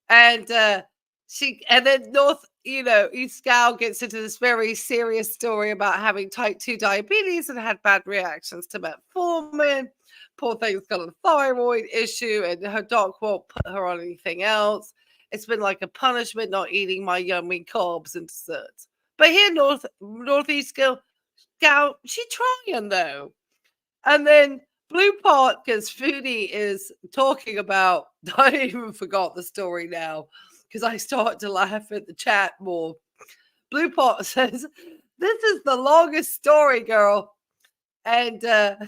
and then East Gal gets into this very serious story about having type 2 diabetes and had bad reactions to metformin. Poor thing's got a thyroid issue and her doc won't put her on anything else. It's been like a punishment not eating my yummy carbs and desserts. But here, Northeast Gal, she trying though. And then Blue Pot, because Foodie is talking about, I even forgot the story now because I started to laugh at the chat more. Blue Pot says, this is the longest story, girl. And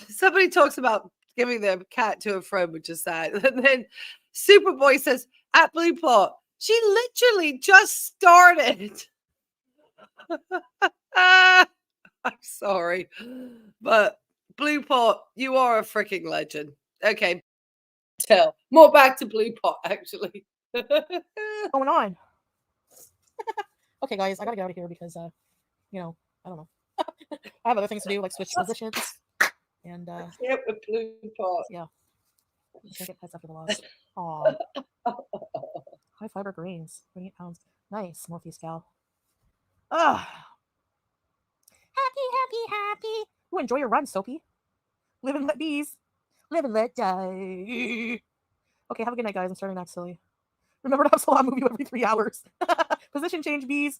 somebody talks about giving their cat to a friend, which is sad. And then Superboy says, at Blue Pot, she literally just started. I'm sorry. But Blue Pot, you are a freaking legend. Okay. Tell more back to Blue Pot, actually.
going on? Okay, guys, I gotta get out of here because, you know, I don't know. I have other things to do, like switch positions. And,
Yep, with blue pot.
yeah. I can't get pets after the loss. Aw. High fiber greens, 28 pounds. Nice, Morpheus gal. Ah. Happy. Ooh, enjoy your run, Soapy. Live and let bees. Live and let die. Okay, have a good night, guys. I'm starting to act silly. Remember to have Salah move you every 3 hours. Position change, bees.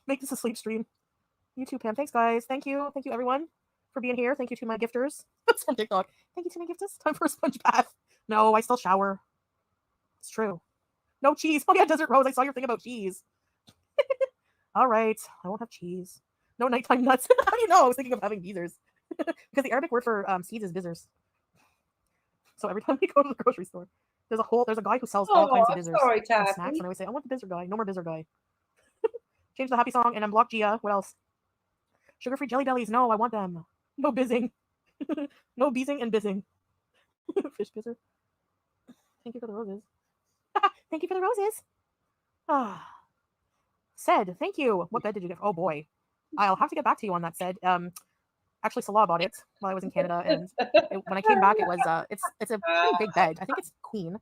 Make this a sleep stream. You too, Pam. Thanks, guys. Thank you, everyone, for being here. Thank you to my gifters. That's from TikTok. Thank you to my gifters. Time for a sponge bath. No, I still shower. It's true. No cheese. Oh yeah, Desert Rose. I saw your thing about cheese. All right, I won't have cheese. No nighttime nuts. How do you know? I was thinking of having beezers. Because the Arabic word for seeds is bizzers. So every time we go to the grocery store, there's a guy who sells all kinds of bizzers
sorry,
and snacks, and I always say, I want the bizzer guy. No more bizzer guy. Change the happy song and unblock Gia. What else? Sugar-free jelly bellies. No, I want them. No bizzing. No beezing and bizzing. Fish bizzer. Thank you for the roses. Thank you for the roses. Ah. Said, thank you. What bed did you get? Oh boy. I'll have to get back to you on that, Said. Actually, Salah bought it while I was in Canada, and when I came back, it was it's a pretty big bed. I think it's queen,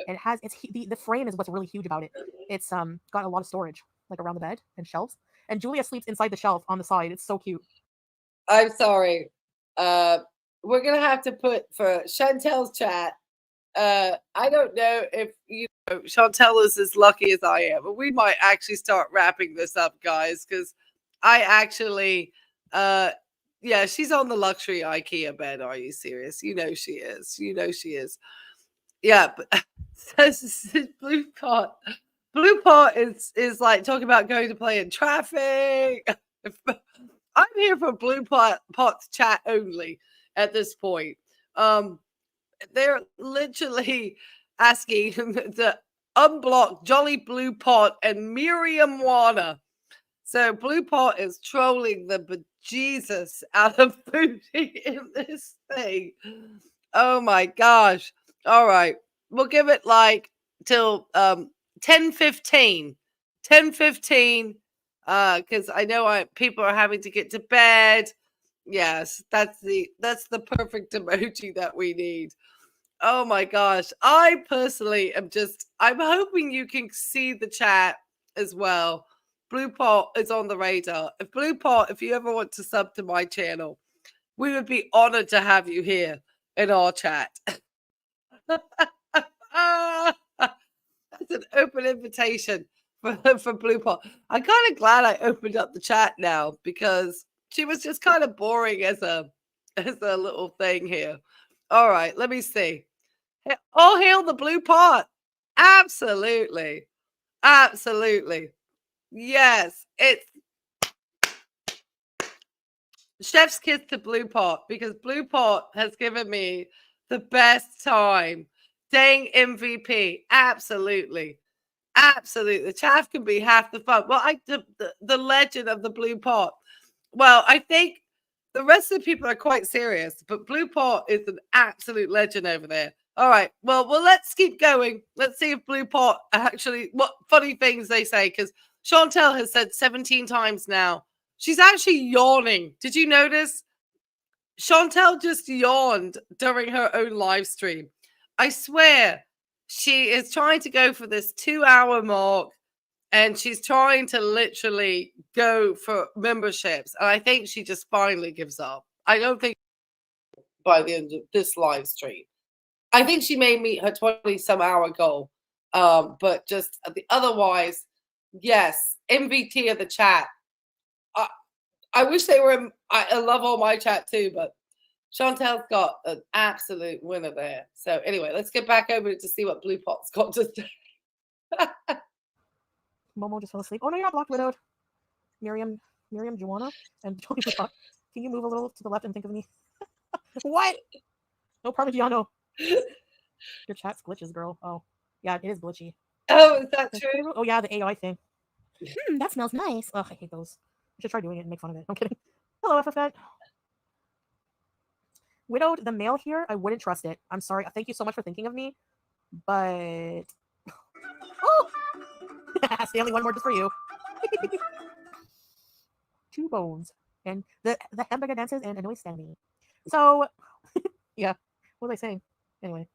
and it has the frame is what's really huge about it. It's got a lot of storage like around the bed and shelves, and Julia sleeps inside the shelf on the side. It's so cute.
I'm sorry. We're gonna have to put for Chantel's chat. I don't know if Chantel is as lucky as I am, but we might actually start wrapping this up, guys, because I actually yeah, she's on the luxury IKEA bed. Are you serious? You know she is. You know she is. Yeah, but says Blue Pot. Blue Pot is like talking about going to play in traffic. I'm here for Blue Pot's chat only at this point. They're literally asking to unblock Jolly Blue Pot and Miriam Wana. So Blue Pot is trolling the bejesus out of Foodie in this thing. Oh my gosh. All right. We'll give it like till 10:15. 10:15. Because I know people are having to get to bed. Yes, that's the perfect emoji that we need. Oh my gosh. I personally I'm hoping you can see the chat as well. Blue Pot is on the radar. Blue Pot, if you ever want to sub to my channel, we would be honored to have you here in our chat. That's an open invitation for Blue Pot. I'm kind of glad I opened up the chat now because she was just kind of boring as a little thing here. All right, let me see. All hail the Blue Pot. Absolutely. Absolutely. Yes, it's chef's kiss to Blue Pot because Blue Pot has given me the best time. Dang MVP. Absolutely. Absolutely. Chaff can be half the fun. Well, the legend of the Blue Pot. Well, I think the rest of the people are quite serious, but Blue Pot is an absolute legend over there. All right. Well, let's keep going. Let's see if Blue Pot actually, what funny things they say, because Chantel has said 17 times now. She's actually yawning. Did you notice? Chantel just yawned during her own live stream. I swear she is trying to go for this 2-hour mark and she's trying to literally go for memberships. And I think she just finally gives up. I don't think by the end of this live stream. I think she may meet her 20-some hour goal. But just otherwise, yes, MVT of the chat. I wish they were. I love all my chat too, but Chantel's got an absolute winner there. So anyway, let's get back over to see what Blue Pot's got to say.
Momo just fell asleep. Oh no, you're not blocked, widowed. Miriam, Joanna, and Joey. Can you move a little to the left and think of me? What? No Parmigiano. Your chat's glitches, girl. Oh, yeah, it is glitchy.
Oh, is that true?
Oh yeah, the AI thing. That smells nice. Ugh, I hate those. I should try doing it and make fun of it. I'm kidding. Hello, FFet. Widowed, the mail here, I wouldn't trust it. I'm sorry. Thank you so much for thinking of me. But... Stanley, one more just for you. 2 bones. And the hamburger dances and annoys Stanley. So, yeah. What was I saying? Anyway.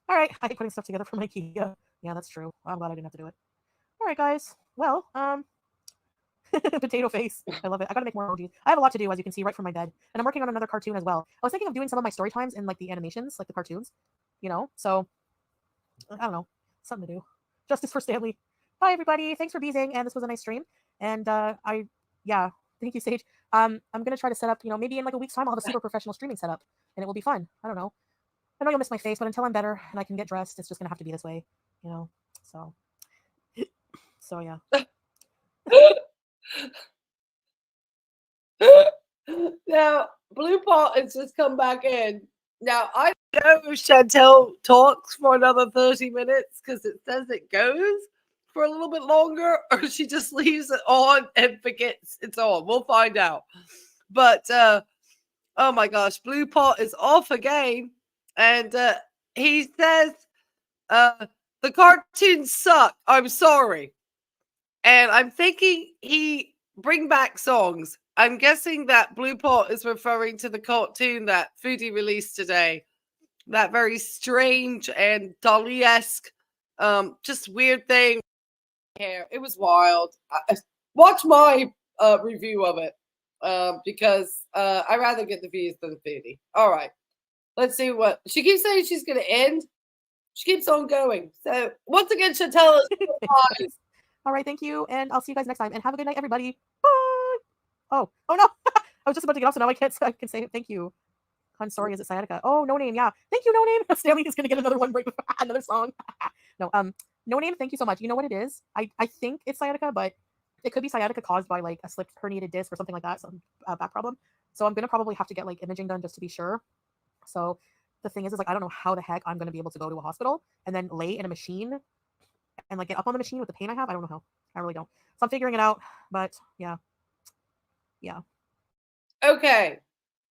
All right. I hate putting stuff together from IKEA. Yeah, that's true. I'm glad I didn't have to do it. All right, guys. Well, potato face. I love it. I gotta make more emojis. I have a lot to do, as you can see, right from my bed. And I'm working on another cartoon as well. I was thinking of doing some of my story times in like the animations, like the cartoons, So I don't know, something to do. Justice for Stanley. Bye, everybody. Thanks for beezing, and this was a nice stream. And yeah, thank you, Sage. I'm gonna try to set up, maybe in like a week's time, I'll have a super professional streaming setup, and it will be fun. I don't know. I know you'll miss my face, but until I'm better and I can get dressed, it's just gonna have to be this way, So, yeah.
Now, Blue Pot has just come back in. Now, I don't know if Chantel talks for another 30 minutes because it says it goes for a little bit longer, or she just leaves it on and forgets it's on. We'll find out. But, oh my gosh, Blue Pot is off again. And he says, the cartoons suck. I'm sorry. And I'm thinking he bring back songs. I'm guessing that Blue Pot is referring to the cartoon that Foodie released today. That very strange and Dolly-esque, just weird thing. It was wild. Watch my review of it because I rather get the views than Foodie. All right. Let's see what she keeps saying she's going to end. She keeps on going. So once again, Chantel is
All right, thank you, and I'll see you guys next time. And have a good night, everybody. Bye. Oh no! I was just about to get off, so now I can't. I can say thank you. I'm sorry, is it sciatica? Oh, no name. Yeah, thank you, no name. Stanley is gonna get another one right before another song. No, no name. Thank you so much. You know what it is? I think it's sciatica, but it could be sciatica caused by like a slipped herniated disc or something like that, some back problem. So I'm gonna probably have to get like imaging done just to be sure. So the thing is like I don't know how the heck I'm gonna be able to go to a hospital and then lay in a machine and like get up on the machine with the pain I have. I don't know how. I really don't. So I'm figuring it out. But yeah.
okay.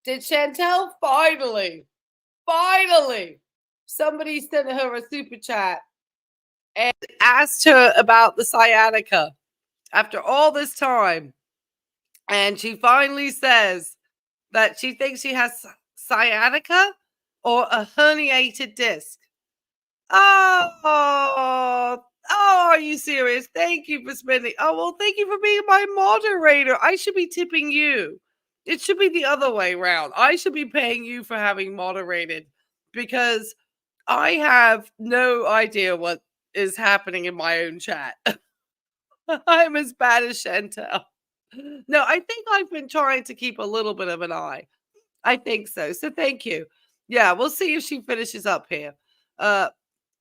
Did Chantel finally, somebody sent her a super chat and asked her about the sciatica after all this time. And she finally says that she thinks she has sciatica or a herniated disc. Oh, are you serious? Thank you for spending. Oh, well, thank you for being my moderator. I should be tipping you. It should be the other way around. I should be paying you for having moderated because I have no idea what is happening in my own chat. I'm as bad as Chantel. No, I think I've been trying to keep a little bit of an eye. I think so. So thank you. Yeah, we'll see if she finishes up here.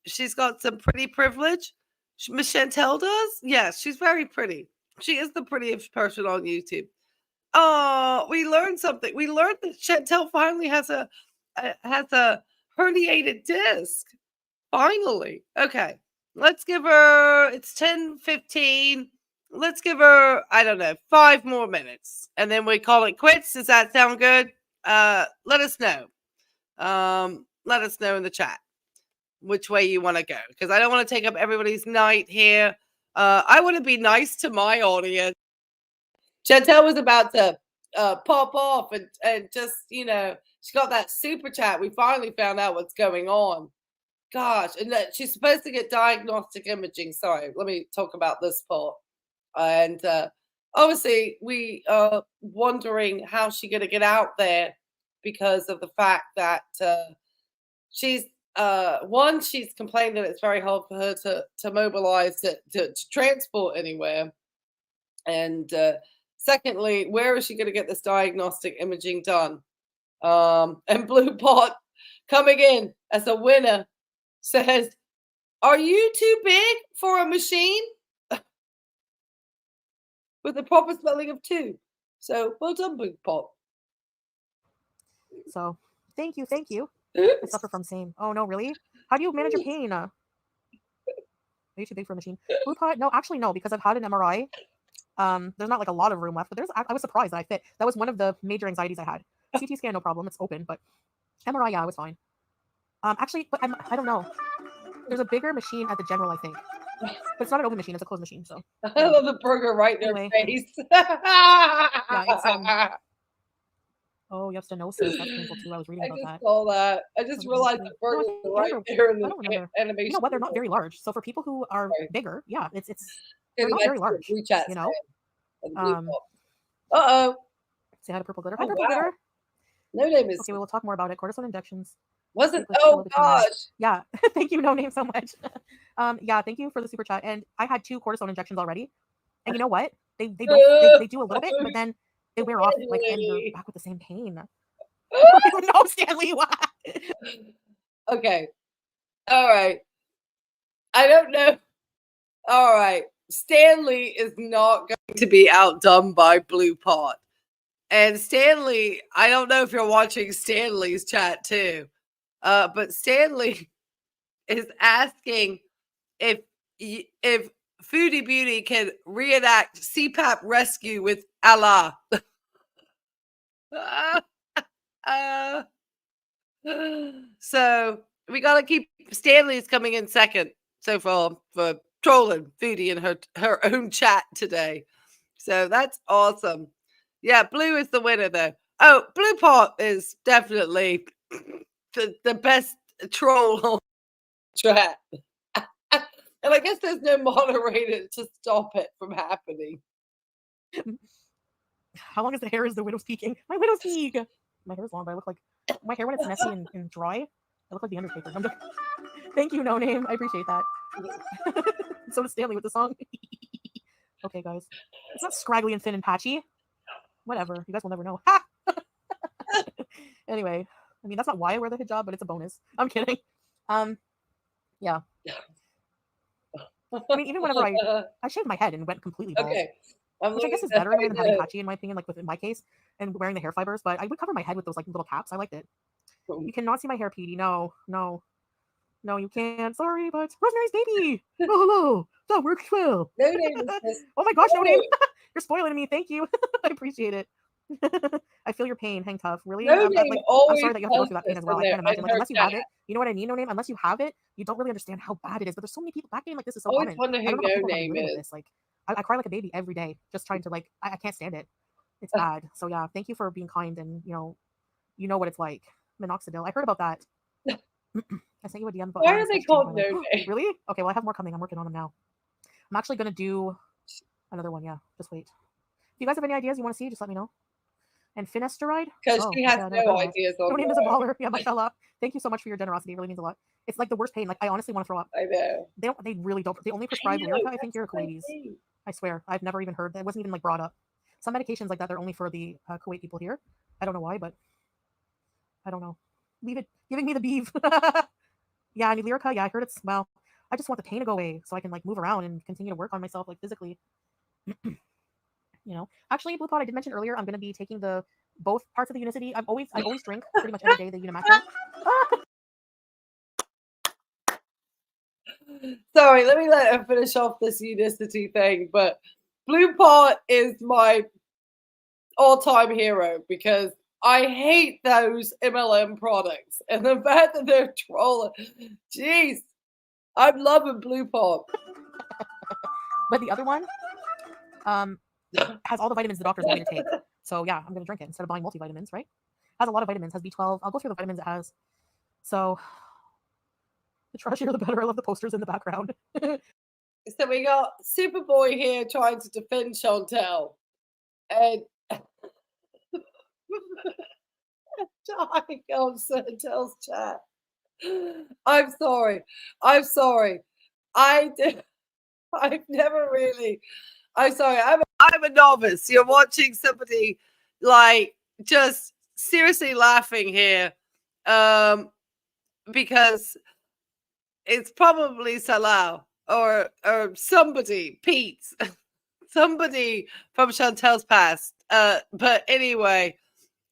She's got some pretty privilege. Miss Chantel does? Yes, she's very pretty. She is the prettiest person on YouTube. Oh, we learned something. We learned that Chantel finally has a herniated disc. Finally. Okay. Let's give her, it's 10:15. Let's give her, I don't know, 5 more minutes. And then we call it quits. Does that sound good? Let us know. Let us know in the chat which way you want to go. Because I don't want to take up everybody's night here. I want to be nice to my audience. Chantel was about to pop off and just, she got that super chat. We finally found out what's going on. Gosh, and that she's supposed to get diagnostic imaging. Sorry, let me talk about this part. And obviously, we are wondering how she's going to get out there because of the fact that she's she's complained that it's very hard for her to mobilize to transport anywhere, and secondly, where is she going to get this diagnostic imaging done? And Blue Pot coming in as a winner says, "Are you too big for a machine?" With the proper spelling of two. So well done, Blue Pot.
So thank you. I suffer from same. Oh no, really? How do you manage your pain? Are you too big for a machine? Blue Pot? No, actually no, because I've had an MRI. There's not like a lot of room left, but I was surprised that I fit. That was one of the major anxieties I had. CT scan, no problem, it's open, but MRI, yeah, I was fine. Actually, but I don't know. There's a bigger machine at the general, I think. But it's not an open machine; it's a closed machine. So
I love the burger right in
anyway,
their face.
yeah, it's Oh, you have stenosis. That's painful too. I was reading
I
about
just
that.
saw that. I just realized the
No, I
burger
think
right
Amber.
there in
I
the
don't remember.
animation.
You know what? They're not very large. So for people who are
Sorry.
bigger, yeah, it's
Okay,
they're not very
that's the
large.
blue chat
You know.
and the blue pop. Uh-oh.
Say hi to Purple Glitter. Hi,
Oh,
Purple
wow.
Glitter.
No name is.
Okay, we'll talk more about it. Cortisone injections.
Wasn't.
Sleep
Oh,
between
gosh.
yeah. Thank you, No Name, so much. Yeah, thank you for the super chat. And I had 2 cortisone injections already. And you know what? They do a little bit, but then they wear off, like, and you're back with the same pain. No, Stanley.
Okay. All right. I don't know. All right. Stanley is not going to be outdone by Blue Pot. And Stanley, I don't know if you're watching Stanley's chat too, but Stanley is asking if Foodie Beauty can reenact CPAP rescue with Allah. So we gotta keep Stanley's coming in second so far for trolling Foodie in her own chat today. So that's awesome. Yeah, Blue is the winner though. Oh, Blue Pot is definitely the best troll on chat. And I guess there's no moderator to stop it from happening.
How long is the hair? Is the widow's peaking? My widow's peak. My hair is long, but I look like my hair when it's messy and dry. I look like the Undertaker. Thank you, No Name. I appreciate that. So does Stanley with the song. Okay, guys, it's not scraggly and thin and patchy. Whatever. You guys will never know. Ha! Anyway, I mean that's not why I wear the hijab, but it's a bonus. I'm kidding. Yeah. I mean, even whenever I shaved my head and went completely bald.
Okay.
Which I guess is better in a way than having patchy, in my opinion, like in my case, and wearing the hair fibers. But I would cover my head with those like little caps. I liked it. You cannot see my hair, Petey. No, you can't. Sorry, but Rosemary's Baby. Oh, hello. That works well.
No name is
Oh my gosh, No Name. You're spoiling me. Thank you. I appreciate it. I feel your pain. Hang tough. Really?
No
I'm
name
sorry that you have to go through that pain as well. I can't imagine. Like, unless you have it, you know what I mean? No Name. Unless you have it, you don't really understand how bad it is. But there's so many people. Back game like this is so common.
wonder who
I don't know how
No
people are
Name
living with
is.
this. Like, I cry like a baby every day, just trying to like. I can't stand it. It's bad. So yeah, thank you for being kind and you know what it's like. Minoxidil. I heard about that. I sent you a DM. But
why are they called No Name?
Really? Okay, well I have more coming. I'm working on them now. I'm actually gonna do another one. Yeah, just wait. If you guys have any ideas you want to see, just let me know. And finasteride?
Because she has no ideas.
No Name is a baller. Yeah, mashallah. Thank you so much for your generosity. It really means a lot. It's like the worst pain. Like I honestly want to throw up.
I know.
They really don't. They only prescribe Lyrica. I think you're Kuwaitis. I swear. I've never even heard that. It wasn't even like brought up. Some medications like that, they're only for the Kuwait people here. I don't know why, but I don't know. Leave it. Giving me the beef. Yeah, I need Lyrica. Yeah, I heard it's, well, I just want the pain to go away so I can like move around and continue to work on myself like physically. Actually, Blue Pot, I did mention earlier, I'm going to be taking both parts of the Unicity. I always drink pretty much every day the Unimatcha.
Sorry, let me let her finish off this Unicity thing. But Blue Pot is my all-time hero because I hate those MLM products. And the fact that they're trolling, jeez, I'm loving Blue Pot.
But the other one has all the vitamins the doctors want me to take. So yeah, I'm going to drink it instead of buying multivitamins, right? Has a lot of vitamins, has B12. I'll go through the vitamins it has. So the trashier, the better. I love the posters in the background.
So we got Superboy here trying to defend Chantel. And dying on Chantel's chat. I'm sorry. I've never really. I'm sorry. I'm a novice. You're watching somebody like just seriously laughing here, because it's probably Salah or somebody, Pete, somebody from Chantel's past. But anyway,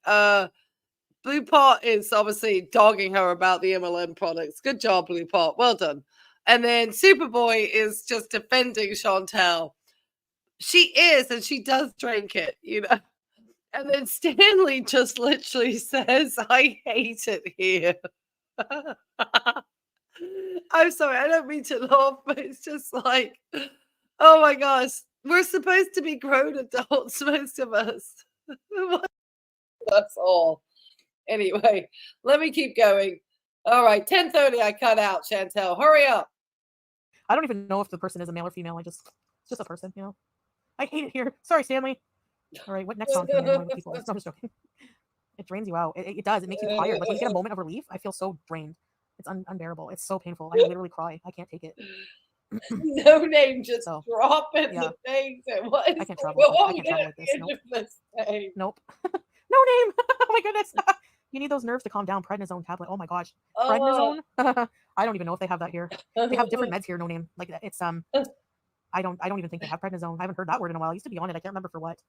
Blue Pot is obviously dogging her about the MLM products. Good job, Blue Pot. Well done. And then Superboy is just defending Chantel. She is, and she does drink it, And then Stanley just literally says, I hate it here. I'm sorry, I don't mean to laugh, but it's just like, oh my gosh, we're supposed to be grown adults, most of us. That's all. Anyway, let me keep going. All right, 10:30. I cut out. Chantel, hurry up.
I don't even know if the person is a male or female. It's just a person, you know. I hate it here. Sorry, Stanley. All right, what next song can we annoy the people? No, I'm just joking. It drains you out. It does. It makes you tired. Like when you get a moment of relief, I feel so drained. It's unbearable. It's so painful. I literally cry. I can't take it.
No name, just
So,
dropping
yeah.
the things. What is
I can't travel.
going
I can't travel like this. Nope.
This
Nope. No name. Oh my goodness. You need those nerves to calm down. Prednisone tablet. Oh my gosh. Prednisone. I don't even know if they have that here. They have different meds here. No name. Like it's I don't even think they have prednisone. I haven't heard that word in a while. I used to be on it. I can't remember for what.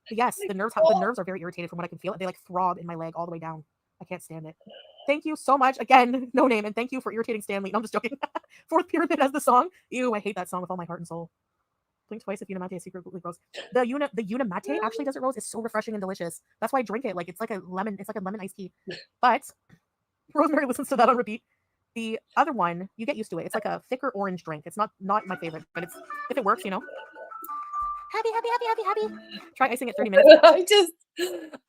But yes, the nerves are very irritated from what I can feel. They like throb in my leg all the way down. I can't stand it. Thank you so much again, no name, and thank you for irritating Stanley. No, I'm just joking. Fourth Pyramid as the song. Ew, I hate that song with all my heart and soul. Blink twice if Unimate is secretly gross. The Unimate actually does it rose. It's so refreshing and delicious. That's why I drink it. Like it's like a lemon iced tea. But Rosemary listens to that on repeat. The other one, you get used to it. It's like a thicker orange drink. It's not my favorite, but it's if it works, you know. Happy. Try icing at 30 minutes.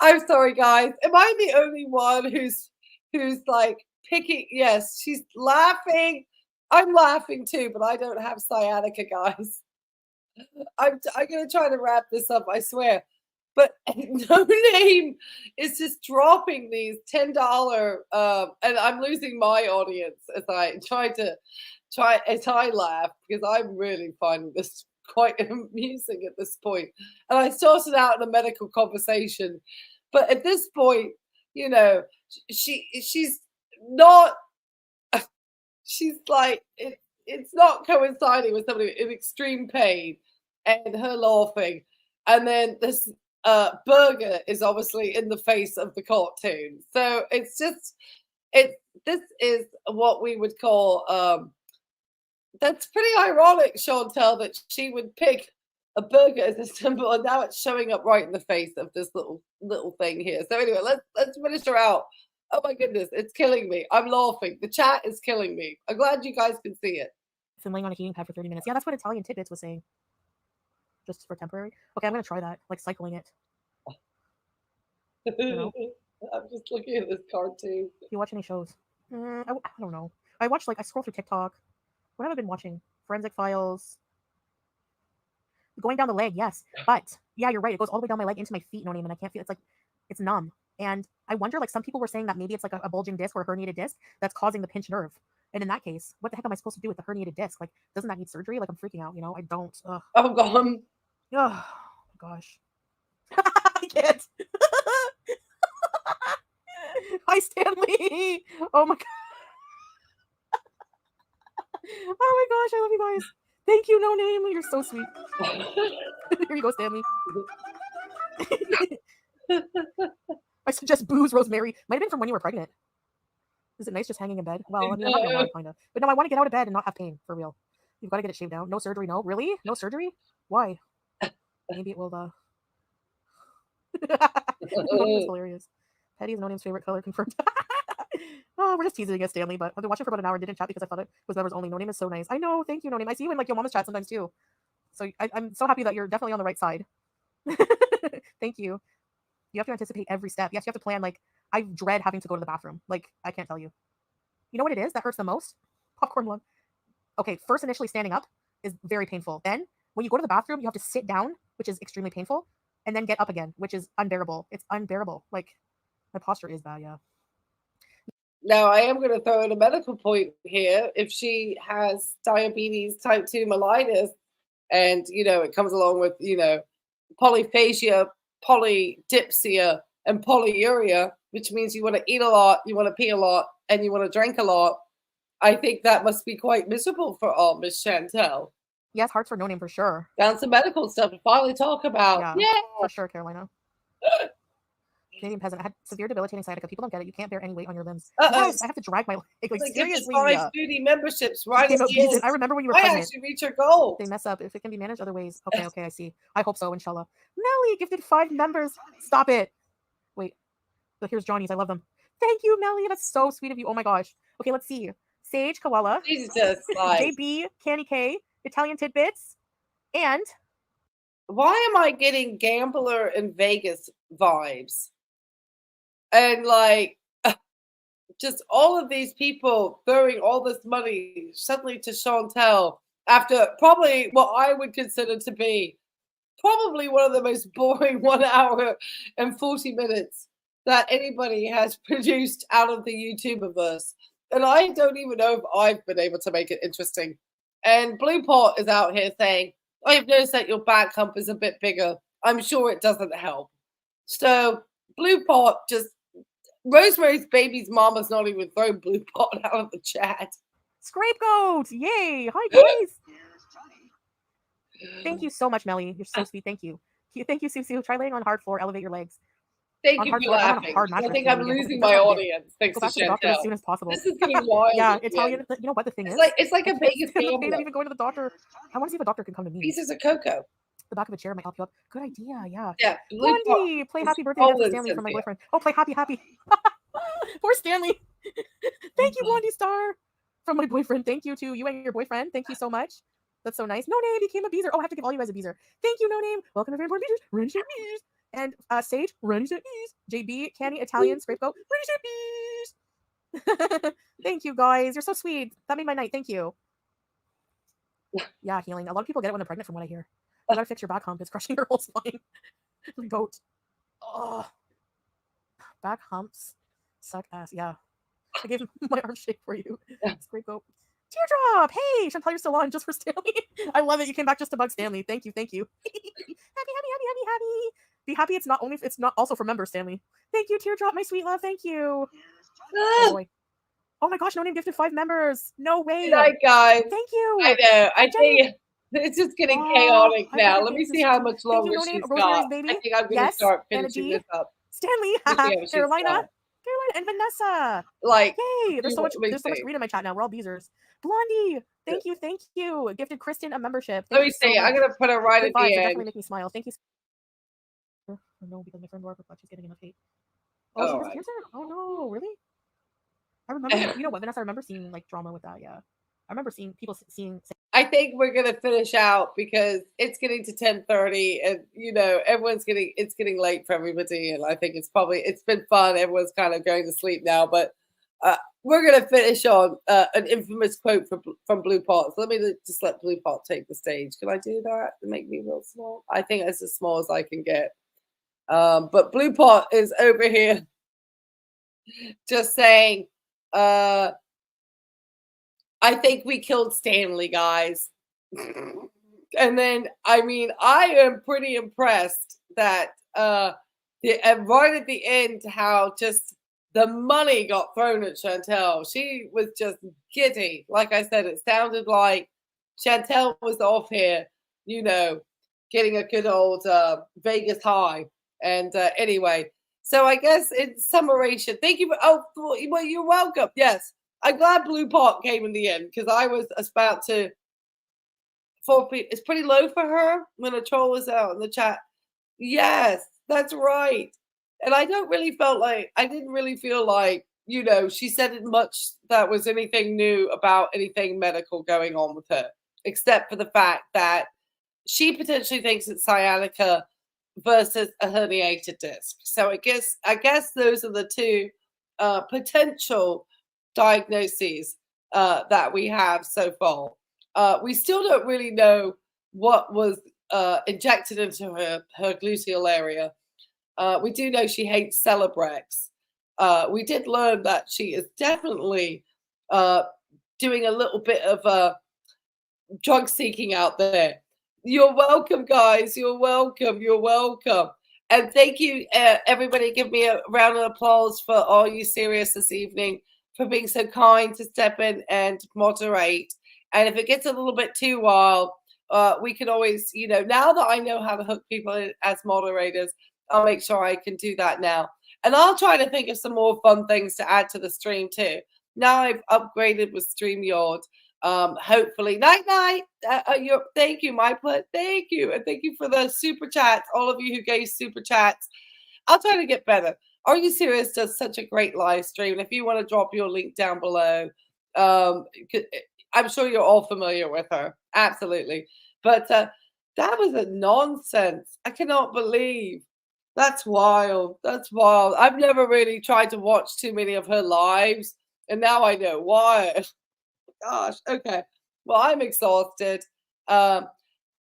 I'm sorry, guys. Am I the only one who's like picking? Yes, she's laughing. I'm laughing too, but I don't have sciatica, guys. I'm gonna try to wrap this up, I swear. But no name is just dropping these $10, and I'm losing my audience as I as I laugh because I'm really finding this quite amusing at this point. And I started out in a medical conversation, but at this point, you know, she's not. She's like it's not coinciding with somebody in extreme pain and her laughing, and then this burger is obviously in the face of the cartoon. So it's just this is what we would call that's pretty ironic, Chantel, that she would pick a burger as a symbol, and now it's showing up right in the face of this little thing here. So anyway, let's finish her out. Oh my goodness, it's killing me. I'm laughing. The chat is killing me. I'm glad you guys can see it.
It's been laying on a heating pad for 30 minutes. Yeah, that's what Italian Tidbits was saying. Just for temporary. Okay, I'm gonna try that. Like cycling it. You know?
I'm just looking at this cartoon.
Do you watch any shows? I don't know. I scroll through TikTok. What have I been watching? Forensic Files. Going down the leg, yes. But yeah, you're right. It goes all the way down my leg into my feet, no name, and I can't feel it's numb. And I wonder, like, some people were saying that maybe it's like a bulging disc or a herniated disc that's causing the pinched nerve. And in that case, what the heck am I supposed to do with the herniated disc? Like, doesn't that need surgery? Like, I'm freaking out, you know? I don't. Ugh.
Oh, God.
Oh, gosh. I can't. Hi, Stanley. Oh, my God. Oh, my gosh. I love you guys. Thank you, no name. You're so sweet. Here you go, Stanley. I suggest booze, Rosemary. Might have been from when you were pregnant. Is it nice just hanging in bed? Well, I mean, I'm not gonna lie, kind of. But no, I want to get out of bed and not have pain, for real. You've got to get it shaved down. No surgery, no? Really? No surgery? Why? Maybe it will, That's hilarious. Petty is no name's favorite color, confirmed. Oh, we're just teasing against Stanley, but I've been watching for about an hour and didn't chat because I thought it was members only. No name is so nice. I know, thank you, no name. I see you in, like, your mama's chat sometimes, too. So I'm so happy that you're definitely on the right side. Thank you. You have to anticipate every step. Yes, you have to plan. Like, I dread having to go to the bathroom. Like, I can't tell you. You know what it is that hurts the most? Popcorn lung. Okay, first initially standing up is very painful. Then when you go to the bathroom, you have to sit down, which is extremely painful, and then get up again, which is unbearable. It's unbearable. Like, my posture is bad, yeah.
Now, I am going to throw in a medical point here. If she has diabetes type 2 mellitus, and, you know, it comes along with, you know, polyphagia, polydipsia, and polyuria, which means you want to eat a lot, you want to pee a lot, and you want to drink a lot, I think that must be quite miserable for all Miss Chantel.
Yes, hearts for no name for sure.
Found some medical stuff to finally talk about.
Yeah, for sure, Carolina. Canadian peasant. I had severe debilitating sciatica. People don't get it. You can't bear any weight on your limbs. Yes, I have to drag my leg. Like seriously.
5 Foodie memberships, right?
I remember when you were pregnant.
I actually reach your goal.
They mess up. If it can be managed other ways. Okay, I see. I hope so, inshallah. Melly gifted 5 members. Stop it. Wait. So here's Johnny's. I love them. Thank you, Melly. That's so sweet of you. Oh my gosh. Okay, let's see. Sage Koala,
Jesus, like,
JB Candy K, Italian Tidbits, and
why am I getting gambler in Vegas vibes? And like, just all of these people throwing all this money suddenly to Chantel after probably what I would consider to be probably one of the most boring 1 hour and 40 minutes that anybody has produced out of the YouTuberverse. And I don't even know if I've been able to make it interesting. And Blue Pot is out here saying, I've noticed that your back hump is a bit bigger. I'm sure it doesn't help. So Blue Pot just Rosemary's Baby's mama's not even throwing Blue Pot out of the chat.
Scapegoat! Yay! Hi guys! Thank you so much, Melly. You're so sweet. Thank you. Thank you, Susu. Try laying on hard floor. Elevate your legs.
Thank you for laughing. I think I'm losing my audience. Thanks to
Go back to the doctor as soon
Chantel.
as possible.
This is getting wild.
Yeah,
again.
Italian. You know what the thing is?
It's like a Vegas
The pain of
gambler.
even going to the doctor. I want to see if a doctor can come to me.
Pieces of cocoa.
The back of a chair might help you up. Good idea. Yeah.
Yeah.
Blondie, play Happy Birthday again for Stanley from my boyfriend. Oh, play Happy. Poor Stanley. Thank you, Blondie Star, from my boyfriend. Thank you to you and your boyfriend. Thank you so much. That's so nice. No Name became a beezer. Oh, I have to give all you guys a beezer. Thank you, No Name. Welcome to Very Important Beezers. Run your bees. And Sage, run your bees. JB, Candy, Italian, Scapegoat, run your bees. Thank you, guys. You're so sweet. That made my night. Thank you. Yeah, healing. A lot of people get it when they're pregnant, from what I hear. You gotta fix your back hump. It's crushing your whole spine. Goat. Oh. Back humps suck ass. Yeah. I gave my arm shake for you. Scapegoat. Teardrop! Hey, Chantal, you're still on just for Stanley. I love it. You came back just to bug Stanley. Thank you. Happy. Be happy it's not also for members, Stanley. Thank you, Teardrop, my sweet love. Thank you. Oh boy. Oh my gosh, No Name gifted 5 members. No way.
Good night, guys.
Thank you.
I know. I think it's just getting chaotic now. Let me see how much longer she's got.
Baby.
I think I'm going to start finishing this up.
Stanley, Carolina, and Vanessa.
Like,
yay! There's so much green in my chat now. We're all beezers. Blondie, thank you. Gifted Kristen a membership.
Let me see. I'm gonna put it right at the end.
Definitely make me smile. Thank you. Oh, no, because my friend Laura she's getting enough hate. Oh, she has cancer? Oh no, really? I remember. You know what, Vanessa? I remember seeing like drama with that. Yeah, I remember seeing people seeing.
I think we're gonna finish out because it's getting to 10:30, and you know it's getting late for everybody, and I think it's been fun. Everyone's kind of going to sleep now, but we're gonna finish on an infamous quote from Blue Pot. So let me just let Blue Pot take the stage. Can I do that and make me real small? I think it's as small as I can get. But Blue Pot is over here just saying. I think we killed Stanley, guys. And then, I mean, I am pretty impressed that right at the end, how just the money got thrown at Chantel. She was just giddy. Like I said, it sounded like Chantel was off here, you know, getting a good old Vegas high. And anyway, so I guess in summation, thank you. Well, you're welcome. Yes. I'm glad Blue Pot came in the end because I was about to. It's pretty low for her when a troll was out in the chat. Yes, that's right. And I didn't really feel like, you know, she said it much that was anything new about anything medical going on with her, except for the fact that she potentially thinks it's sciatica versus a herniated disc. So I guess those are the two potential diagnoses that we have so far. We still don't really know what was injected into her gluteal area. We do know she hates Celebrex. We did learn that she is definitely doing a little bit of drug seeking out there. You're welcome, guys. You're welcome. And thank you, everybody. Give me a round of applause for Are You Serious this evening, for being so kind to step in and moderate. And if it gets a little bit too wild, we can always, you know, now that I know how to hook people in as moderators, I'll make sure I can do that now. And I'll try to think of some more fun things to add to the stream too. Now I've upgraded with StreamYard. Hopefully, night. Thank you, my pleasure. Thank you, and thank you for the super chats. All of you who gave super chats. I'll try to get better. Are You Serious does such a great live stream. And if you want to drop your link down below, c- I'm sure you're all familiar with her. Absolutely. But that was a nonsense. I cannot believe. That's wild. That's wild. I've never really tried to watch too many of her lives, and now I know why. Gosh. Okay. Well, I'm exhausted. Um,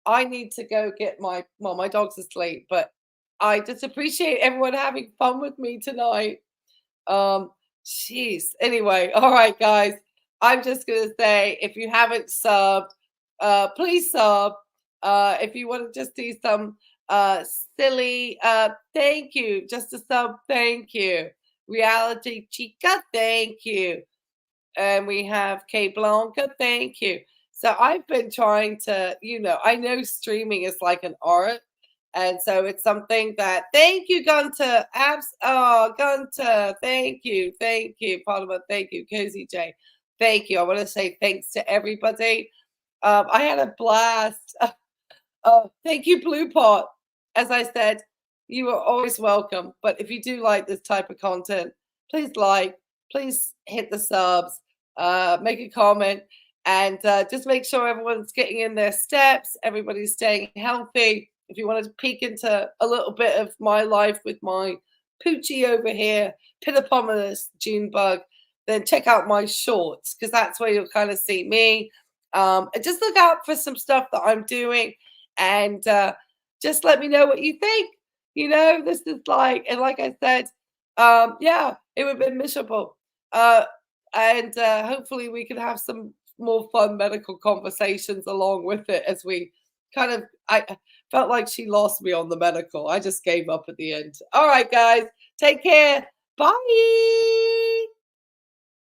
I need to go get my dog's asleep, but I just appreciate everyone having fun with me tonight. Um, Jeez. Anyway, all right, guys. I'm just gonna say, if you haven't subbed, please sub. If you want to just do some silly, thank you. Just a sub, thank you. Reality Chica, thank you. And we have Kate Blanca, thank you. So I've been trying to, I know streaming is like an art. And so it's something that, thank you, Gunter. Gunter, thank you. Thank you. Parliament, thank you. Cozy J, thank you. I want to say thanks to everybody. I had a blast. Thank you, Blue Pot. As I said, you are always welcome. But if you do like this type of content, please hit the subs, make a comment, and just make sure everyone's getting in their steps, everybody's staying healthy. If you wanted to peek into a little bit of my life with my poochie over here, Pinopotamus June bug, then check out my shorts, because that's where you'll kind of see me. And just look out for some stuff that I'm doing, and just let me know what you think. This is like I said, yeah, it would have been miserable. And hopefully we can have some more fun medical conversations along with it, as we I felt like she lost me on the medical. I just gave up at the end. All right, guys, take care. Bye.